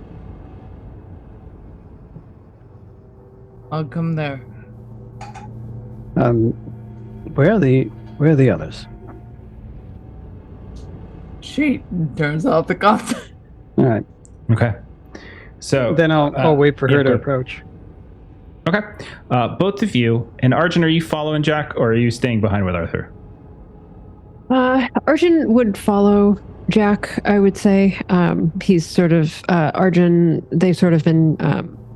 Speaker 5: I'll come there.
Speaker 4: Where are the others?
Speaker 5: She turns off the cops.
Speaker 4: All right.
Speaker 1: Okay. So
Speaker 4: Then I'll wait for her to
Speaker 1: go.
Speaker 4: approach.
Speaker 1: Okay. Both of you, and Arjun, are you following Jack, or are you staying behind with Arthur?
Speaker 2: Arjun would follow Jack, I would say. He's sort of, Arjun, they've sort of been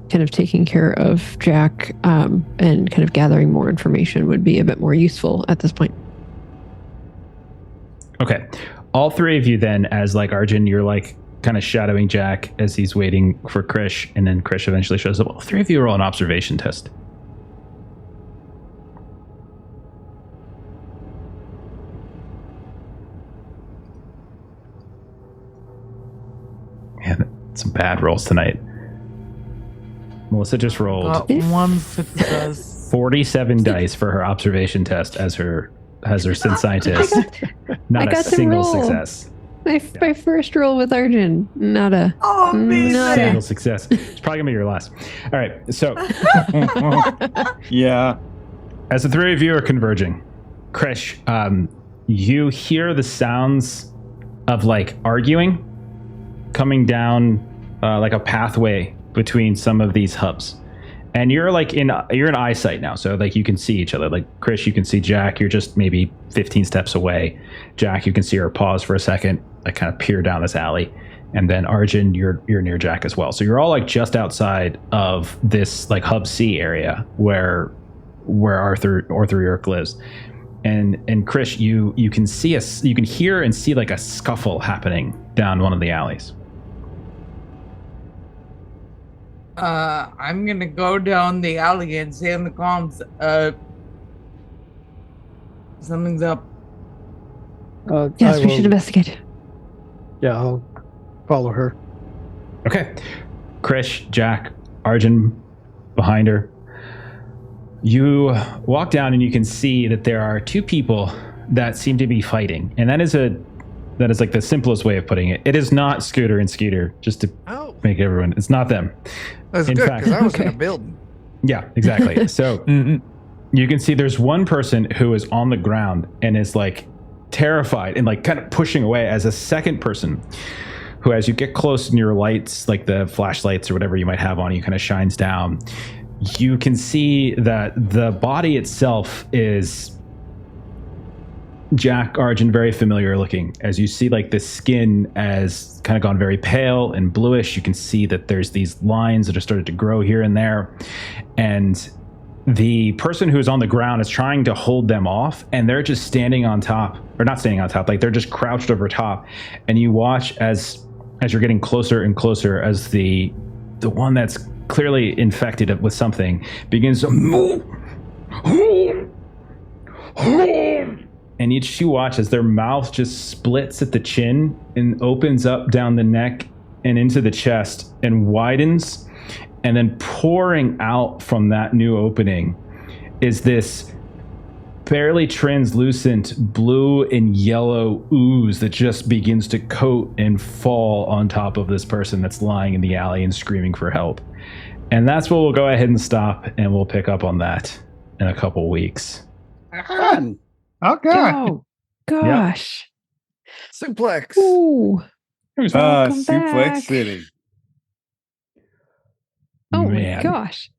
Speaker 2: kind of taking care of Jack, and kind of gathering more information would be a bit more useful at this point.
Speaker 1: Okay. All three of you then, as like Arjun, you're like kind of shadowing Jack as he's waiting for Krish, and then Krish eventually shows up. All three of you are on observation test. Man, some bad rolls tonight. Melissa just rolled
Speaker 5: Got one success.
Speaker 1: 47 dice for her observation test as her synth scientist. Not
Speaker 2: I
Speaker 1: a
Speaker 2: got to
Speaker 1: single
Speaker 2: roll.
Speaker 1: success.
Speaker 2: My first roll with Arjun, not a
Speaker 1: Single success. It's probably gonna be your last. All right, so
Speaker 3: Yeah.
Speaker 1: as the three of you are converging, Krish, you hear the sounds of like arguing coming down like a pathway between some of these hubs. And you're in eyesight now, so like you can see each other. Like Chris, you can see Jack. You're just maybe 15 steps away. Jack, you can see her pause for a second, like kind of peer down this alley. And then Arjun, you're near Jack as well. So you're all like just outside of this like hub C area where Arthur York lives. And Chris, you can hear and see like a scuffle happening down one of the alleys.
Speaker 5: I'm gonna go down the alley and say in the comms, something's up.
Speaker 2: Yes, we should investigate.
Speaker 7: Yeah, I'll follow her.
Speaker 1: Okay. Krish, Jack, Arjun behind her. You walk down and you can see that there are two people that seem to be fighting. And that is like the simplest way of putting it. It is not Scooter and Skeeter, just to make everyone, it's not them.
Speaker 6: That's good, because I was in a building.
Speaker 1: Yeah, exactly. So you can see there's one person who is on the ground and is like terrified and like kind of pushing away, as a second person who, as you get close and your lights, like the flashlights or whatever you might have on you, kind of shines down. You can see that the body itself is Jack, Arjun, very familiar looking. As you see like the skin has kind of gone very pale and bluish, you can see that there's these lines that are started to grow here and there. And the person who's on the ground is trying to hold them off, and they're just standing on top, or not standing on top, like they're just crouched over top. And you watch as you're getting closer and closer, as the one that's clearly infected with something begins to move. And you watch as their mouth just splits at the chin and opens up down the neck and into the chest and widens. And then pouring out from that new opening is this fairly translucent blue and yellow ooze that just begins to coat and fall on top of this person that's lying in the alley and screaming for help. And that's where we'll go ahead and stop, and we'll pick up on that in a couple weeks.
Speaker 3: Fun. Okay.
Speaker 2: Oh, gosh.
Speaker 6: Suplex.
Speaker 2: Ooh. Welcome
Speaker 3: Suplex
Speaker 2: back.
Speaker 3: City.
Speaker 2: Oh
Speaker 1: Man.
Speaker 2: my gosh.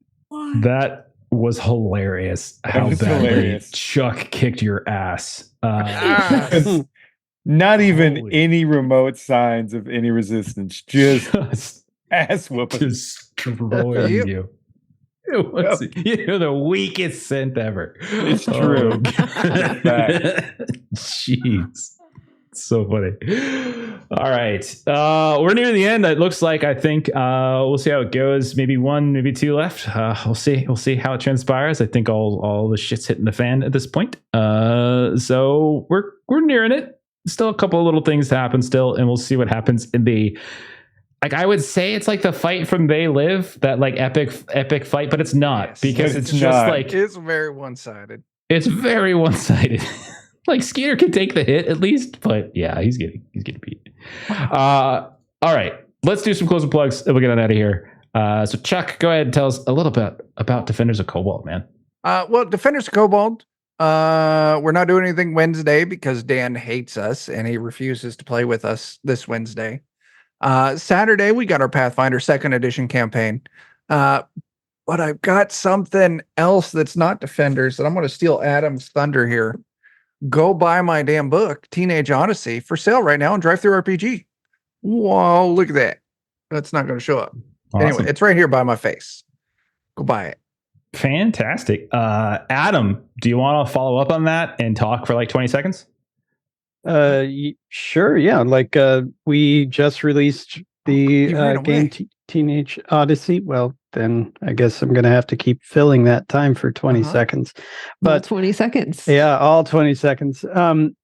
Speaker 1: That was hilarious. How
Speaker 3: was
Speaker 1: badly
Speaker 3: hilarious.
Speaker 1: Chuck kicked your ass.
Speaker 3: Not even
Speaker 1: Holy-
Speaker 3: any remote signs of any resistance. Just
Speaker 1: Just
Speaker 3: ass whooping.
Speaker 1: destroying
Speaker 6: Yep.
Speaker 1: you. It was, you're the weakest scent ever.
Speaker 3: It's true.
Speaker 1: Oh, God. Jeez. So funny. All right. We're near the end. It looks like, I think we'll see how it goes. Maybe one, maybe two left. We'll see. We'll see how it transpires. I think all the shit's hitting the fan at this point. So we're nearing it. Still a couple of little things to happen still, and we'll see what happens in the, like, I would say it's like the fight from They Live, that like epic fight, but it's not,
Speaker 6: Yes,
Speaker 1: because
Speaker 3: but
Speaker 1: it's
Speaker 3: it's
Speaker 1: just
Speaker 3: not.
Speaker 1: like,
Speaker 6: It's very one-sided.
Speaker 1: it's very one-sided. Like Skeeter can take the hit at least, but yeah, he's getting beat. All right, let's do some closing plugs and we'll get on out of here. So Chuck, go ahead and tell us a little bit about Defenders of Cobalt, man.
Speaker 6: Well, Defenders of Cobalt, we're not doing anything Wednesday because Dan hates us and he refuses to play with us this Wednesday. Saturday, we got our Pathfinder 2nd edition campaign. But I've got something else that's not Defenders that I'm going to steal Adam's thunder here. Go buy my damn book, Teenage Odyssey, for sale right now on Drive-Thru-RPG. Whoa, look at that. That's not going to show up.
Speaker 1: Awesome.
Speaker 6: Anyway, it's right here by my face. Go buy it.
Speaker 1: Fantastic. Adam, do you want to follow up on that and talk for like 20 seconds?
Speaker 7: Sure, yeah. Like we just released the
Speaker 6: ran
Speaker 7: game
Speaker 6: away.
Speaker 7: Teenage Odyssey. Well, then I guess I'm gonna have to keep filling that time for 20 seconds.
Speaker 2: But
Speaker 7: But
Speaker 2: 20 seconds.
Speaker 7: yeah, all 20 seconds.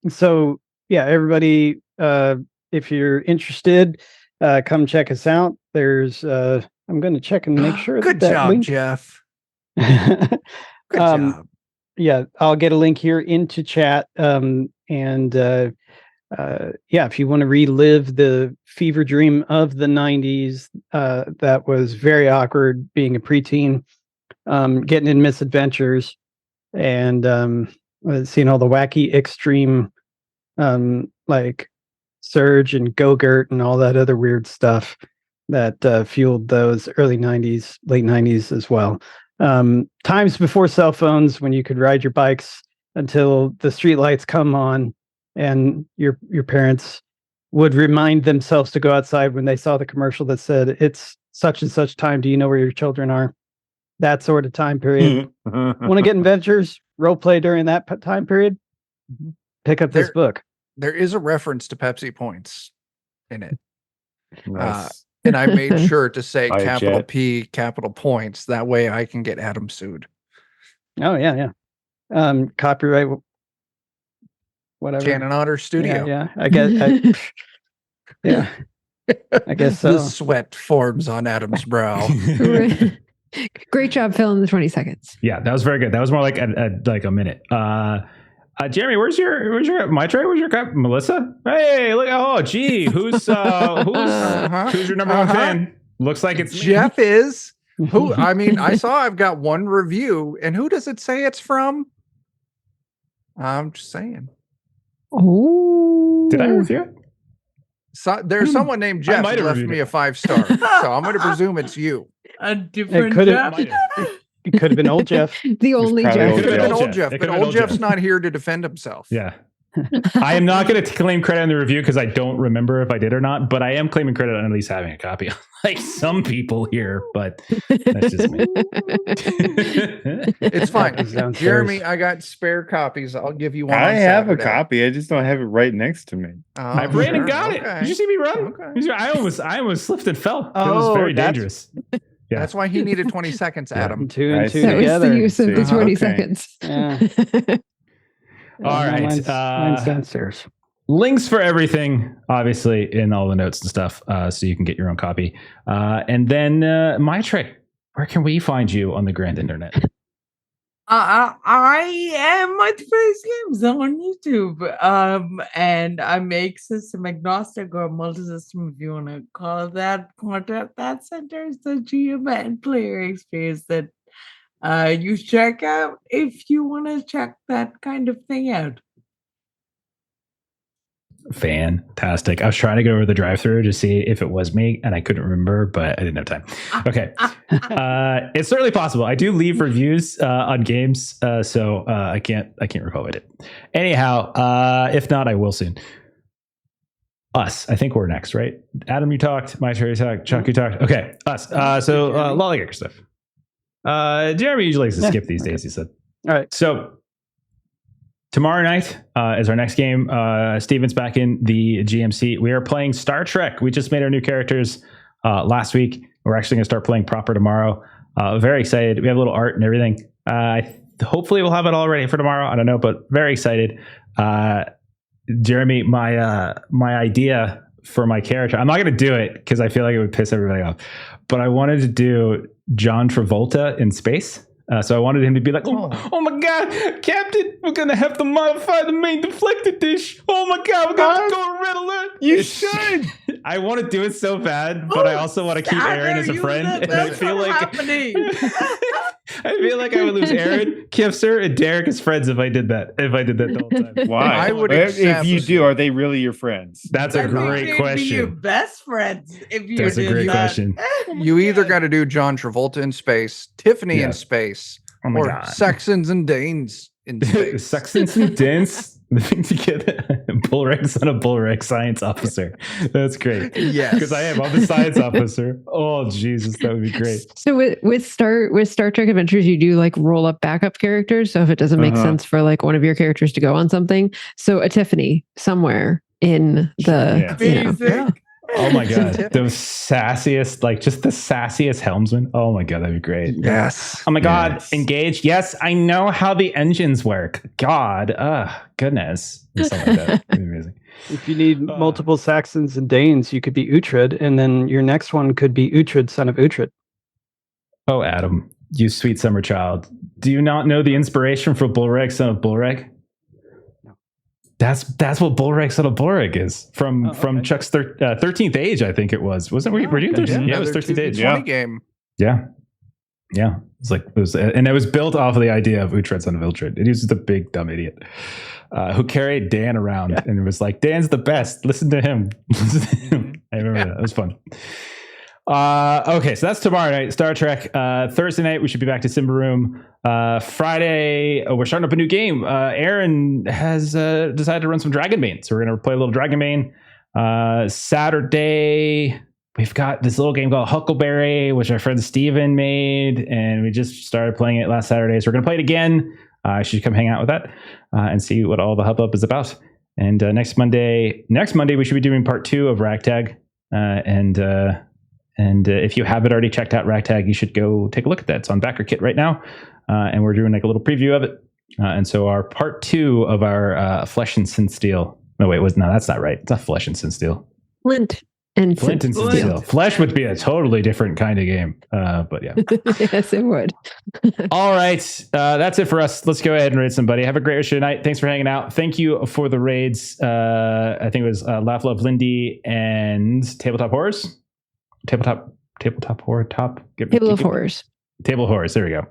Speaker 7: So yeah, everybody, if you're interested, come check us out. There's I'm gonna check and make sure
Speaker 6: Good
Speaker 7: that
Speaker 6: job,
Speaker 7: link.
Speaker 6: Jeff. Good job.
Speaker 7: Yeah, I'll get a link here into chat. Yeah, if you want to relive the fever dream of the 90s, that was very awkward being a preteen, getting in misadventures and seeing all the wacky extreme like
Speaker 4: Surge and Go-Gurt and all that other weird stuff that fueled those early 90s, late 90s as well. Times before cell phones, when you could ride your bikes until the street lights come on and your parents would remind themselves to go outside when they saw the commercial that said, it's such and such time. Do you know where your children are? That sort of time period. Want to get adventures, role play during that time period? Pick up this book.
Speaker 6: There is a reference to Pepsi Points in it.
Speaker 3: Nice.
Speaker 6: And I made sure to say
Speaker 3: Hi,
Speaker 6: capital
Speaker 3: Jet.
Speaker 6: P, capital Points. That way I can get Adam sued.
Speaker 4: Oh, yeah. Copyright, whatever.
Speaker 6: Cannon Otter Studio.
Speaker 4: Yeah. I guess so.
Speaker 6: The sweat forms on Adam's brow.
Speaker 2: Great job filling the 20 seconds.
Speaker 1: Yeah, that was very good. That was more like a minute. Jeremy, where's your Maitre? Where's your guy? Melissa? Hey, look! Oh, gee, who's your number one fan? Looks like it's
Speaker 6: Jeff is. Who? I mean, I saw I've got one review, and who does it say it's from? I'm just saying.
Speaker 2: Oh,
Speaker 1: Did I review it?
Speaker 6: So, there's someone named Jeff who left me a 5-star, so I'm going to presume it's you.
Speaker 5: A different
Speaker 4: Jeff.
Speaker 5: Jeff.
Speaker 4: It could have been old Jeff.
Speaker 2: the only
Speaker 3: probably
Speaker 2: Jeff.
Speaker 6: It could have been
Speaker 1: Old
Speaker 6: old
Speaker 1: Jeff.
Speaker 6: Jeff,
Speaker 1: It
Speaker 6: but
Speaker 1: could've been
Speaker 6: old
Speaker 1: old
Speaker 6: Jeff's
Speaker 1: Jeff.
Speaker 6: not here to defend himself.
Speaker 1: Yeah. I am not going to claim credit on the review because I don't remember if I did or not, but I am claiming credit on at least having a copy. Like some people here, but that's just me.
Speaker 6: It's fine.
Speaker 4: Copies downstairs.
Speaker 6: Jeremy, I got spare copies. I'll give you one.
Speaker 3: I
Speaker 6: on
Speaker 3: have a
Speaker 6: Saturday.
Speaker 3: copy. I just don't have it right next to me.
Speaker 6: Oh,
Speaker 1: I ran and got
Speaker 6: okay.
Speaker 1: it. Did you see me run?
Speaker 6: Okay.
Speaker 1: I almost slipped and fell. It was
Speaker 4: Oh,
Speaker 1: very
Speaker 4: that's-
Speaker 1: dangerous.
Speaker 6: That's why he needed 20 seconds, Adam.
Speaker 4: Two
Speaker 3: I
Speaker 4: and two
Speaker 3: see.
Speaker 2: That was
Speaker 4: together.
Speaker 2: the use of the
Speaker 3: See.
Speaker 2: 20
Speaker 3: Okay.
Speaker 2: seconds.
Speaker 4: Yeah.
Speaker 1: All right.
Speaker 4: Mine's downstairs.
Speaker 1: Links for everything, obviously, in all the notes and stuff, so you can get your own copy. And then, Maitre, where can we find you on the grand internet?
Speaker 5: I am my face games on YouTube. And I make system agnostic or multi-system, if you want to call it that, content that centers the GM and player experience that you check out if you want to check that kind of thing out.
Speaker 1: Fantastic. I was trying to go over the drive-through to see if it was me, and I couldn't remember, but I didn't have time. Okay. It's certainly possible. I do leave reviews on games, so I can't recall what I did. Anyhow, if not, I will soon. Us. I think we're next, right? Adam, you talked. Maitre, you talked. Chuck, you talked. Okay. Us. So Lollygagger stuff. Jeremy usually likes to skip these days, he said.
Speaker 4: All right.
Speaker 1: So tomorrow night is our next game. Steven's back in the GMC. We are playing Star Trek. We just made our new characters last week. We're actually going to start playing proper tomorrow. Very excited. We have a little art and everything. Hopefully we'll have it all ready for tomorrow. I don't know, but very excited. Jeremy, my idea for my character, I'm not going to do it because I feel like it would piss everybody off, but I wanted to do John Travolta in space. So I wanted him to be like, oh my God, Captain, we're going to have to modify the main deflector dish. Oh my God, we're going to go red alert.
Speaker 3: You should.
Speaker 1: I want to do it so bad, but I also want to keep Aaron as a friend. And I feel like I feel like I would lose Aaron, Kifser, and Derek as friends if I did that. The whole time.
Speaker 3: Why?
Speaker 6: I would
Speaker 3: If
Speaker 6: accept-
Speaker 3: you do, are they really your friends?
Speaker 1: That's a
Speaker 5: I think
Speaker 1: great
Speaker 5: they'd be your
Speaker 1: question.
Speaker 5: best friends if you
Speaker 1: That's a
Speaker 5: did
Speaker 1: great
Speaker 5: that.
Speaker 1: question.
Speaker 6: You either got to do John Travolta in space, Tiffany
Speaker 1: Yeah.
Speaker 6: in space,
Speaker 1: Oh my
Speaker 6: or
Speaker 1: God.
Speaker 6: Saxons and Danes in space.
Speaker 1: Saxons and Dents living together. Bullreg, son of Bullreg, science officer. That's great.
Speaker 6: Yes.
Speaker 1: Because I am. I'm the science officer. Oh, Jesus, that would be great.
Speaker 2: So with Star Trek Adventures, you do like roll up backup characters. So if it doesn't make sense for like one of your characters to go on something, so a Tiffany somewhere in the
Speaker 3: Yeah.
Speaker 5: Basic.
Speaker 1: Oh my God. The sassiest, like just the sassiest helmsman. Oh my God, that'd be great.
Speaker 6: Yes.
Speaker 1: Oh my God,
Speaker 3: Yes.
Speaker 1: engaged. Yes, I know how the engines work. God, goodness. Something like that. That'd be amazing.
Speaker 4: If you need multiple Saxons and Danes, you could be Uhtred, and then your next one could be Uhtred, son of Uhtred.
Speaker 1: Oh, Adam, you sweet summer child. Do you not know the inspiration for Bullreg, son of Bullreg?
Speaker 4: No.
Speaker 1: That's what Bullreg, son of Bullreg is from
Speaker 4: okay.
Speaker 1: Chuck's 13th Age, I think it was. Wasn't were you
Speaker 4: okay.
Speaker 1: 13th? Yeah, it was
Speaker 6: Another
Speaker 1: 13th Age.
Speaker 6: 2d20
Speaker 3: Yeah.
Speaker 6: game.
Speaker 1: Yeah. Yeah, and it was built off of the idea of Uhtred, son of Ildred. He was just a big dumb idiot who carried Dan around and it was like, Dan's the best. Listen to him. I remember that. It was fun. Okay, so that's tomorrow night, Star Trek. Thursday night, we should be back to Simba Room. Friday, we're starting up a new game. Aaron has decided to run some Dragonbane, so we're going to play a little Dragonbane. Saturday, we've got this little game called Huckleberry, which our friend Steven made, and we just started playing it last Saturday, so we're going to play it again. You should come hang out with that and see what all the hubbub is about. And next Monday, we should be doing part 2 of Ragtag, and if you haven't already checked out Ragtag, you should go take a look at that. It's on BackerKit right now, and we're doing like a little preview of it. And so our part 2 of our Flesh and Sin Steel. No, that's not right. It's not Flesh and Sin Steel.
Speaker 2: Flint and Sin
Speaker 1: Steel. Flesh would be a totally different kind of game. But yeah.
Speaker 2: Yes, it would.
Speaker 1: All right. That's it for us. Let's go ahead and raid somebody. Have a great rest of your night. Thanks for hanging out. Thank you for the raids. I think it was Laugh Love Lindy and Tabletop Horrors. Tabletop horror top.
Speaker 2: Table of Horrors.
Speaker 1: Table of Horrors. There we go.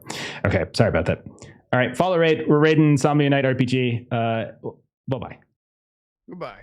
Speaker 1: Okay. Sorry about that. All right. Follow raid. We're raiding Insomnia Night RPG. Bye-bye.
Speaker 6: Goodbye.